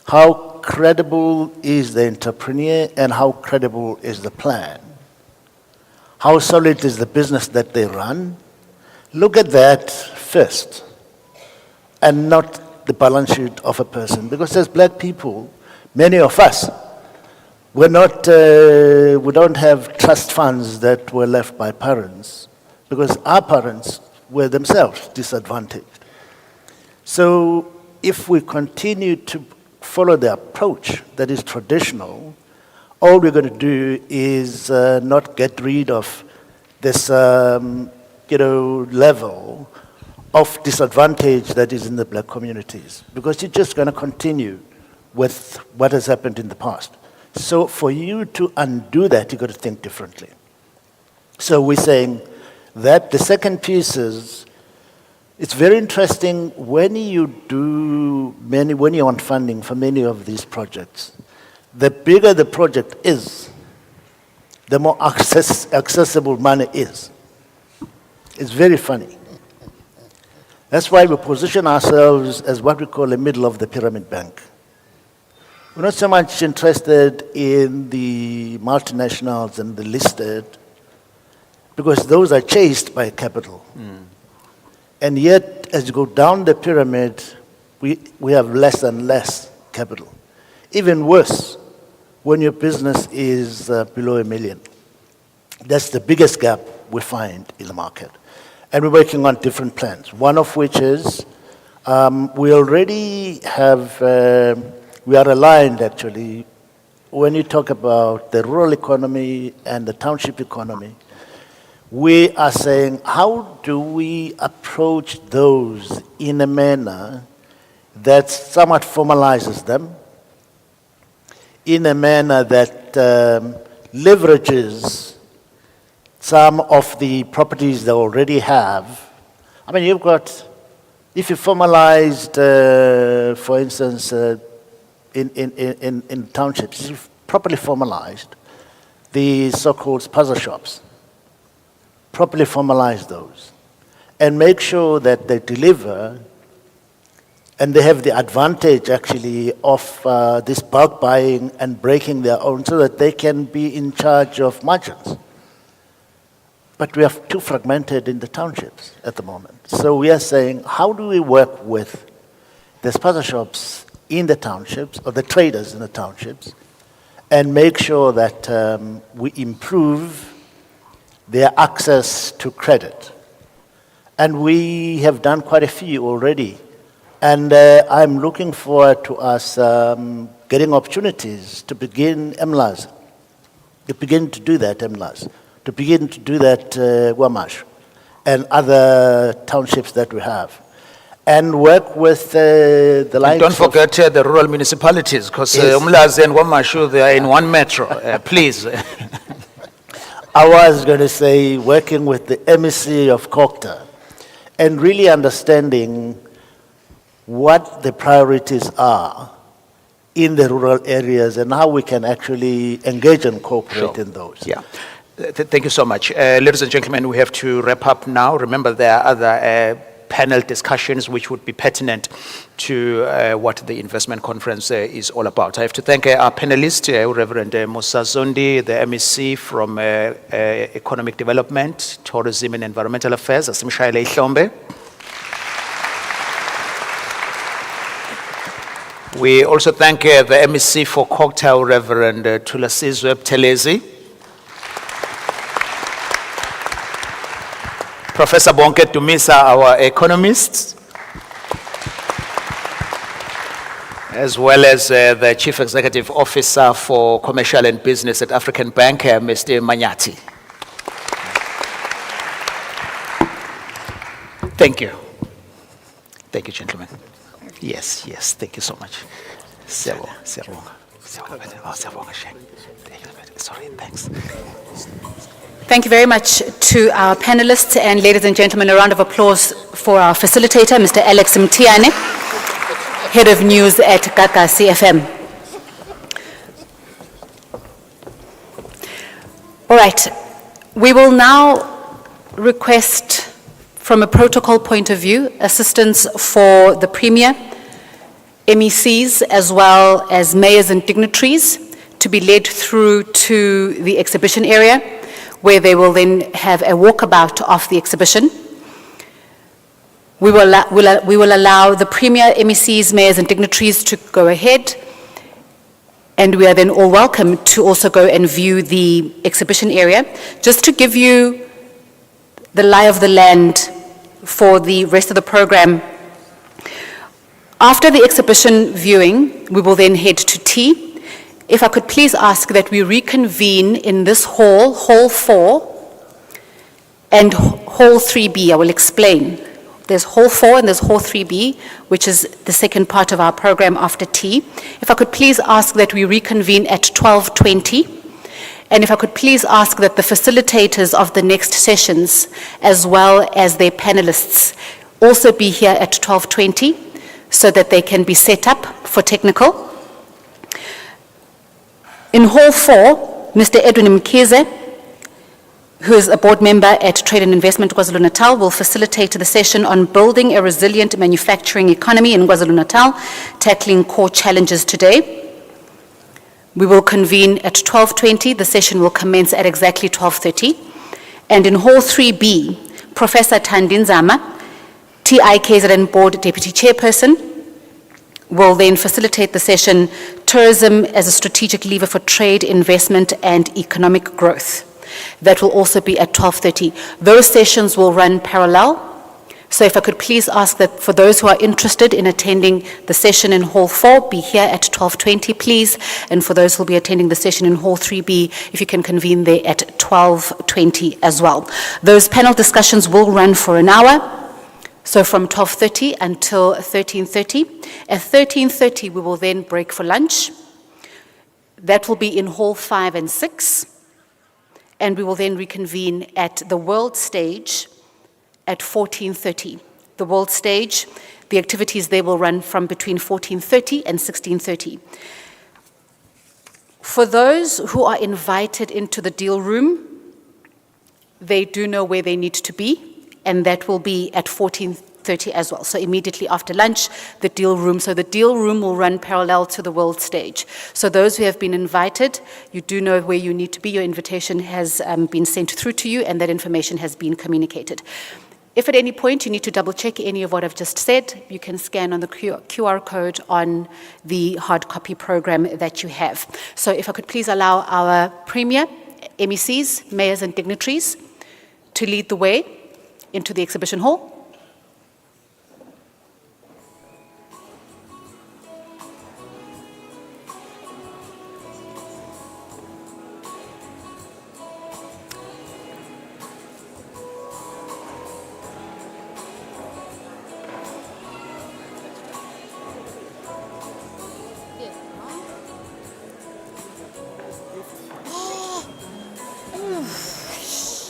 How credible is the entrepreneur and how credible is the plan? How solid is the business that they run? Look at that first and not the balance sheet of a person. Because as black people, many of us, we don't have trust funds that were left by parents because our parents were themselves disadvantaged. So if we continue to follow the approach that is traditional, all we're going to do is not get rid of this level of disadvantage that is in the black communities, because you're just going to continue with what has happened in the past. So for you to undo that, you've got to think differently. So we're saying that the second piece is, it's very interesting when you want funding for many of these projects, the bigger the project is, the more accessible money is. It's very funny. That's why we position ourselves as what we call a middle of the pyramid bank. We're not so much interested in the multinationals and the listed, because those are chased by capital. And yet, as you go down the pyramid, we have less and less capital. Even worse, when your business is below $1 million. That's the biggest gap we find in the market. And we're working on different plans, one of which is we already have, we are aligned actually, when you talk about the rural economy and the township economy, we are saying, how do we approach those in a manner that somewhat formalizes them, in a manner that leverages some of the properties they already have. I mean, you've got, if you formalized, for instance, in townships, you've properly formalized the so-called spaza shops, properly formalize those, and make sure that they deliver, and they have the advantage actually of this bulk buying and breaking their own so that they can be in charge of margins. But we are too fragmented in the townships at the moment. So we are saying, how do we work with the spaza shops in the townships, or the traders in the townships, and make sure that we improve their access to credit. And we have done quite a few already. And I'm looking forward to us getting opportunities to begin MLAs, to begin to do that MLAs, to begin to do that Guamash and other townships that we have. And work with the likes Don't forget the rural municipalities, because Yes. Umlazi and Wamashu, they are in one metro. Please. I was going to say, working with the MEC of Kokta and really understanding what the priorities are in the rural areas and how we can actually engage and cooperate Sure. in those. Yeah. Thank you so much. Ladies and gentlemen, we have to wrap up now. Remember, there are other panel discussions which would be pertinent to what the investment conference is all about. I have to thank our panelists, Reverend Musa Zondi, the MEC from Economic Development, Tourism and Environmental Affairs, Asimshayele Ihlombe. We also thank the MEC for Cocktail, Reverend Thulasizwe Buthelezi. Professor Bonke Dumisa, our economist, as well as the Chief Executive Officer for Commercial and Business at African Bank, Mr. Manyati. Thank you. Thank you, gentlemen. Yes, yes, thank you so much. Siyabonga, siyabonga. Siyabonga, Sheikh. Sorry, thanks. Thank you very much to our panelists, and ladies and gentlemen, a round of applause for our facilitator, Mr. Alex Mtiane, Head of News at Kaka CFM. All right, we will now request, from a protocol point of view, assistance for the Premier, MECs, as well as mayors and dignitaries, to be led through to the exhibition area, where they will then have a walkabout of the exhibition. We will allow the Premier, MECs, mayors and dignitaries to go ahead, and we are then all welcome to also go and view the exhibition area. Just to give you the lie of the land for the rest of the program, after the exhibition viewing, we will then head to tea. If I could please ask that we reconvene in this hall, Hall 4, and Hall 3B. I will explain. There's Hall 4 and there's Hall 3B, which is the second part of our program after tea. If I could please ask that we reconvene at 12:20. And if I could please ask that the facilitators of the next sessions, as well as their panelists, also be here at 12:20, so that they can be set up for technical. In Hall 4, Mr. Edwin Mkhize, who is a board member at Trade and Investment KwaZulu-Natal, will facilitate the session on building a resilient manufacturing economy in KwaZulu-Natal, tackling core challenges today. We will convene at 12:20. The session will commence at exactly 12:30. And in Hall 3B, Professor Thandinzama, TIKZN Board Deputy Chairperson, will then facilitate the session, Tourism as a Strategic Lever for Trade, Investment and Economic Growth. That will also be at 12:30. Those sessions will run parallel. So if I could please ask that for those who are interested in attending the session in Hall 4, be here at 12:20, please. And for those who will be attending the session in Hall 3B, if you can convene there at 12:20 as well. Those panel discussions will run for an hour. So from 12:30 until 13:30. At 13:30, we will then break for lunch. That will be in Hall 5 and 6. And we will then reconvene at the World Stage at 14:30. The World Stage, the activities there will run from between 14:30 and 16:30. For those who are invited into the deal room, they do know where they need to be, and that will be at 14:30 as well. So immediately after lunch, the deal room. So the deal room will run parallel to the World Stage. So those who have been invited, you do know where you need to be. Your invitation has been sent through to you, and that information has been communicated. If at any point you need to double check any of what I've just said, you can scan on the QR code on the hard copy program that you have. So if I could please allow our Premier, MECs, mayors and dignitaries to lead the way into the exhibition hall.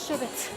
Shibbit.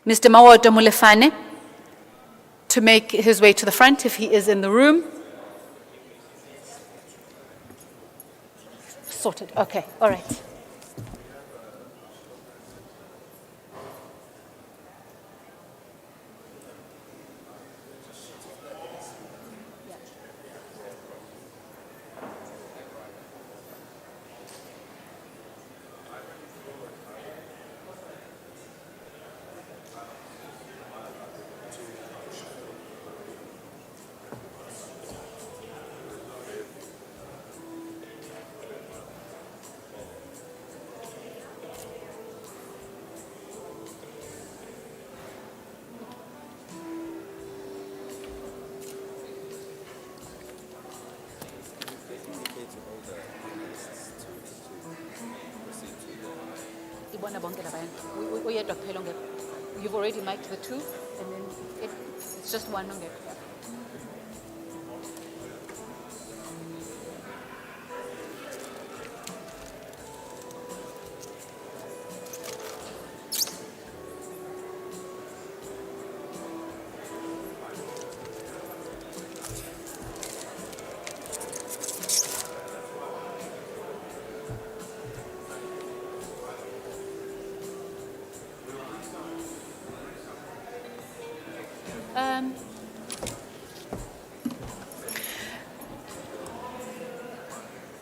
Mr. Mawoto Mulefane to make his way to the front if he is in the room. Sorted, okay, all right. You've already mic'd the two, and then it's just one.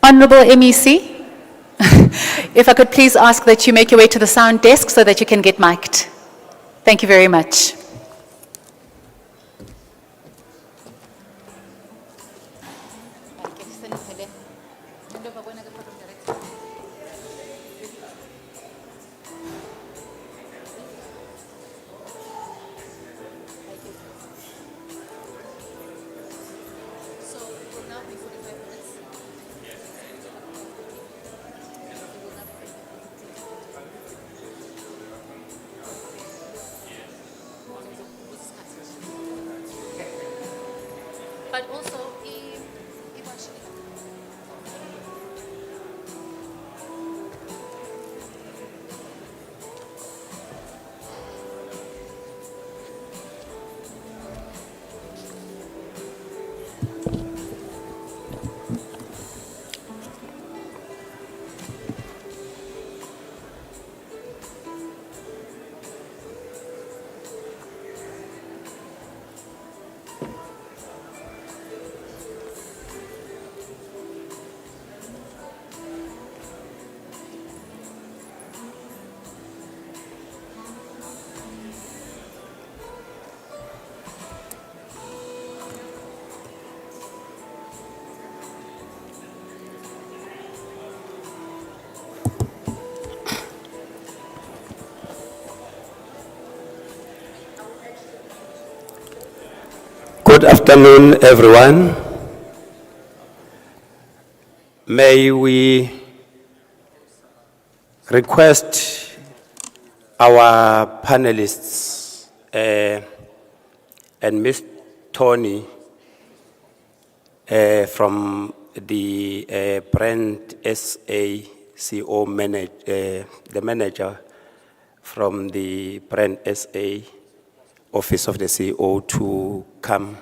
Honorable MEC, if I could please ask that you make your way to the sound desk so that you can get mic'd. Thank you very much. But also, Good afternoon, everyone. May we request our panelists and Ms. Tony from the Brand SACO the manager from the Brand SA Office of the CEO to come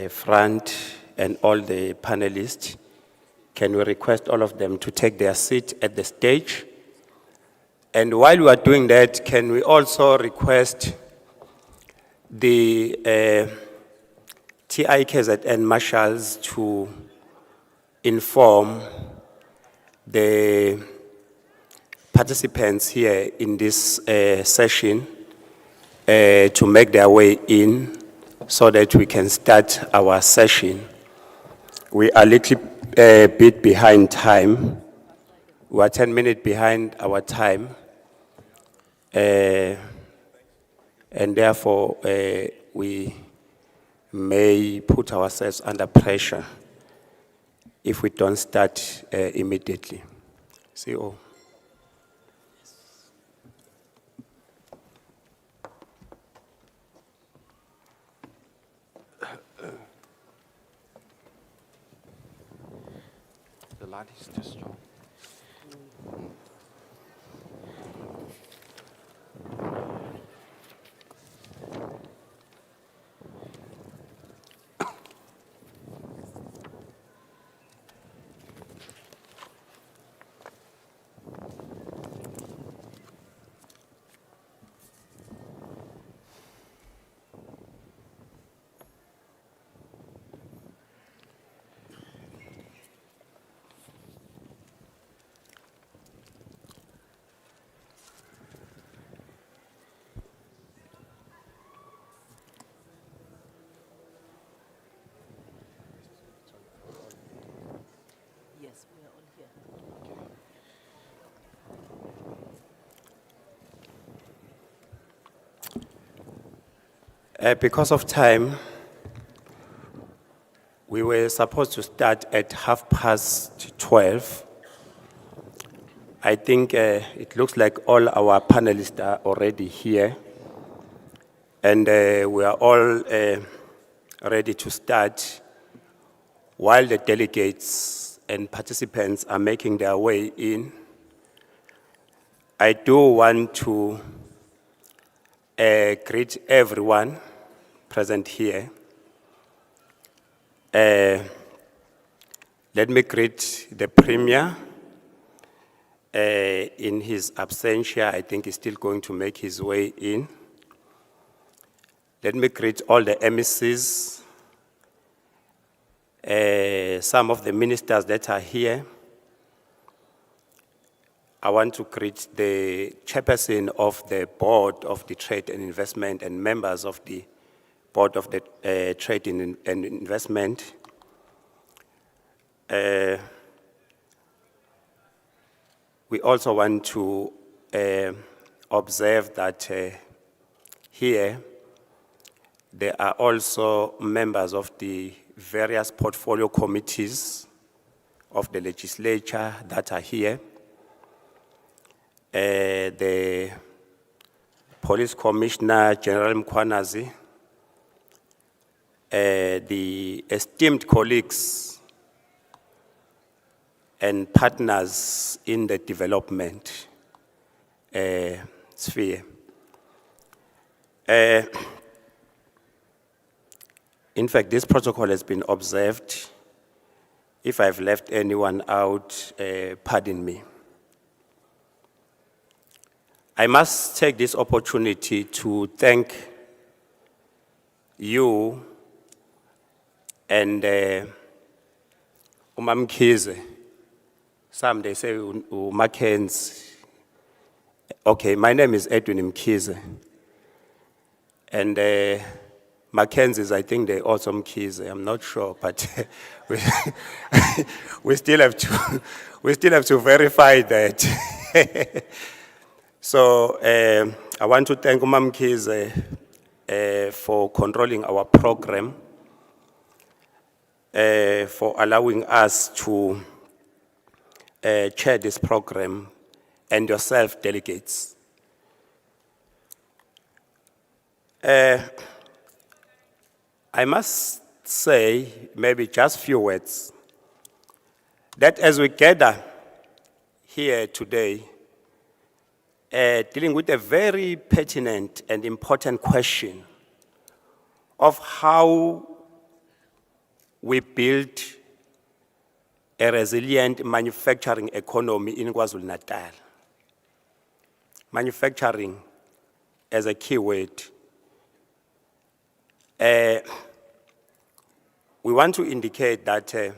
front, and all the panelists. Can we request all of them to take their seat at the stage? And while we are doing that, can we also request the TIKZN marshals to inform the participants here in this session to make their way in so that we can start our session. We are a little bit behind time. We are 10 minutes behind our time. And therefore, we may put ourselves under pressure if we don't start immediately. CEO. The light is too strong. Because of time, we were supposed to start at 12:30. I think it looks like all our panelists are already here, and we are all ready to start while the delegates and participants are making their way in. I do want to greet everyone present here. Let me greet the Premier. In his absentia, I think he's still going to make his way in. Let me greet all the MECs, some of the ministers that are here. I want to greet the chairperson of the Board of the Trade and Investment and members of the Board of the Trade and Investment. We also want to observe that here there are also members of the various portfolio committees of the legislature that are here. The Police Commissioner General Mkwanazi, the esteemed colleagues and partners in the development sphere. In fact, this protocol has been observed. If I've left anyone out, pardon me. I must take this opportunity to thank you and Umamkize. Some they say Mackenzie. Okay, my name is Edwin Mkize. And Mackenzie's, I think they also Mkize. I'm not sure, but we still have to verify that. So I want to thank Umamkize for controlling our program, for allowing us to chair this program, and yourself, delegates. I must say, maybe just a few words, that as we gather here today, dealing with a very pertinent and important question of how we build a resilient manufacturing economy in Kwazulu-Natal. Manufacturing as a key word. We want to indicate that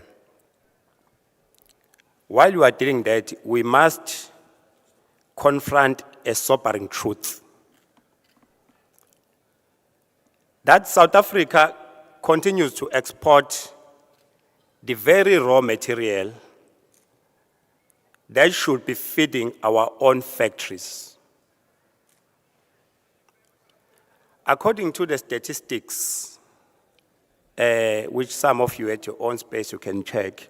while you are doing that, we must confront a sobering truth. That South Africa continues to export the very raw material that should be feeding our own factories. According to the statistics, which some of you at your own space you can check,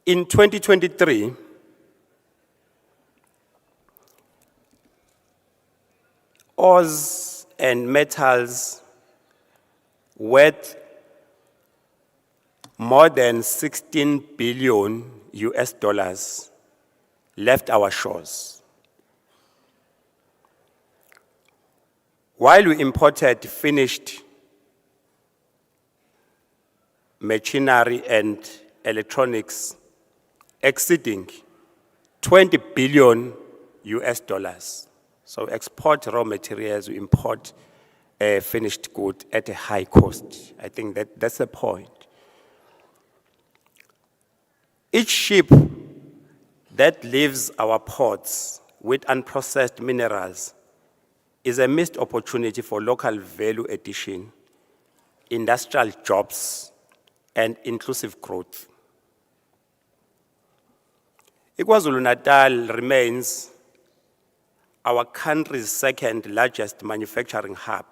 in 2023, ores and metals worth more than 16 billion US dollars left our shores. While we imported finished machinery and electronics exceeding 20 billion US dollars. So export raw materials, we import finished goods at a high cost. I think that's the point. Each ship that leaves our ports with unprocessed minerals is a missed opportunity for local value addition, industrial jobs, and inclusive growth. Kwazulu-Natal remains our country's second largest manufacturing hub,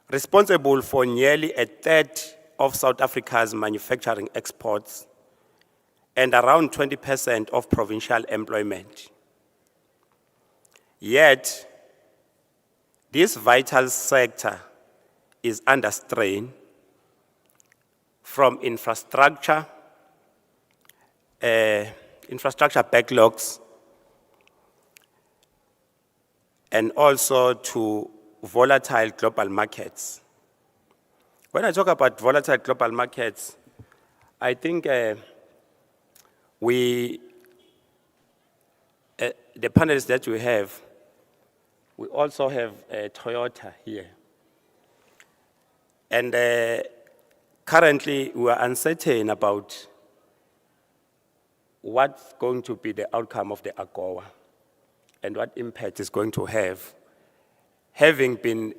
responsible for nearly a third of South Africa's manufacturing exports and around 20% of provincial employment. Yet, this vital sector is under strain from infrastructure backlogs, and also to volatile global markets. When I talk about volatile global markets, I think the panelists that we have, we also have Toyota here. And currently, we are uncertain about what's going to be the outcome of the AGOA and what impact it's going to have, having been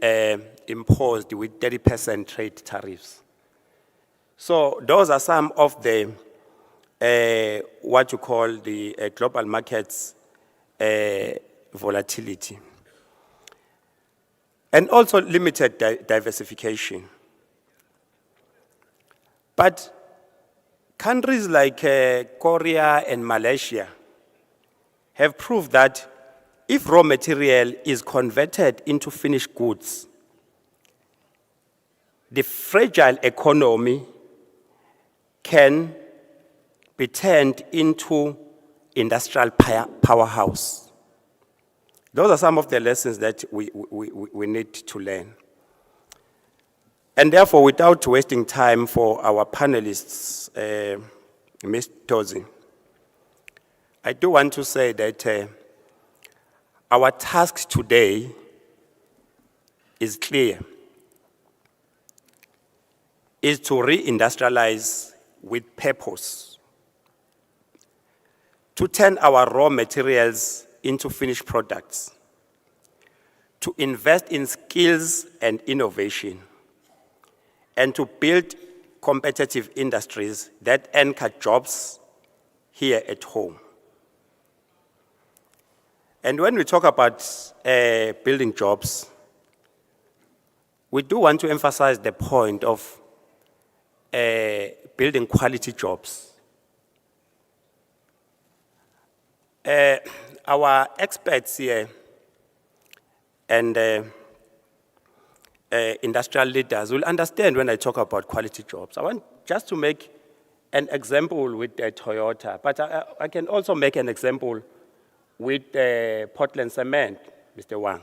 imposed with 30% trade tariffs. So those are some of the, what you call the global markets volatility. And also limited diversification. But countries like Korea and Malaysia have proved that if raw material is converted into finished goods, the fragile economy can be turned into industrial powerhouse. Those are some of the lessons that we need to learn. And therefore, without wasting time for our panelists, Ms. Tozi, I do want to say that our task today is clear, is to re-industrialize with purpose, to turn our raw materials into finished products, to invest in skills and innovation, and to build competitive industries that anchor jobs here at home. And when we talk about building jobs, we do want to emphasize the point of building quality jobs. Our experts here and industrial leaders will understand when I talk about quality jobs. I want just to make an example with Toyota, but I can also make an example with Portland Cement, Mr. Wang.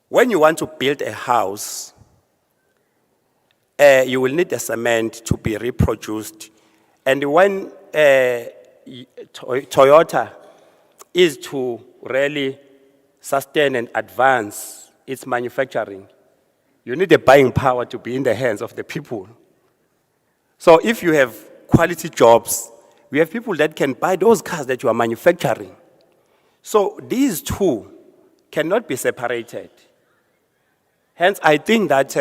When you want to build a house, you will need the cement to be reproduced. And when Toyota is to really sustain and advance its manufacturing, you need the buying power to be in the hands of the people. So if you have quality jobs, we have people that can buy those cars that you are manufacturing. So these two cannot be separated. Hence, I think that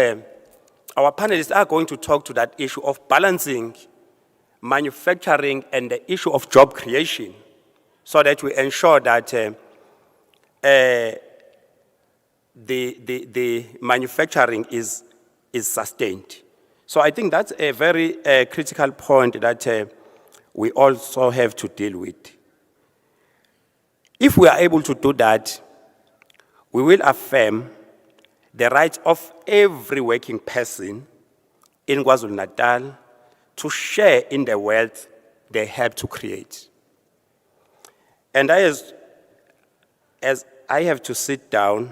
our panelists are going to talk to that issue of balancing manufacturing and the issue of job creation so that we ensure that the manufacturing is sustained. So I think that's a very critical point that we also have to deal with. If we are able to do that, we will affirm the right of every working person in Kwazulu-Natal to share in the wealth they help to create. And as I have to sit down,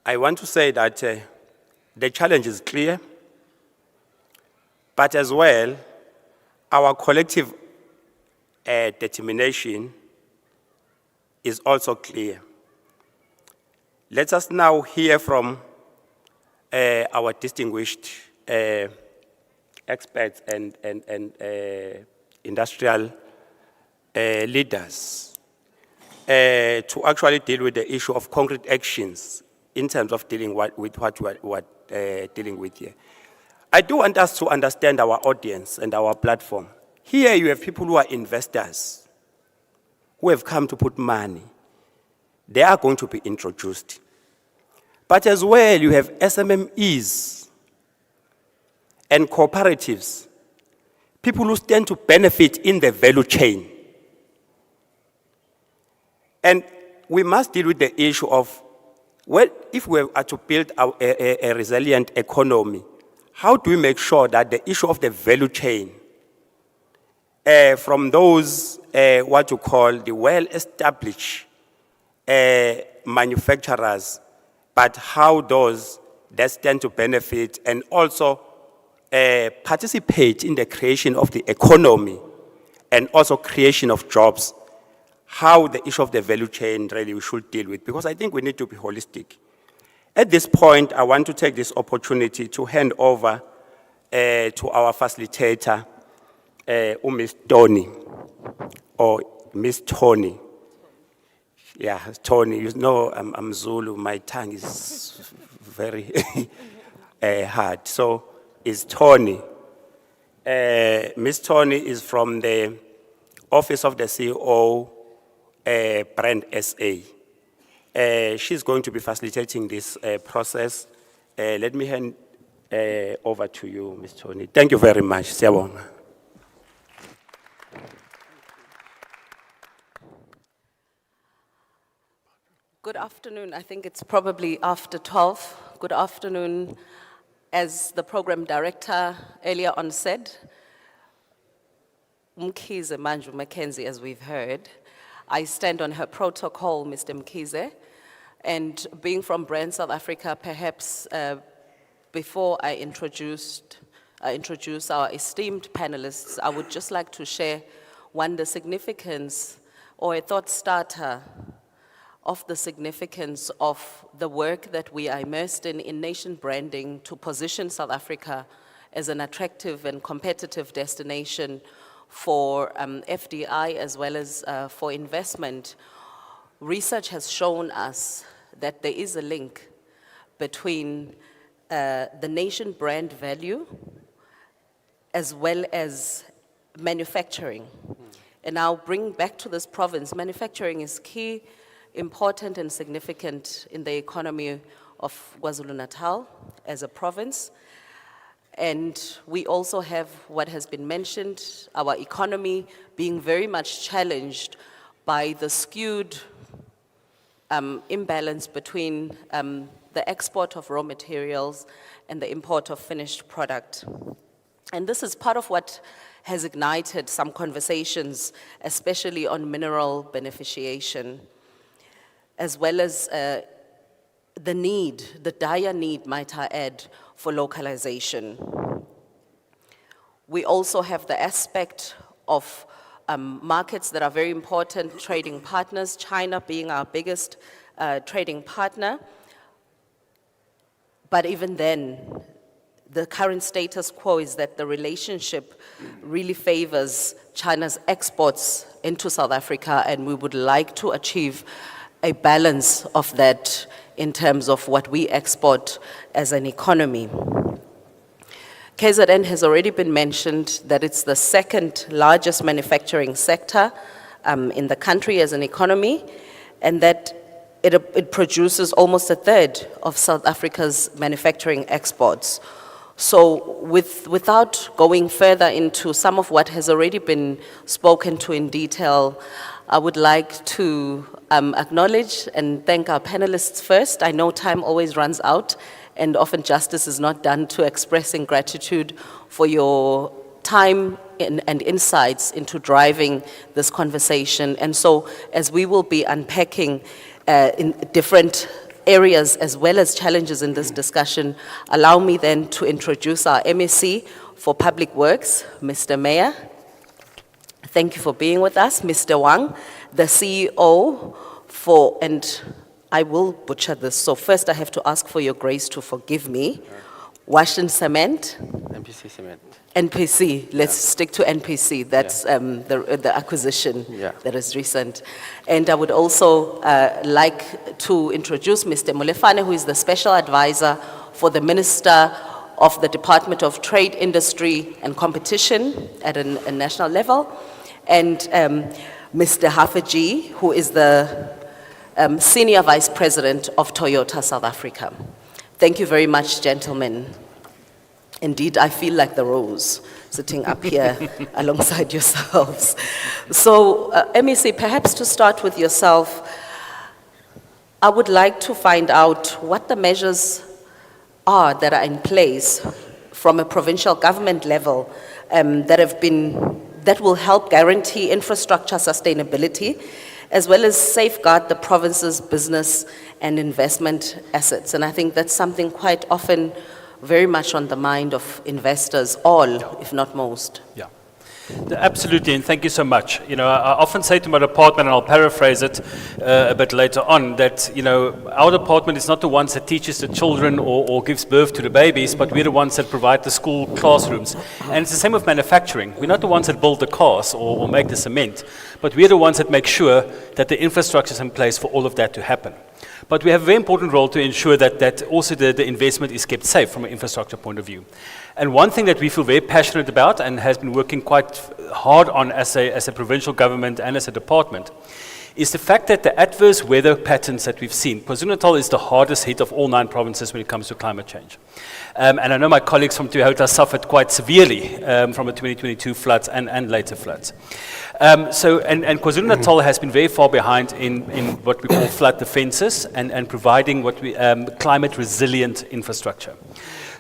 I want to say that the challenge is clear, but as well, our collective determination is also clear. Let us now hear from our distinguished experts and industrial leaders to actually deal with the issue of concrete actions in terms of dealing with what we're dealing with here. I do want us to understand our audience and our platform. Here you have people who are investors, who have come to put money, they are going to be introduced. But as well, you have SMMEs and cooperatives, people who stand to benefit in the value chain. And we must deal with the issue of, well, if we are to build a resilient economy, how do we make sure that the issue of the value chain, from those, what you call the well-established manufacturers, but how those that stand to benefit and also participate in the creation of the economy and also creation of jobs, how the issue of the value chain really we should deal with, because I think we need to be holistic. At this point, I want to take this opportunity to hand over to our facilitator, Miss Tony, or Miss Tony. Yeah, Tony, you know I'm Zulu, my tongue is very hard. So it's Tony. Miss Tony is from the Office of the CEO, Brand SA. She's going to be facilitating this process. Let me hand over to you, Ms. Tony. Thank you very much. Siyabonga. Good afternoon. I think it's probably after 12. Good afternoon. As the program director earlier on said, Mkhize Manju Mackenzie, as we've heard, I stand on her protocol, Mr. Mkhize, and being from Brand South Africa, perhaps before I introduce our esteemed panelists, I would just like to share the significance or a thought starter of the significance of the work that we are immersed in nation branding to position South Africa as an attractive and competitive destination for FDI as well as for investment. Research has shown us that there is a link between the nation brand value as well as manufacturing. And I'll bring back to this province, manufacturing is key, important and significant in the economy of Kwazulu-Natal as a province. And we also have what has been mentioned, our economy being very much challenged by the skewed imbalance between the export of raw materials and the import of finished product. And this is part of what has ignited some conversations, especially on mineral beneficiation, as well as the need, the dire need, might I add, for localization. We also have the aspect of markets that are very important, trading partners, China being our biggest trading partner. But even then, the current status quo is that the relationship really favors China's exports into South Africa, and we would like to achieve a balance of that in terms of what we export as an economy. KZN has already been mentioned that it's the second largest manufacturing sector in the country as an economy, and that it produces almost a third of South Africa's manufacturing exports. So without going further into some of what has already been spoken to in detail, I would like to acknowledge and thank our panelists first. I know time always runs out, and often justice is not done to expressing gratitude for your time and insights into driving this conversation. And so, as we will be unpacking in different areas as well as challenges in this discussion, allow me then to introduce our MSc for Public Works, Mr. Mayor. Thank you for being with us. Mr. Wang, the CEO for, and I will butcher this, so first I have to ask for your grace to forgive me. Washington Cement. NPC Cement. NPC, let's stick to NPC, that's the acquisition that is recent. And I would also like to introduce Mr. Molefane, who is the Special Advisor for the Minister of the Department of Trade, Industry and Competition at a national level. And Mr. Hafaji, who is the Senior Vice President of Toyota South Africa. Thank you very much, gentlemen. Indeed, I feel like the rose sitting up here alongside yourselves. So, MEC, perhaps to start with yourself, I would like to find out what the measures are that are in place from a provincial government level that will help guarantee infrastructure sustainability, as well as safeguard the province's business and investment assets. And I think that's something quite often very much on the mind of investors, all, if not most. Yeah. Absolutely, and thank you so much. You know, I often say to my department, and I'll paraphrase it a bit later on, that, you know, our department is not the ones that teaches the children or gives birth to the babies, but we're the ones that provide the school classrooms. And it's the same with manufacturing. We're not the ones that build the cars or make the cement, but we're the ones that make sure that the infrastructure is in place for all of that to happen. But we have a very important role to ensure that also the investment is kept safe from an infrastructure point of view. And one thing that we feel very passionate about and has been working quite hard on as a provincial government and as a department is the fact that the adverse weather patterns that we've seen. KwaZulu-Natal is the hardest hit of all 9 provinces when it comes to climate change. And I know my colleagues from Toyota suffered quite severely from the 2022 floods and later floods. And KwaZulu-Natal has been very far behind in what we call flood defenses and providing what we climate resilient infrastructure.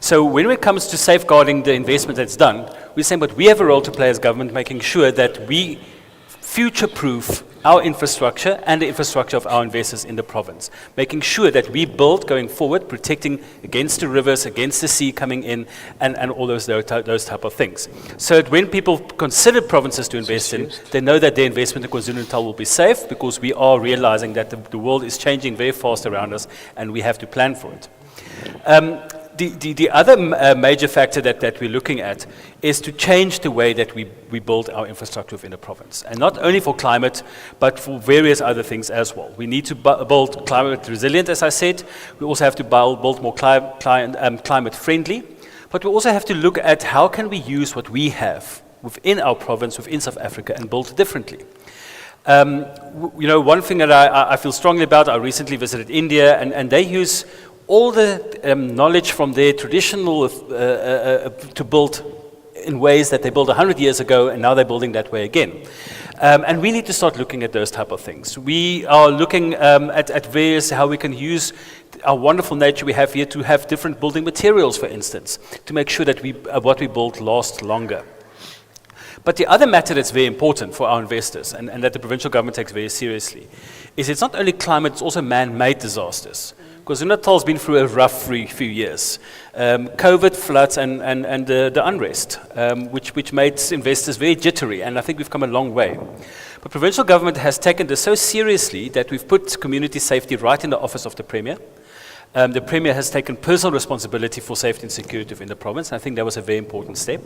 So when it comes to safeguarding the investment that's done, we're saying, but we have a role to play as government, making sure that we future-proof our infrastructure and the infrastructure of our investors in the province, making sure that we build going forward, protecting against the rivers, against the sea coming in, and all those type of things. So that when people consider provinces to invest in, they know that their investment in KwaZulu-Natal will be safe, because we are realizing that the world is changing very fast around us, and we have to plan for it. The other major factor that we're looking at is to change the way that we build our infrastructure within the province. And not only for climate, but for various other things as well. We need to build climate resilient, as I said. We also have to build more climate friendly. But we also have to look at how can we use what we have within our province, within South Africa, and build differently. You know, one thing that I feel strongly about, I recently visited India, and they use all the knowledge from their traditional to build in ways that they built 100 years ago, and now they're building that way again. And we need to start looking at those type of things. We are looking at various, how we can use our wonderful nature we have here to have different building materials, for instance, to make sure that what we build lasts longer. But the other matter that's very important for our investors, and that the provincial government takes very seriously, is it's not only climate, it's also man-made disasters. KwaZulu-Natal's been through a rough few years. COVID, floods, and the unrest, which made investors very jittery, and I think we've come a long way. But provincial government has taken this so seriously that we've put community safety right in the office of the Premier. The Premier has taken personal responsibility for safety and security within the province, and I think that was a very important step.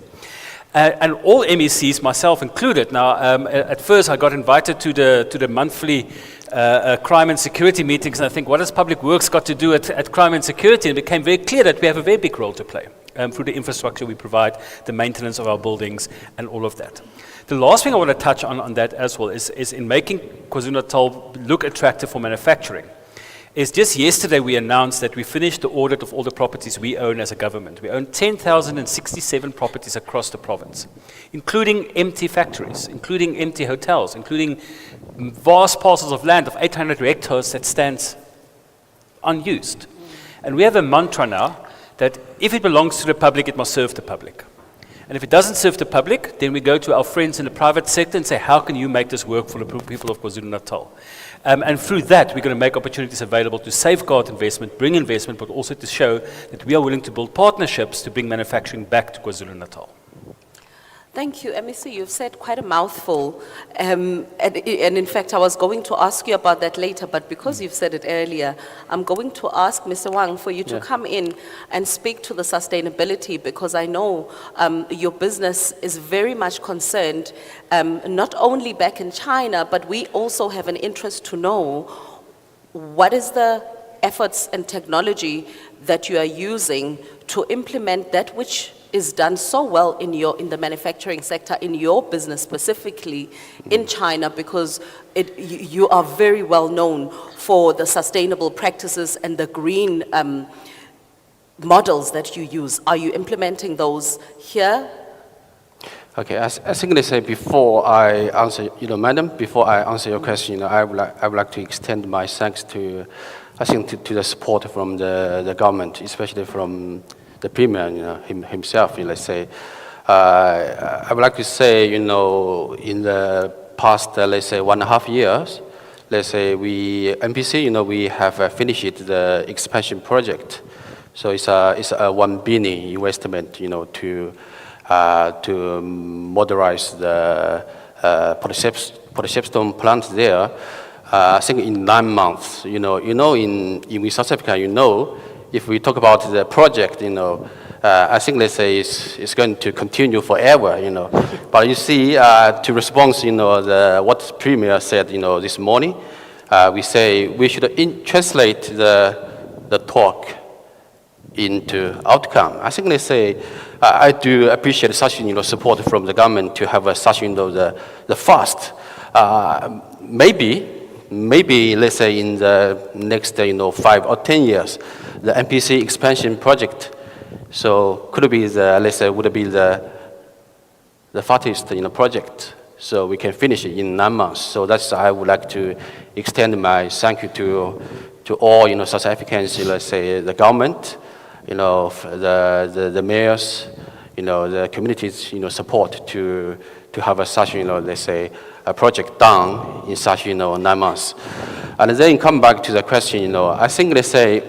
And all MECs, myself included, now at first I got invited to the monthly crime and security meetings, and I think, what has Public Works got to do at crime and security? And it became very clear that we have a very big role to play through the infrastructure we provide, the maintenance of our buildings, and all of that. The last thing I want to touch on that as well is in making KwaZulu-Natal look attractive for manufacturing. Is just yesterday we announced that we finished the audit of all the properties we own as a government. We own 10,067 properties across the province, including empty factories, including empty hotels, including vast parcels of land of 800 hectares that stands unused. And we have a mantra now that if it belongs to the public, it must serve the public. And if it doesn't serve the public, then we go to our friends in the private sector and say, how can you make this work for the people of KwaZulu-Natal? And through that, we're going to make opportunities available to safeguard investment, bring investment, but also to show that we are willing to build partnerships to bring manufacturing back to KwaZulu-Natal. Thank you, MEC. You've said quite a mouthful. And in fact, I was going to ask you about that later, but because you've said it earlier, I'm going to ask Mr. Wang for you to come in and speak to the sustainability, because I know your business is very much concerned, not only back in China, but we also have an interest to know what is the efforts and technology that you are using to implement that which is done so well in the manufacturing sector, in your business specifically in China, because you are very well known for the sustainable practices and the green models that you use. Are you implementing those here? Okay, I think they say before I answer, madam, before I answer your question, I would like to extend my thanks to, to the support from the government, especially from the Premier, himself, let's say. I would like to say, in the past, let's say 1.5 years, let's say MPC, we have finished the expansion project. So it's a 1 billion investment, to modernize the polyshepstone plant there. I think in 9 months, in South Africa, if we talk about the project, I think let's say it's going to continue forever, But you see, to respond, what Premier said, this morning, we say we should translate the talk into outcome. I think they say, I do appreciate such support from the government to have such the fast. Maybe let's say in the next 5 or 10 years, the MPC expansion project, so could be let's say would be the fastest project. So we can finish it in 9 months. So that's I would like to extend my thank you to all South Africans, let's say the government, the mayors, the communities, support to have such, let's say, a project done in such, 9 months. And then come back to the question, I think, let's say,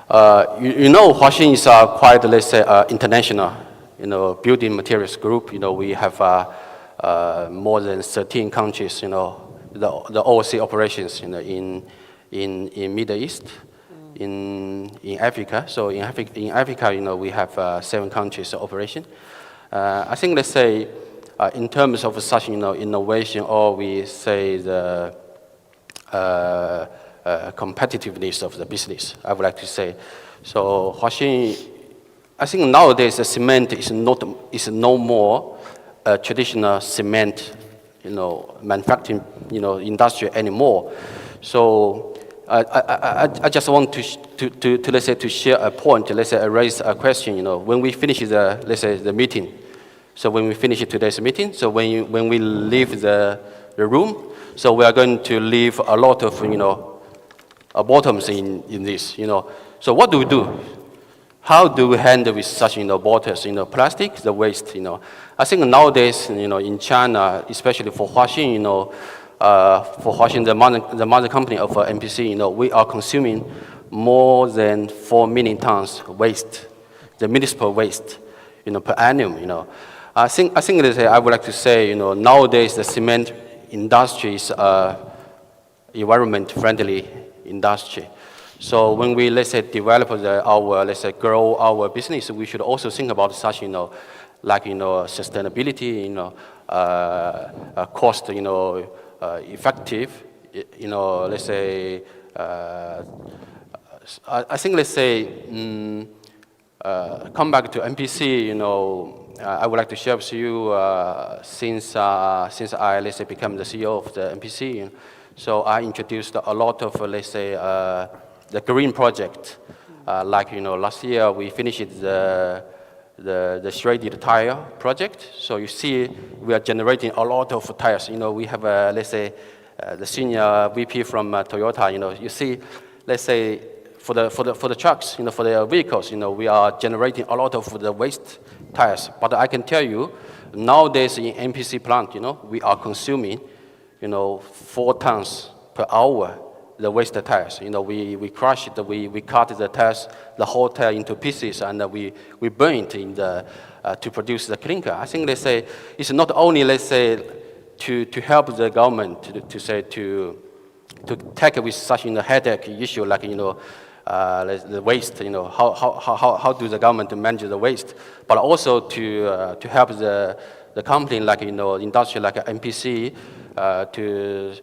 Huaxin is quite, let's say, international, building materials group. We have more than 13 countries, the overseas operations, in Middle East. In Africa. So in Africa, we have 7 countries operation. I think, let's say, in terms of such, innovation, or we say the competitiveness of the business, I would like to say. So Huaxin, I think nowadays the cement is no more a traditional cement, manufacturing, industry anymore. So I just want to let's say to share a point, let's say raise a question. When we finish let's say the meeting, so when we finish today's meeting, so when we leave the room, so we are going to leave a lot of bottoms in this. So what do we do? How do we handle with such bottles, plastic, the waste? I think nowadays, in China, especially for Huaxin, for Huaxin, the mother company of MPC, we are consuming more than 4 million tons waste, the municipal waste, per annum. I think that I would like to say, nowadays the cement industry is environment-friendly industry. So when we, let's say, develop let's say, grow our business, we should also think about such, like, sustainability, cost, effective, let's say, I think, let's say, come back to MPC, I would like to share with you, since I, let's say, become the CEO of the MPC, so I introduced a lot of, let's say, the green project. Like, last year we finished the shredded tire project. So you see, we are generating a lot of tires. We have, let's say, the senior VP from Toyota. You see, let's say, for the trucks, for the vehicles, we are generating a lot of the waste tires. But I can tell you, nowadays in MPC plant, we are consuming, 4 tons per hour the waste tires. We crush it, we cut the tires, the whole tire into pieces, and we burn it in to produce the clinker. I think, let's say, it's not only, let's say, to help the government to tackle with such headache issue like the waste. How do the government manage the waste? But also to help the company like industry like MPC to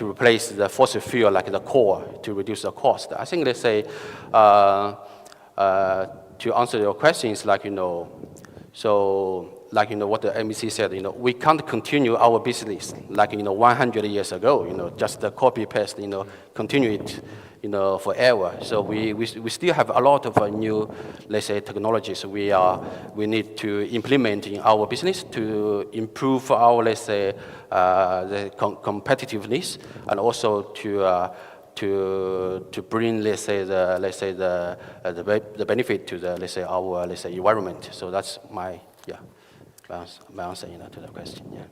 replace the fossil fuel like the coal to reduce the cost. I think, let's say, to answer your questions, like, so, like, what the MEC said, we can't continue our business like, 100 years ago, just the copy paste, continue it, forever. So we still have a lot of new, let's say, technologies we need to implement in our business to improve our, let's say, the competitiveness, and also to bring, let's say, the benefit to the, let's say, our, let's say, environment. So that's my answer, to the question. Yeah.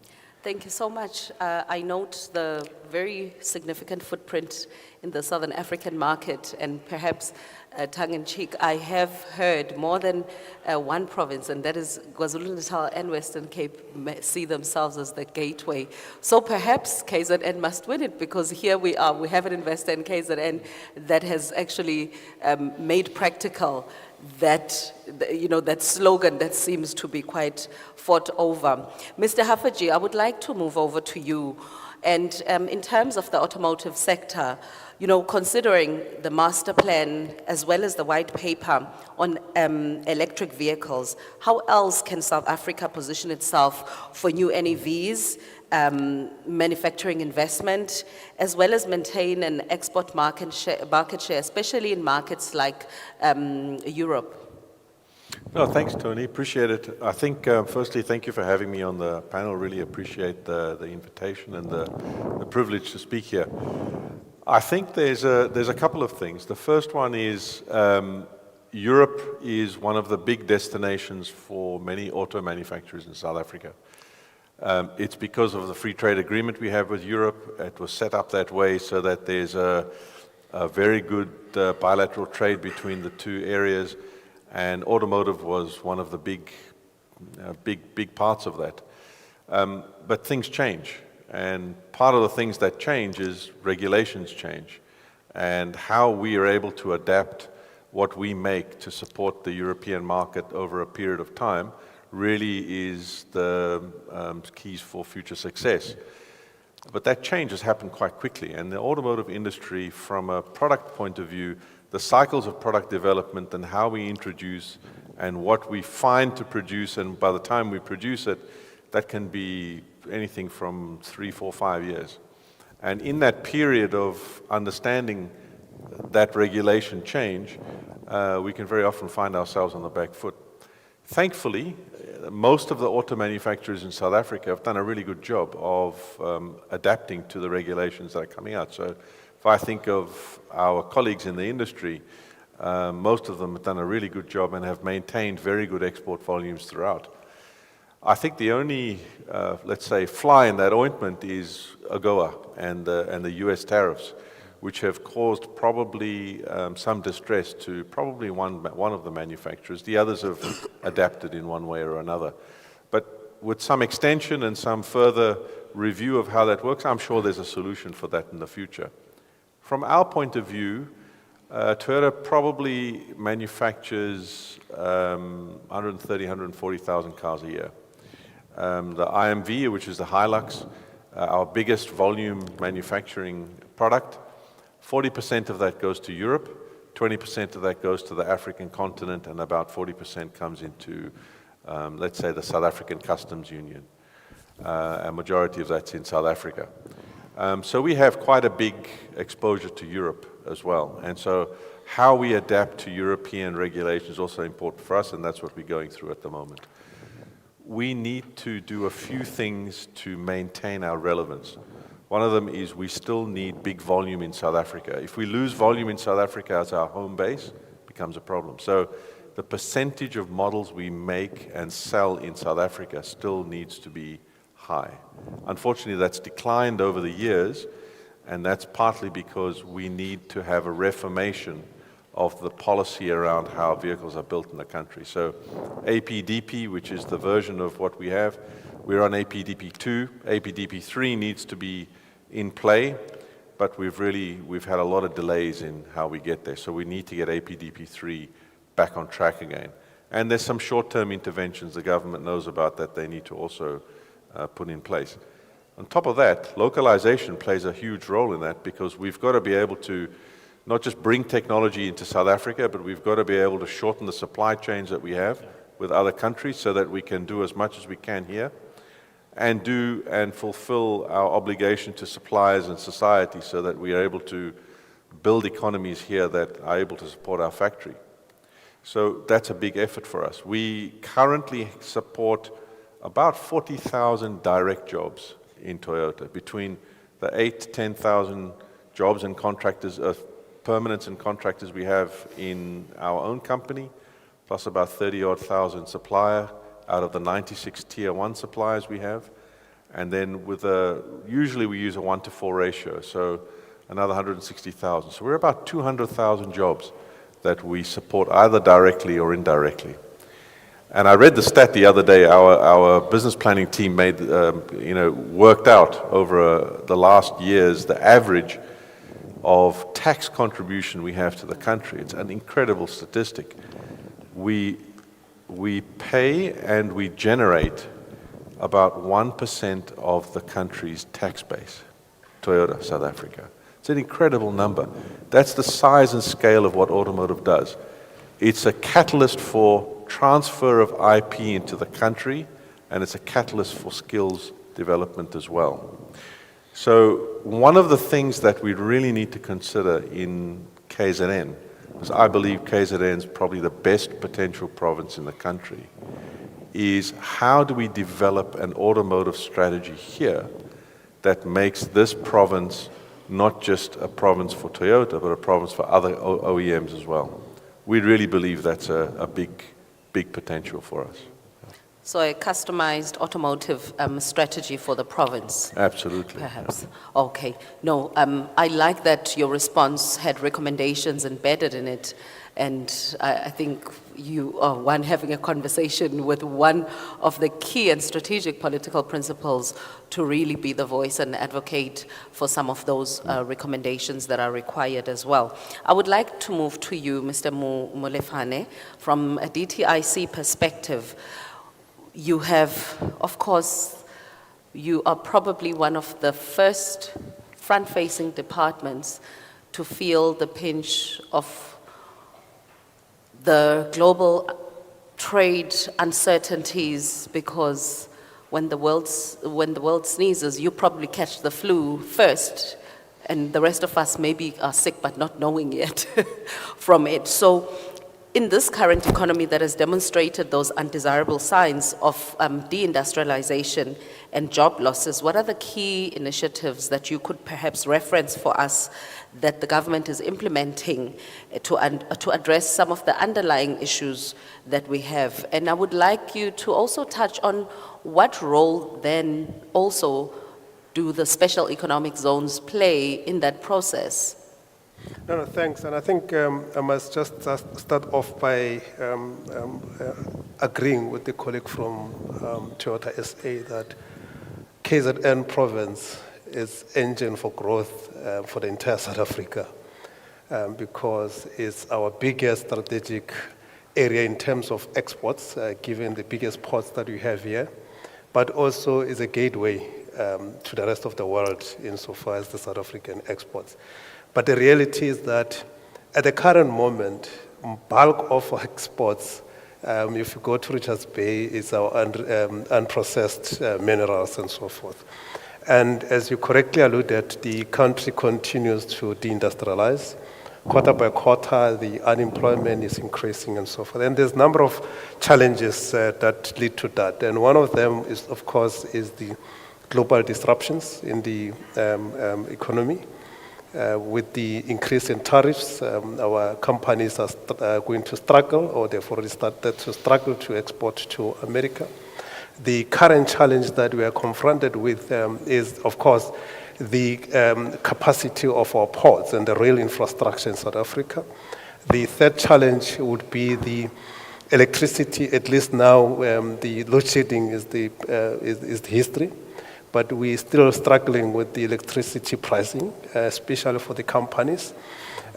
Thank you so much. I note the very significant footprint in the Southern African market, and perhaps tongue-in-cheek, I have heard more than one province, and that is Kwazulu-Natal and Western Cape see themselves as the gateway. So perhaps KZN must win it, because here we are, we have an investor in KZN that has actually made practical that, that slogan that seems to be quite fought over. Mr. Hafaji, I would like to move over to you. And in terms of the automotive sector, considering the master plan as well as the white paper on electric vehicles, how else can South Africa position itself for new NEVs, manufacturing investment, as well as maintain an export market share, especially in markets like Europe? No, thanks, Tony. Appreciate it. I think, firstly, thank you for having me on the panel. Really appreciate the invitation and the privilege to speak here. I think there's a couple of things. The first one is Europe is one of the big destinations for many auto manufacturers in South Africa. It's because of the free trade agreement we have with Europe. It was set up that way so that there's a very good bilateral trade between the two areas, and automotive was one of the big parts of that. But things change, and part of the things that change is regulations change, and how we are able to adapt what we make to support the European market over a period of time really is the keys for future success. But that change has happened quite quickly, and the automotive industry, from a product point of view, the cycles of product development and how we introduce and what we find to produce, and by the time we produce it, that can be anything from 3, 4, 5 years. And in that period of understanding that regulation change, we can very often find ourselves on the back foot. Thankfully, most of the auto manufacturers in South Africa have done a really good job of adapting to the regulations that are coming out. So if I think of our colleagues in the industry, most of them have done a really good job and have maintained very good export volumes throughout. I think the only, let's say, fly in that ointment is AGOA and the US tariffs, which have caused probably some distress to probably one of the manufacturers. The others have adapted in one way or another. But with some extension and some further review of how that works, I'm sure there's a solution for that in the future. From our point of view, Toyota probably manufactures 130,000, 140,000 cars a year. The IMV, which is the Hilux, our biggest volume manufacturing product, 40% of that goes to Europe, 20% of that goes to the African continent, and about 40% comes into, let's say, the South African Customs Union. A majority of that's in South Africa. So we have quite a big exposure to Europe as well. And so how we adapt to European regulations is also important for us, and that's what we're going through at the moment. We need to do a few things to maintain our relevance. One of them is we still need big volume in South Africa. If we lose volume in South Africa as our home base, it becomes a problem. So the percentage of models we make and sell in South Africa still needs to be high. Unfortunately, that's declined over the years, and that's partly because we need to have a reformation of the policy around how vehicles are built in the country. So APDP, which is the version of what we have, we're on APDP2. APDP3 needs to be in play, but we've had a lot of delays in how we get there. So we need to get APDP3 back on track again. And there's some short-term interventions the government knows about that they need to also put in place. On top of that, localization plays a huge role in that, because we've got to be able to not just bring technology into South Africa, but we've got to be able to shorten the supply chains that we have with other countries so that we can do as much as we can here and do and fulfill our obligation to suppliers and society so that we are able to build economies here that are able to support our factory. So that's a big effort for us. We currently support about 40,000 direct jobs in Toyota, between the 8,000 to 10,000 jobs and contractors, permanents and contractors we have in our own company, plus about 30-odd thousand supplier out of the 96 tier 1 suppliers we have. And then usually we use a 1-to-4 ratio, so another 160,000. So we're about 200,000 jobs that we support either directly or indirectly. And I read the stat the other day. Our business planning team worked out over the last years the average of tax contribution we have to the country. It's an incredible statistic. We pay and we generate about 1% of the country's tax base, Toyota, South Africa. It's an incredible number. That's the size and scale of what automotive does. It's a catalyst for transfer of IP into the country, and it's a catalyst for skills development as well. So one of the things that we really need to consider in KZN, because I believe KZN is probably the best potential province in the country, is how do we develop an automotive strategy here that makes this province not just a province for Toyota, but a province for other OEMs as well. We really believe that's a big potential for us. So a customized automotive strategy for the province? Absolutely. Perhaps. Okay. No, I like that your response had recommendations embedded in it. And I think you are one having a conversation with one of the key and strategic political principles to really be the voice and advocate for some of those recommendations that are required as well. I would like to move to you, Mr. Molefane, from a DTIC perspective. You have, of course, you are probably one of the first front-facing departments to feel the pinch of the global trade uncertainties, because when the world sneezes, you probably catch the flu first, and the rest of us maybe are sick but not knowing yet from it. So in this current economy that has demonstrated those undesirable signs of deindustrialization and job losses, what are the key initiatives that you could perhaps reference for us that the government is implementing to address some of the underlying issues that we have? And I would like you to also touch on what role then also do the special economic zones play in that process? No, thanks. And I think I must just start off by agreeing with the colleague from Toyota SA that KZN province is engine for growth for the entire South Africa because it's our biggest strategic area in terms of exports, given the biggest ports that we have here, but also is a gateway to the rest of the world insofar as the South African exports. But the reality is that at the current moment, bulk of our exports, if you go to Richards Bay, is our unprocessed minerals and so forth. And as you correctly alluded, the country continues to deindustrialize. Quarter by quarter, the unemployment is increasing and so forth. And there's a number of challenges that lead to that. And one of them is, of course, is the global disruptions in the economy. With the increase in tariffs, our companies are going to struggle, or they've already started to struggle to export to America. The current challenge that we are confronted with is, of course, the capacity of our ports and the rail infrastructure in South Africa. The third challenge would be the electricity. At least now, the load shedding is the history. But we're still struggling with the electricity pricing, especially for the companies.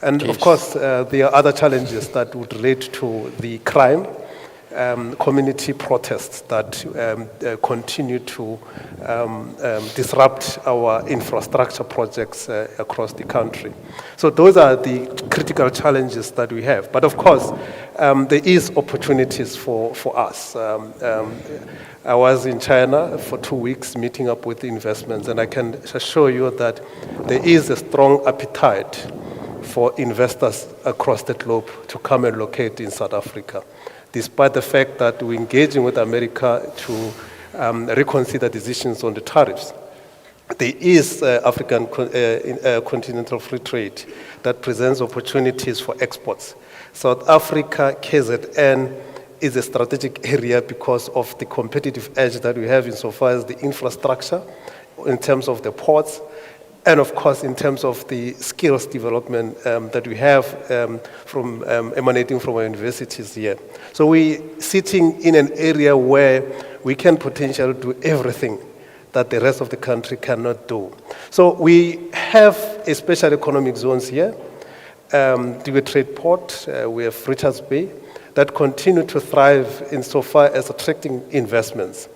And of course, there are other challenges that would relate to the crime community protests that continue to disrupt our infrastructure projects across the country. So those are the critical challenges that we have. But of course, there is opportunities for us. I was in China for 2 weeks meeting up with investments, and I can assure you that there is a strong appetite for investors across the globe to come and locate in South Africa, despite the fact that we're engaging with America to reconsider decisions on the tariffs. There is African continental free trade that presents opportunities for exports. South Africa, KZN, is a strategic area because of the competitive edge that we have insofar as the infrastructure, in terms of the ports, and of course in terms of the skills development that we have emanating from our universities here. So we're sitting in an area where we can potentially do everything that the rest of the country cannot do. So we have a special economic zones here, the trade port, we have Richards Bay, that continue to thrive insofar as attracting investments.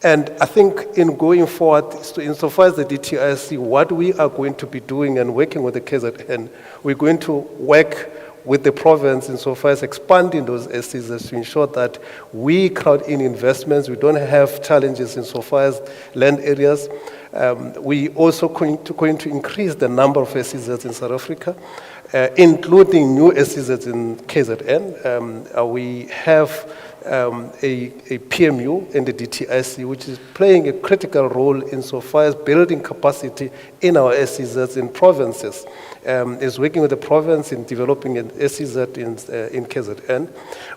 And I think in going forward, insofar as the DTIC, what we are going to be doing and working with the KZN, we're going to work with the province insofar as expanding those SEZs to ensure that we crowd in investments, we don't have challenges insofar as land areas. We also going to increase the number of SEZs in South Africa, including new SEZs in KZN. We have a PMU in the DTIC, which is playing a critical role insofar as building capacity in our SEZs in provinces. Is working with the province in developing an SEZ in KZN.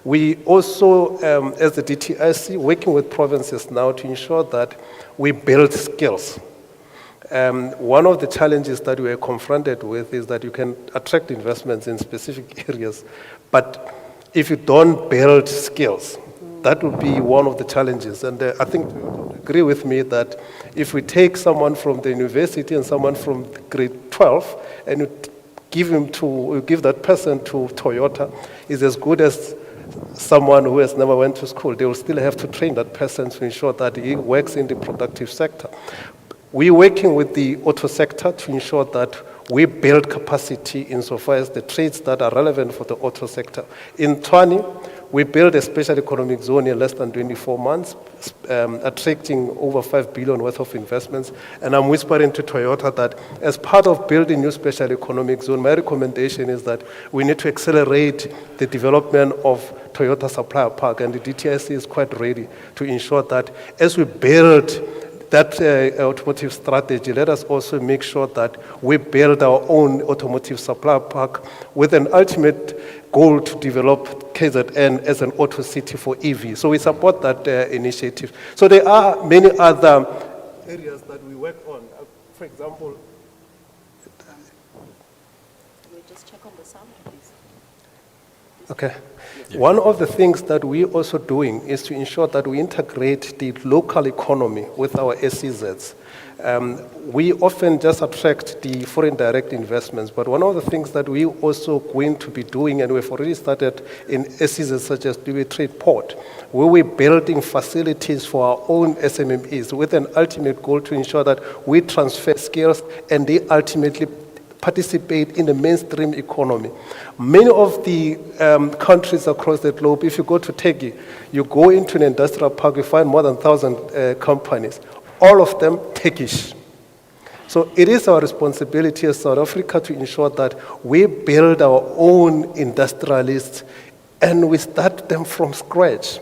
We also, as the DTIC, working with provinces now to ensure that we build skills. One of the challenges that we are confronted with is that you can attract investments in specific areas, but if you don't build skills, that will be one of the challenges. And I think you would agree with me that if we take someone from the university and someone from grade 12 and you give that person to Toyota, is as good as someone who has never went to school. They will still have to train that person to ensure that he works in the productive sector. We're working with the auto sector to ensure that we build capacity insofar as the trades that are relevant for the auto sector. In Tshwane, we built a special economic zone in less than 24 months, attracting over 5 billion worth of investments. And I'm whispering to Toyota that as part of building new special economic zone, my recommendation is that we need to accelerate the development of Toyota Supplier Park, and the DTIC is quite ready to ensure that as we build that automotive strategy, let us also make sure that we build our own automotive supplier park with an ultimate goal to develop KZN as an auto city for EV. So we support that initiative. So there are many other areas that we work on. For example, just check on the sound, please. okay. One of the things that we're also doing is to ensure that we integrate the local economy with our SEZs. We often just attract the foreign direct investments, but one of the things that we also going to be doing, and we've already started in SEZs such as the Trade Port, where we're building facilities for our own SMMEs with an ultimate goal to ensure that we transfer skills and they ultimately participate in the mainstream economy. Many of the countries across the globe, if you go to Turkey, you go into an industrial park, you find more than 1,000 companies, all of them Turkish. So it is our responsibility as South Africa to ensure that we build our own industrialists and we start them from scratch.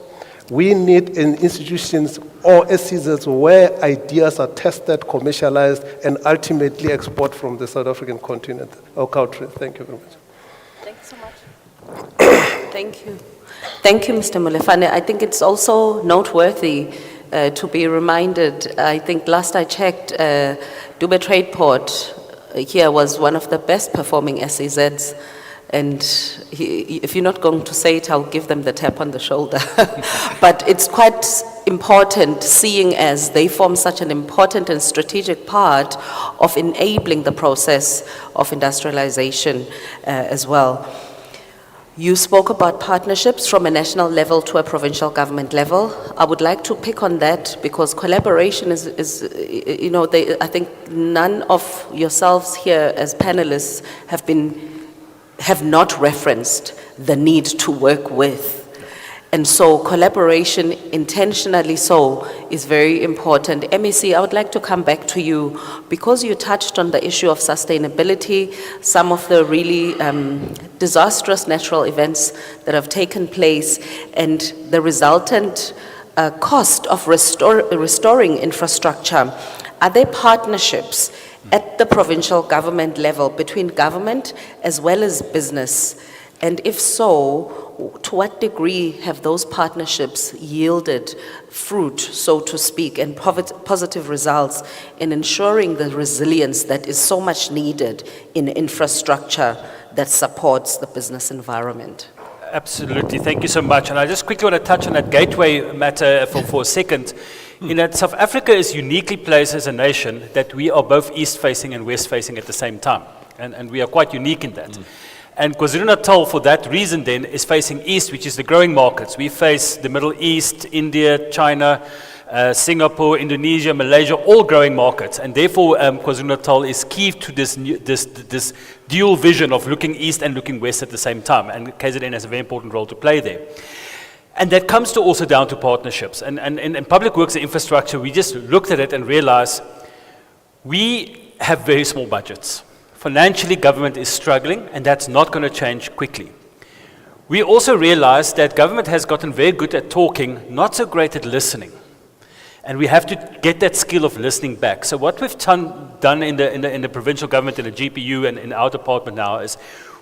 We need institutions or SEZs where ideas are tested, commercialized, and ultimately export from the South African continent or country. Thank you very much. Thanks so much. Thank you. Thank you, Mr. Molefane. I think it's also noteworthy to be reminded. I think last I checked, Dube Trade Port here was one of the best performing SEZs. And if you're not going to say it, I'll give them the tap on the shoulder. But it's quite important, seeing as they form such an important and strategic part of enabling the process of industrialization as well. You spoke about partnerships from a national level to a provincial government level. I would like to pick on that because collaboration is I think none of yourselves here as panelists have not referenced the need to work with. And so collaboration, intentionally so, is very important. MEC, I would like to come back to you because you touched on the issue of sustainability, some of the really disastrous natural events that have taken place, and the resultant cost of restoring infrastructure. Are there partnerships at the provincial government level between government as well as business? And if so, to what degree have those partnerships yielded fruit, so to speak, and positive results in ensuring the resilience that is so much needed in infrastructure that supports the business environment? Absolutely, thank you so much. And I just quickly want to touch on that gateway matter for a second. In that South Africa is uniquely placed as a nation that we are both east-facing and west-facing at the same time. And we are quite unique in that. And KwaZulu-Natal, for that reason then, is facing east, which is the growing markets. We face the Middle East, India, China, Singapore, Indonesia, Malaysia, all growing markets. And therefore, KwaZulu-Natal is key to this dual vision of looking east and looking west at the same time. And KZN has a very important role to play there. And that comes to also down to partnerships. And in public works and infrastructure, we just looked at it and realized we have very small budgets. Financially, government is struggling, and that's not going to change quickly. We also realized that government has gotten very good at talking, not so great at listening. And we have to get that skill of listening back. So what we've done in the provincial government, in the GPU and in our department now is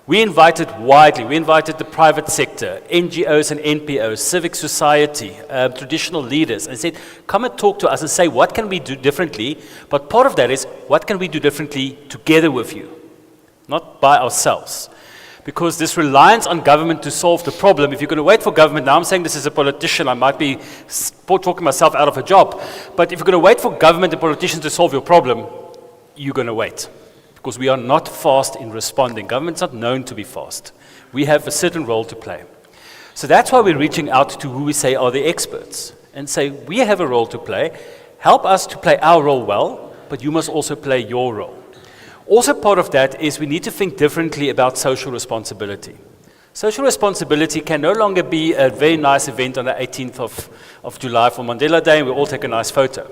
we invited widely, we invited the private sector, NGOs and NPOs, civic society, traditional leaders, and said, come and talk to us and say, what can we do differently? But part of that is, what can we do differently together with you, not by ourselves? Because this reliance on government to solve the problem, if you're going to wait for government, now I'm saying this as a politician, I might be talking myself out of a job, but if you're going to wait for government and politicians to solve your problem, you're going to wait. Because we are not fast in responding. Government's not known to be fast. We have a certain role to play. So that's why we're reaching out to who we say are the experts and say, we have a role to play. Help us to play our role well, but you must also play your role. Also part of that is we need to think differently about social responsibility. Social responsibility can no longer be a very nice event on the 18th of July for Mandela Day and we all take a nice photo.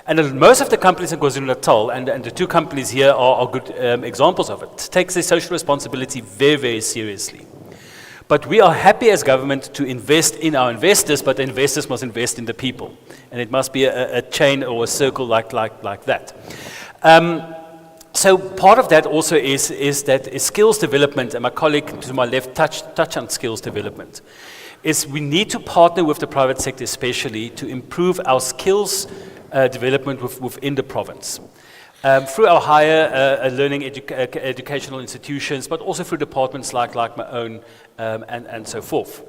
And most of the companies in KwaZulu-Natal, and the two companies here are good examples of it, takes their social responsibility very, very seriously. But we are happy as government to invest in our investors, but the investors must invest in the people. And it must be a chain or a circle like that. So part of that also is skills development, and my colleague to my left touched on skills development, is we need to partner with the private sector especially to improve our skills development within the province. Through our higher learning educational institutions, but also through departments like my own and so forth.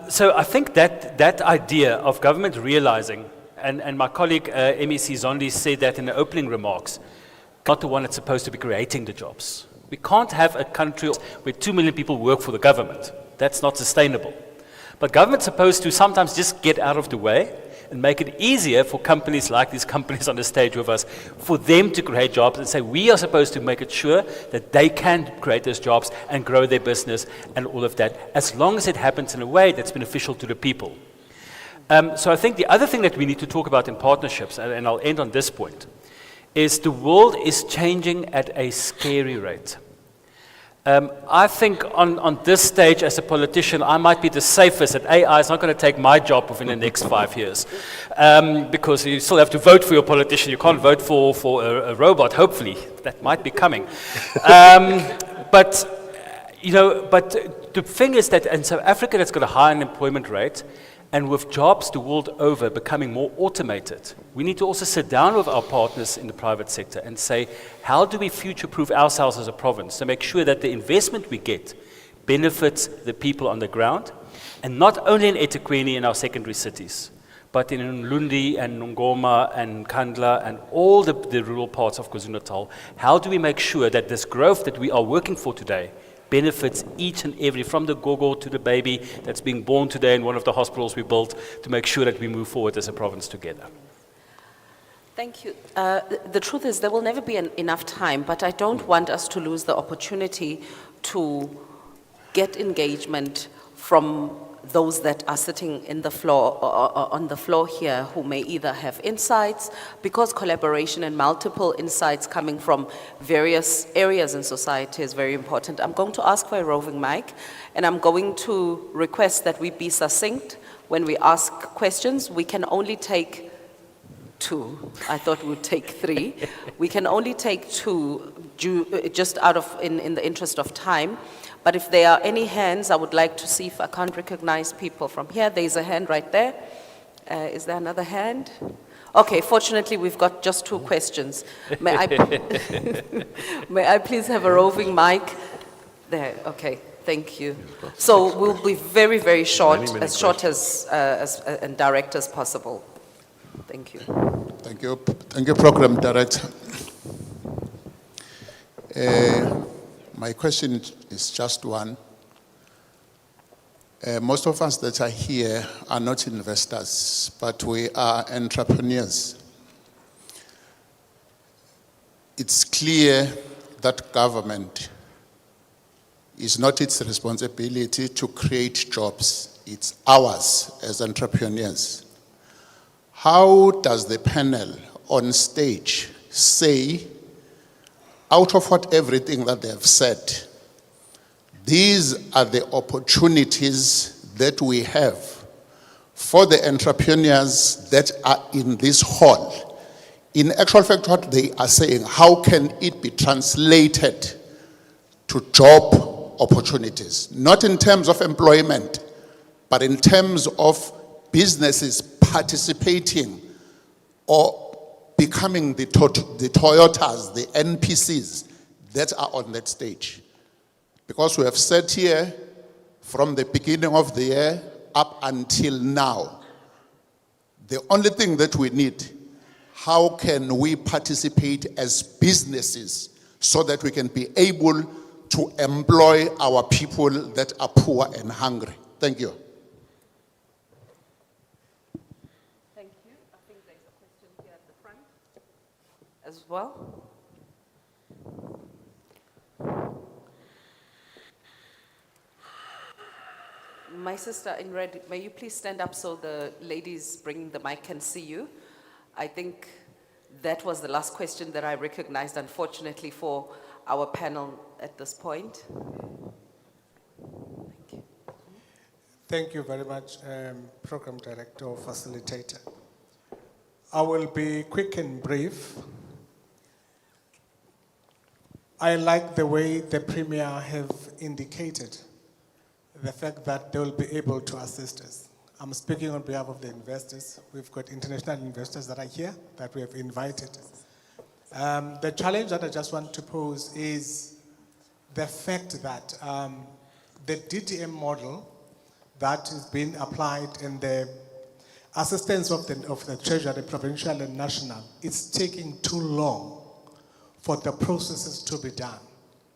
So I think that idea of government realizing, and my colleague MEC Zondi said that in the opening remarks, not the one that's supposed to be creating the jobs. We can't have a country where 2 million people work for the government. That's not sustainable. But government's supposed to sometimes just get out of the way and make it easier for companies like these companies on the stage with us, for them to create jobs and say, we are supposed to make it sure that they can create those jobs and grow their business and all of that, as long as it happens in a way that's beneficial to the people. So I think the other thing that we need to talk about in partnerships, and I'll end on this point, is the world is changing at a scary rate. I think on this stage as a politician, I might be the safest that AI is not going to take my job within the next 5 years. Because you still have to vote for your politician. You can't vote for a robot, hopefully. That might be coming. But the thing is that in South Africa, that's got a high unemployment rate. And with jobs the world over becoming more automated, we need to also sit down with our partners in the private sector and say, how do we future-proof ourselves as a province to make sure that the investment we get benefits the people on the ground, and not only in eThekwini in our secondary cities, but in Lundi and Ngoma and Kandla and all the rural parts of KwaZulu-Natal. How do we make sure that this growth that we are working for today benefits each and every, from the gogo to the baby that's being born today in one of the hospitals we built, to make sure that we move forward as a province together. Thank you. The truth is there will never be enough time, but I don't want us to lose the opportunity to get engagement from those that are sitting in the floor or on the floor here who may either have insights, because collaboration and multiple insights coming from various areas in society is very important. I'm going to ask for a roving mic, and I'm going to request that we be succinct when we ask questions. We can only take 2. I thought we would take 3. We can only take 2 just out of, in the interest of time. But if there are any hands, I would like to see if I can't recognize people from here. There's a hand right there. Is there another hand? Okay, fortunately, we've got just 2 questions. May I please have a roving mic? There, okay, thank you. So we'll be very, very short, as short as and direct as possible. Thank you. Thank you. Thank you, Program Director. My question is just one. Most of us that are here are not investors, but we are entrepreneurs. It's clear that government is not its responsibility to create jobs. It's ours as entrepreneurs. How does the panel on stage say, out of what everything that they have said, these are the opportunities that we have for the entrepreneurs that are in this hall? In actual fact, what they are saying, how can it be translated to job opportunities? Not in terms of employment, but in terms of businesses participating or becoming the Toyotas, the NPCs that are on that stage. Because we have sat here from the beginning of the year up until now. The only thing that we need, how can we participate as businesses so that we can be able to employ our people that are poor and hungry? Thank you. As well. My sister in red, may you please stand up so the ladies bringing the mic can see you? I think that was the last question that I recognized, unfortunately, for our panel at this point. Thank you. Thank you very much, Program Director or Facilitator. I will be quick and brief. I like the way the Premier have indicated the fact that they will be able to assist us. I'm speaking on behalf of the investors. We've got international investors that are here that we have invited. The challenge that I just want to pose is the fact that the DTM model that is being applied in the assistance of the Treasury, provincial and national, it's taking too long for the processes to be done,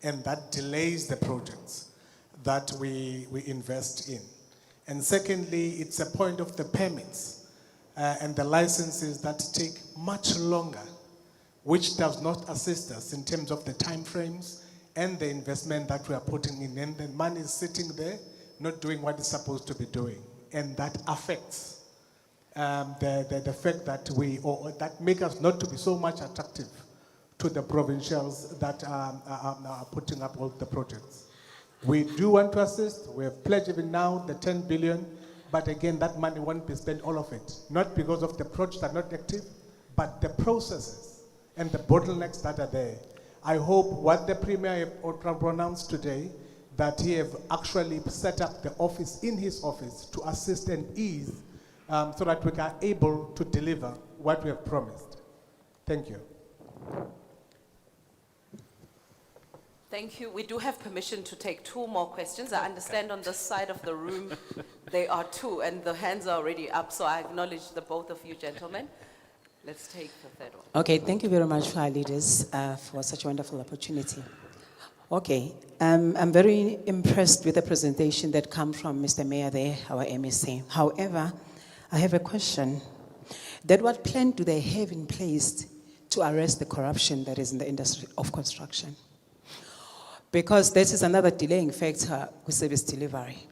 and that delays the projects that we invest in. And secondly, it's a point of the permits and the licenses that take much longer, which does not assist us in terms of the timeframes and the investment that we are putting in. And the money is sitting there, not doing what it's supposed to be doing. And that affects the fact that that make us not to be so much attractive to the provincials that are putting up all the projects. We do want to assist. We have pledged even now the 10 billion, but again, that money won't be spent all of it. Not because of the projects are not active, but the processes and the bottlenecks that are there. I hope what the Premier pronounced today, that he have actually set up the office in his office to assist and ease so that we are able to deliver what we have promised. Thank you. Thank you. We do have permission to take 2 more questions. I understand on this side of the room there are 2 and the hands are already up, so I acknowledge the both of you gentlemen. Let's take the third one. Okay, thank you very much for our leaders for such a wonderful opportunity. Okay, I'm very impressed with the presentation that come from Mr. Mayor there, our MEC. However, I have a question. That what plan do they have in place to arrest the corruption that is in the industry of construction? Because this is another delaying factor with service delivery.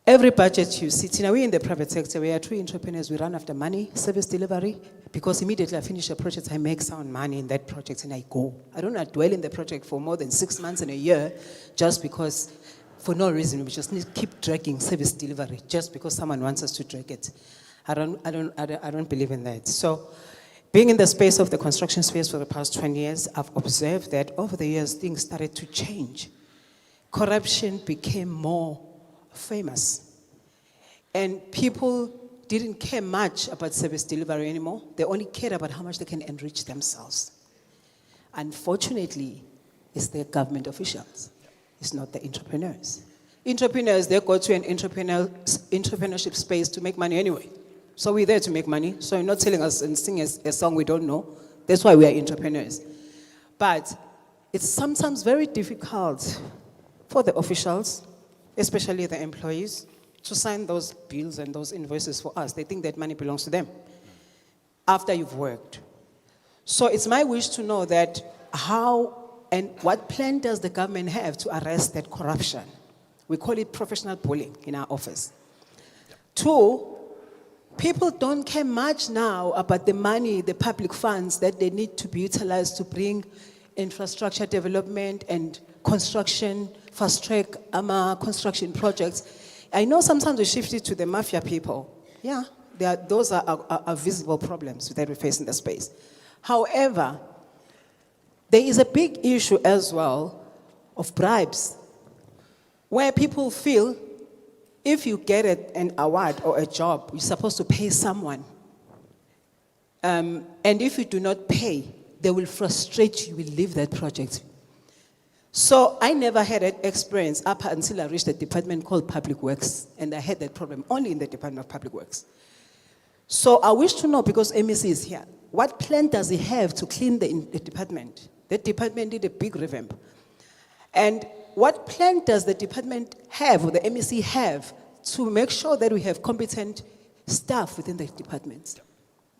Every budget you see, Tina, we in the private sector, we are true entrepreneurs, we run after money, service delivery, because immediately I finish a project, I make sound money in that project and I go. I don't dwell in the project for more than 6 months and a year just because, for no reason, we just need to keep dragging service delivery just because someone wants us to drag it. I don't believe in that. So, being in the space of the construction space for the past 20 years, I've observed that over the years, things started to change. Corruption became more famous. And people didn't care much about service delivery anymore. They only cared about how much they can enrich themselves. Unfortunately, it's the government officials. It's not the entrepreneurs. Entrepreneurs, they go to an entrepreneurship space to make money anyway. So we're there to make money. So you're not telling us and sing a song we don't know. That's why we are entrepreneurs. But it's sometimes very difficult for the officials, especially the employees, to sign those bills and those invoices for us. They think that money belongs to them after you've worked. So it's my wish to know that how and what plan does the government have to arrest that corruption? We call it professional bullying in our office. Two, people don't care much now about the money, the public funds that they need to be utilized to bring infrastructure development and construction, fast-track construction projects. I know sometimes we shift it to the mafia people. Yeah, those are visible problems that we face in the space. However, there is a big issue as well of bribes, where people feel if you get an award or a job, you're supposed to pay someone. And if you do not pay, they will frustrate you, you will leave that project. So I never had that experience up until I reached a department called Public Works, and I had that problem only in the Department of Public Works. So I wish to know, because MEC is here, what plan does he have to clean the department? The department did a big revamp. And what plan does the department have, or the MEC have, to make sure that we have competent staff within the departments?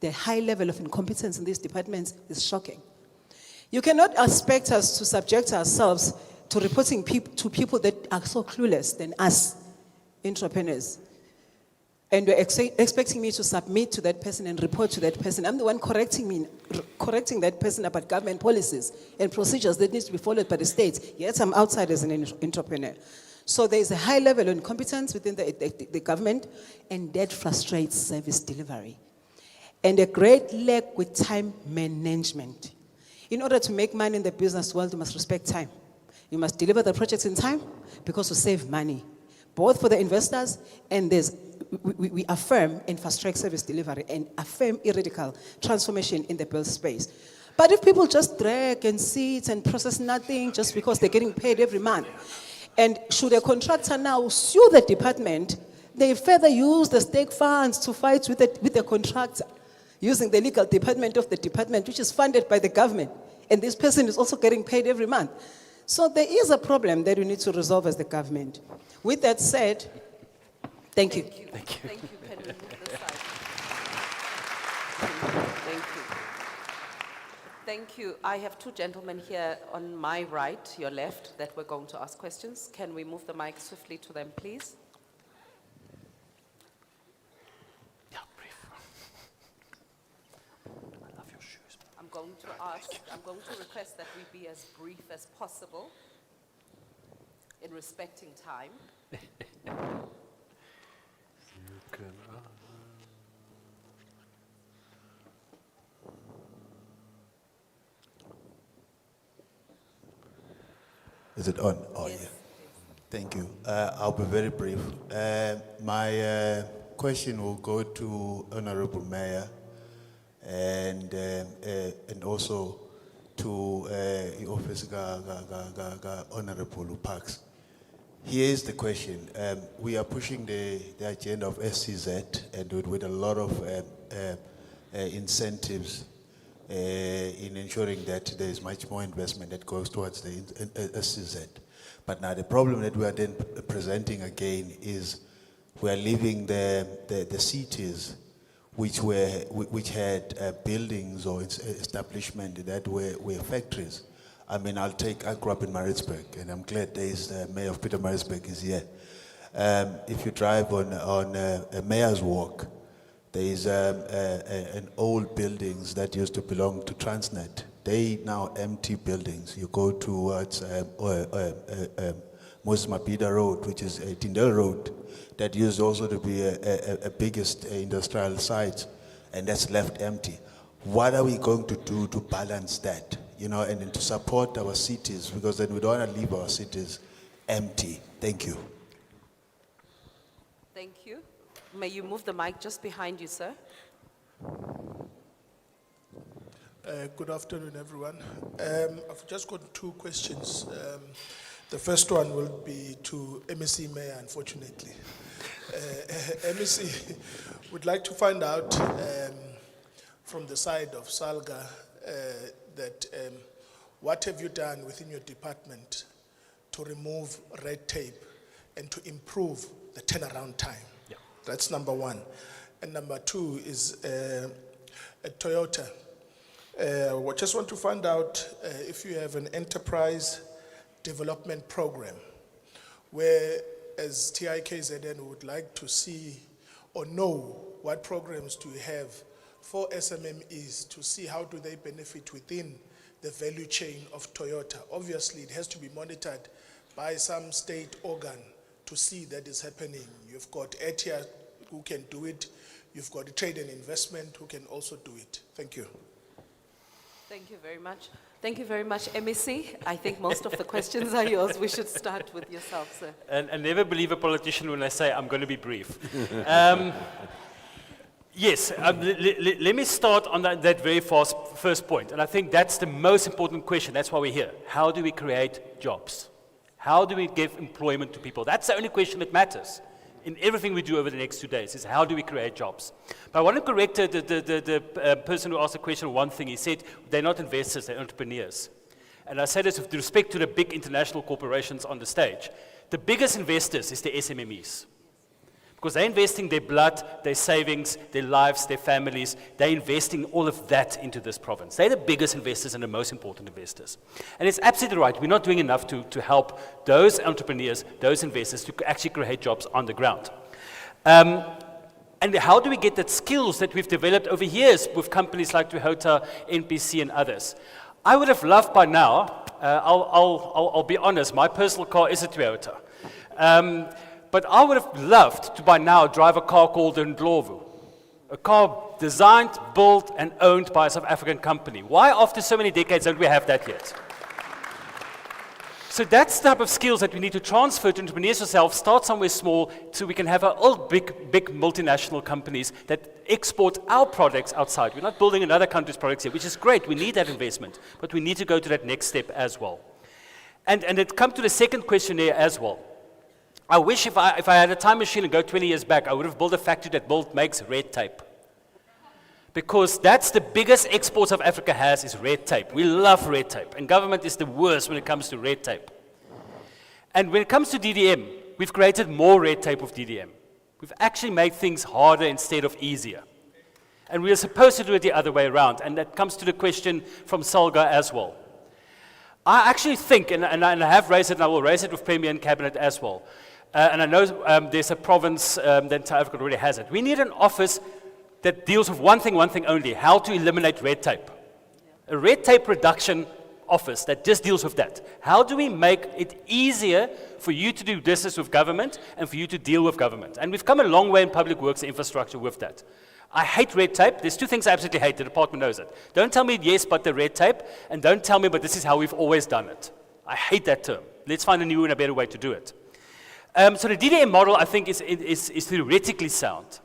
The high level of incompetence in these departments is shocking. You cannot expect us to subject ourselves to reporting to people that are so clueless than us, entrepreneurs. And you're expecting me to submit to that person and report to that person. I'm the one correcting that person about government policies and procedures that needs to be followed by the state. Yet I'm outside as an entrepreneur. So there is a high level of incompetence within the government, and that frustrates service delivery. And a great lack with time management. In order to make money in the business world, you must respect time. You must deliver the projects in time because you save money, both for the investors and we affirm and fast-track service delivery and affirm radical transformation in the build space. But if people just drag and sit and process nothing just because they're getting paid every month, and should a contractor now sue the department, they further use the stake funds to fight with the contractor, using the legal department of the department, which is funded by the government. And this person is also getting paid every month. So there is a problem that we need to resolve as the government. With that said, thank you. Thank you. Can we move this side? Thank you. Thank you. I have two gentlemen here on my right, your left, that we're going to ask questions. Can we move the mic swiftly to them, please? I'm going to request that we be as brief as possible in respecting time. Is it on? Oh, Yes. yeah. Thank you. I'll be very brief. My question will go to Honorable Mayor and also to the office Honorable Parks. Here's the question. We are pushing the agenda of SCZ and with a lot of incentives in ensuring that there is much more investment that goes towards the SCZ. But now the problem that we are then presenting again is we are leaving the cities which had buildings or establishment that were factories. I mean, I grew up in Maritzburg, and I'm glad there is the mayor of Peter Maritzburg is here. If you drive on a Mayor's Walk, there is an old buildings that used to belong to Transnet. They now empty buildings. You go towards Moses Mabhida Road, which is a Tyndale Road, that used also to be a biggest industrial site, and that's left empty. What are we going to do to balance that? You know, and then to support our cities, because then we don't want to leave our cities empty. Thank you. Thank you. May you move the mic just behind you, sir? Good afternoon, everyone. I've just got two questions. The first one will be to MEC Mayor, unfortunately. MEC, would like to find out from the side of SALGA that what have you done within your department to remove red tape and to improve the turnaround time? Yeah. That's number one. And number two is at Toyota. We just want to find out if you have an enterprise development program where, as TIKZN, would like to see or know what programs do you have for SMMEs to see how do they benefit within the value chain of Toyota. Obviously, it has to be monitored by some state organ to see that is happening. You've got ETIA who can do it. You've got Trade and Investment who can also do it. Thank you. Thank you very much. Thank you very much, MEC. I think most of the questions are yours. We should start with yourself, sir. And never believe a politician when I say I'm going to be brief. Yes, let me start on that very first point. And I think that's the most important question. That's why we're here. How do we create jobs? How do we give employment to people? That's the only question that matters in everything we do over the next 2 days, is how do we create jobs? But I want to correct the person who asked the question one thing. He said they're not investors, they're entrepreneurs. And I say this with respect to the big international corporations on the stage. The biggest investors is the SMMEs. Because they're investing their blood, their savings, their lives, their families. They're investing all of that into this province. They're the biggest investors and the most important investors. And it's absolutely right. We're not doing enough to help those entrepreneurs, those investors, to actually create jobs on the ground. And how do we get that skills that we've developed over years with companies like Toyota, NPC, and others? I would have loved by now, I'll be honest, my personal car is a Toyota. But I would have loved to by now drive a car called the Ndlovu, a car designed, built, and owned by a South African company. Why, after so many decades, don't we have that yet? So that's the type of skills that we need to transfer to entrepreneurs yourself, start somewhere small, so we can have all big multinational companies that export our products outside. We're not building another country's products here, which is great. We need that investment, but we need to go to that next step as well. And it comes to the second question there as well. I wish if I had a time machine and go 20 years back, I would have built a factory that makes red tape. Because that's the biggest export South Africa has, is red tape. We love red tape, and government is the worst when it comes to red tape. And when it comes to DDM, we've created more red tape with DDM. We've actually made things harder instead of easier. And we are supposed to do it the other way around, and that comes to the question from Salga as well. I actually think, and I have raised it, and I will raise it with Premier and Cabinet as well, and I know there's a province that South Africa already has it. We need an office that deals with one thing only, how to eliminate red tape. A red tape reduction office that just deals with that. How do we make it easier for you to do business with government and for you to deal with government? And we've come a long way in public works and infrastructure with that. I hate red tape. There's two things I absolutely hate. The department knows it. Don't tell me yes, but the red tape, and don't tell me, but this is how we've always done it. I hate that term. Let's find a new and a better way to do it. So the DDM model, I think, is theoretically sound.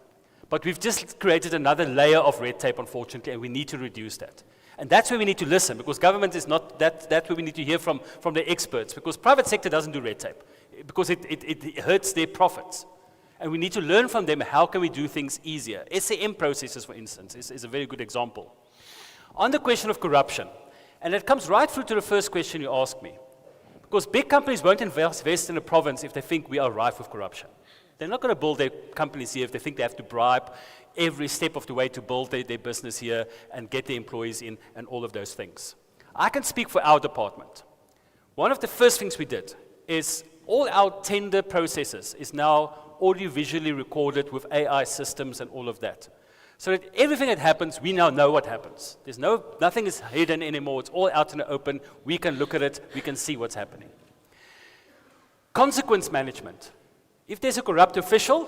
But we've just created another layer of red tape, unfortunately, and we need to reduce that. And that's where we need to listen, because government is not, that's where we need to hear from the experts, because private sector doesn't do red tape, because it hurts their profits. And we need to learn from them how can we do things easier. SAM processes, for instance, is a very good example. On the question of corruption, and it comes right through to the first question you asked me, because big companies won't invest in a province if they think we are rife with corruption. They're not going to build their companies here if they think they have to bribe every step of the way to build their business here and get their employees in and all of those things. I can speak for our department. One of the first things we did is all our tender processes is now audio-visually recorded with AI systems and all of that. So that everything that happens, we now know what happens. Nothing is hidden anymore. It's all out in the open. We can look at it. We can see what's happening. Consequence management. If there's a corrupt official,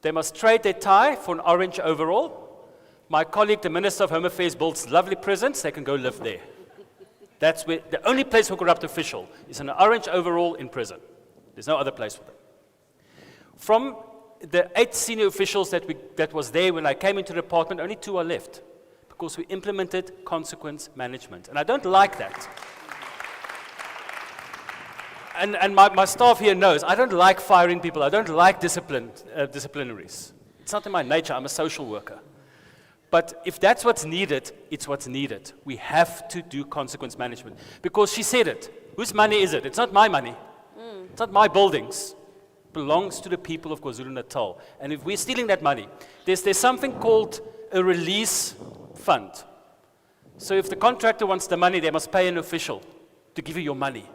they must trade their tie for an orange overall. My colleague, the Minister of Home Affairs, builds lovely prisons. They can go live there. That's where the only place for a corrupt official is an orange overall in prison. There's no other place for them. From the 8 senior officials that was there when I came into the department, only 2 are left because we implemented consequence management. And I don't like that. And my staff here knows, I don't like firing people. I don't like disciplinaries. It's not in my nature. I'm a social worker. But if that's what's needed, it's what's needed. We have to do consequence management. Because she said it. Whose money is it? It's not my money. It's not my buildings. It belongs to the people of KwaZulu-Natal. And if we're stealing that money, there's something called a release fund. So if the contractor wants the money, they must pay an official to give you your money.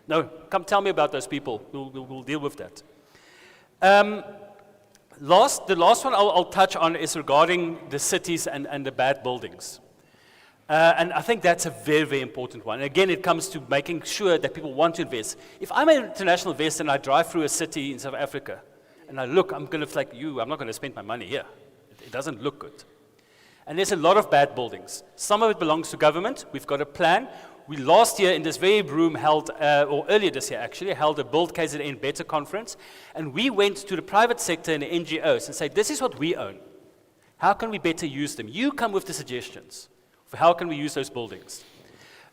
No, come tell me about those people. We'll deal with that. The last one I'll touch on is regarding the cities and the bad buildings. And I think that's a very, very important one. Again, it comes to making sure that people want to invest. If I'm an international investor and I drive through a city in South Africa and I look, I'm going to like you, I'm not going to spend my money here. It doesn't look good. And there's a lot of bad buildings. Some of it belongs to government. We've got a plan. We last year in this very room held, or earlier this year actually, held a Build KZN Better conference, and we went to the private sector and the NGOs and said, this is what we own. How can we better use them? You come with the suggestions for how can we use those buildings.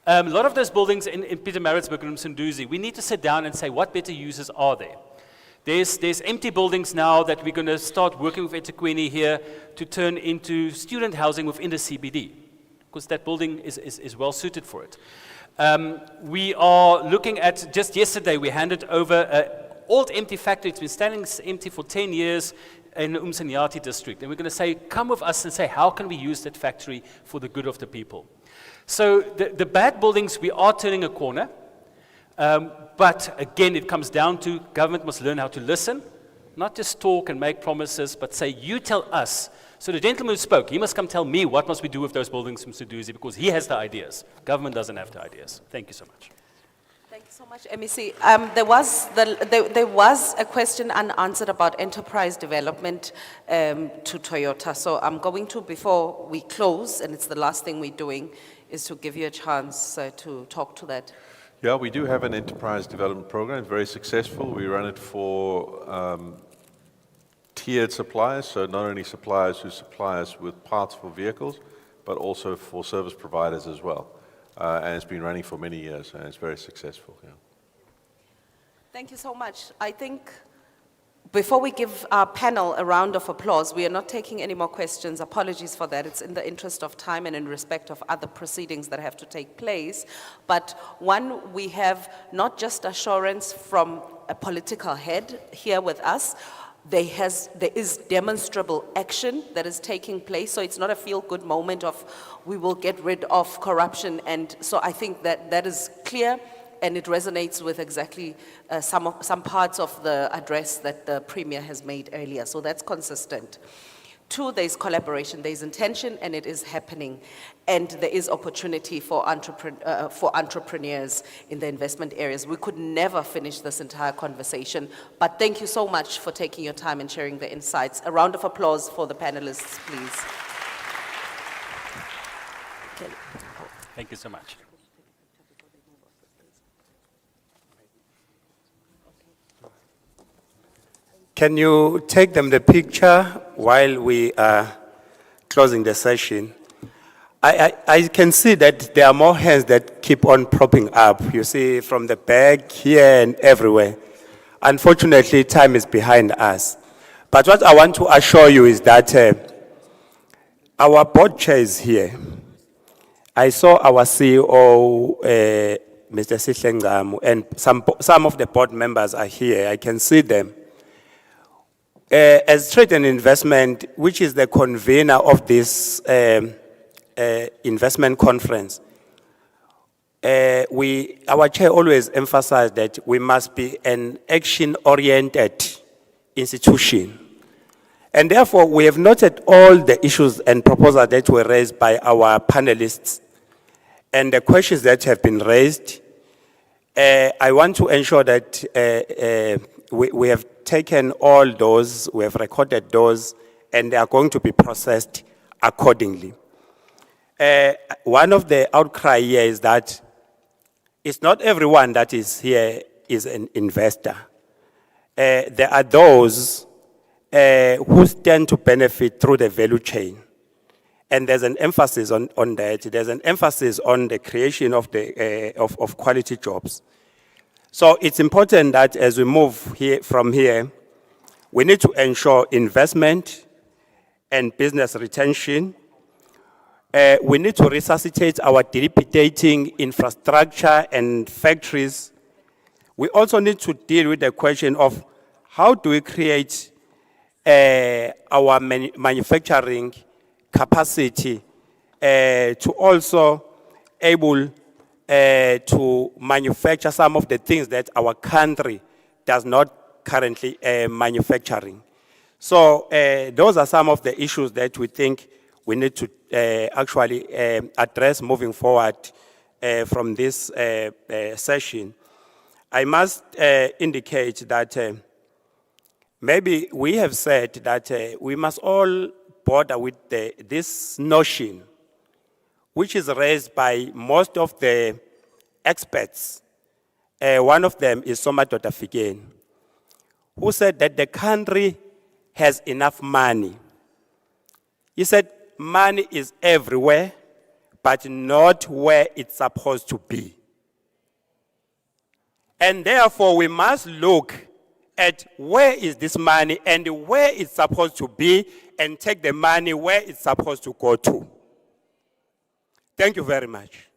A lot of those buildings in Pietermaritzburg and Msunduzi, we need to sit down and say what better uses are there. There's empty buildings now that we're going to start working with eThekwini here to turn into student housing within the CBD. Because that building is well suited for it. We are looking at, just yesterday we handed over an old empty factory. It's been standing empty for 10 years in the Umsanyati district. And we're going to say, come with us and say, how can we use that factory for the good of the people? So the bad buildings, we are turning a corner. But again, it comes down to government must learn how to listen, not just talk and make promises, but say, you tell us. So the gentleman who spoke, he must come tell me what must we do with those buildings from Suduzi because he has the ideas. Government doesn't have the ideas. Thank you so much. Thank you so much, MEC. There was a question unanswered about enterprise development to Toyota. So I'm going to, before we close, and it's the last thing we're doing, is to give you a chance to talk to that. Yeah, we do have an enterprise development program. It's very successful. We run it for tiered suppliers, so not only suppliers who supply us with parts for vehicles, but also for service providers as well. And it's been running for many years, and it's very successful. Yeah. Thank you so much. I think before we give our panel a round of applause, we are not taking any more questions. Apologies for that. It's in the interest of time and in respect of other proceedings that have to take place. But one, we have not just assurance from a political head here with us, there is demonstrable action that is taking place, so it's not a feel-good moment of we will get rid of corruption, and so I think that is clear, and it resonates with exactly some parts of the address that the Premier has made earlier, so that's consistent. 2, there's collaboration, there's intention, and it is happening. And there is opportunity for entrepreneurs in the investment areas. We could never finish this entire conversation, but thank you so much for taking your time and sharing the insights. A round of applause for the panelists, please. Thank you so much. Can you take them the picture while we are closing the session? I can see that there are more hands that keep on propping up. You see, from the back, here, and everywhere. Unfortunately, time is behind us. But what I want to assure you is that our board chair is here. I saw our CEO, Mr. Sihlengamu, and some of the board members are here. I can see them. As Trade and Investment, which is the convener of this investment conference, our chair always emphasized that we must be an action-oriented institution. And therefore, we have noted all the issues and proposals that were raised by our panelists and the questions that have been raised. I want to ensure that we have taken all those, we have recorded those, and they are going to be processed accordingly. One of the outcry here is that it's not everyone that is here is an investor. There are those who stand to benefit through the value chain. And there's an emphasis on that. There's an emphasis on the creation of quality jobs. So it's important that as we move from here, we need to ensure investment and business retention. We need to resuscitate our dilapidating infrastructure and factories. We also need to deal with the question of how do we create our manufacturing capacity to also able to manufacture some of the things that our country does not currently manufacturing. So those are some of the issues that we think we need to actually address moving forward from this session. I must indicate that maybe we have said that we must all border with this notion, which is raised by most of the experts. One of them is Somadoda Fikeni, who said that the country has enough money. He said money is everywhere, but not where it's supposed to be. And therefore, we must look at where is this money and where it's supposed to be and take the money where it's supposed to go to. Thank you very much.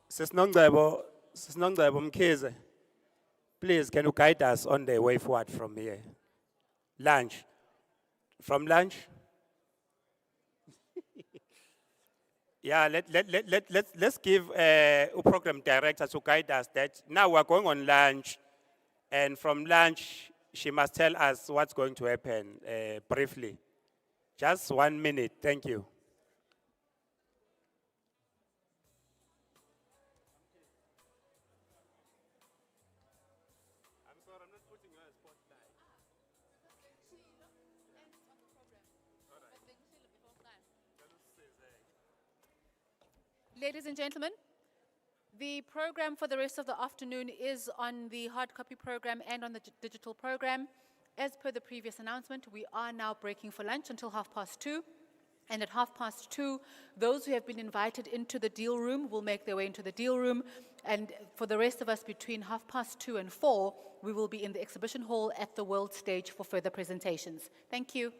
Sisnongcebo Mkhize, please, can you guide us on the way forward from here? Lunch. From lunch? Yeah, let's give a program director to guide us that now we're going on lunch, and from lunch, she must tell us what's going to happen briefly. Just 1 minute, thank you. Ladies and gentlemen, the program for the rest of the afternoon is on the hard copy program and on the digital program. As per the previous announcement, we are now breaking for lunch until 2:30. And at 2:30, those who have been invited into the deal room will make their way into the deal room. And for the rest of us, between 2:30 and 4, we will be in the exhibition hall at the world stage for further presentations. Thank you.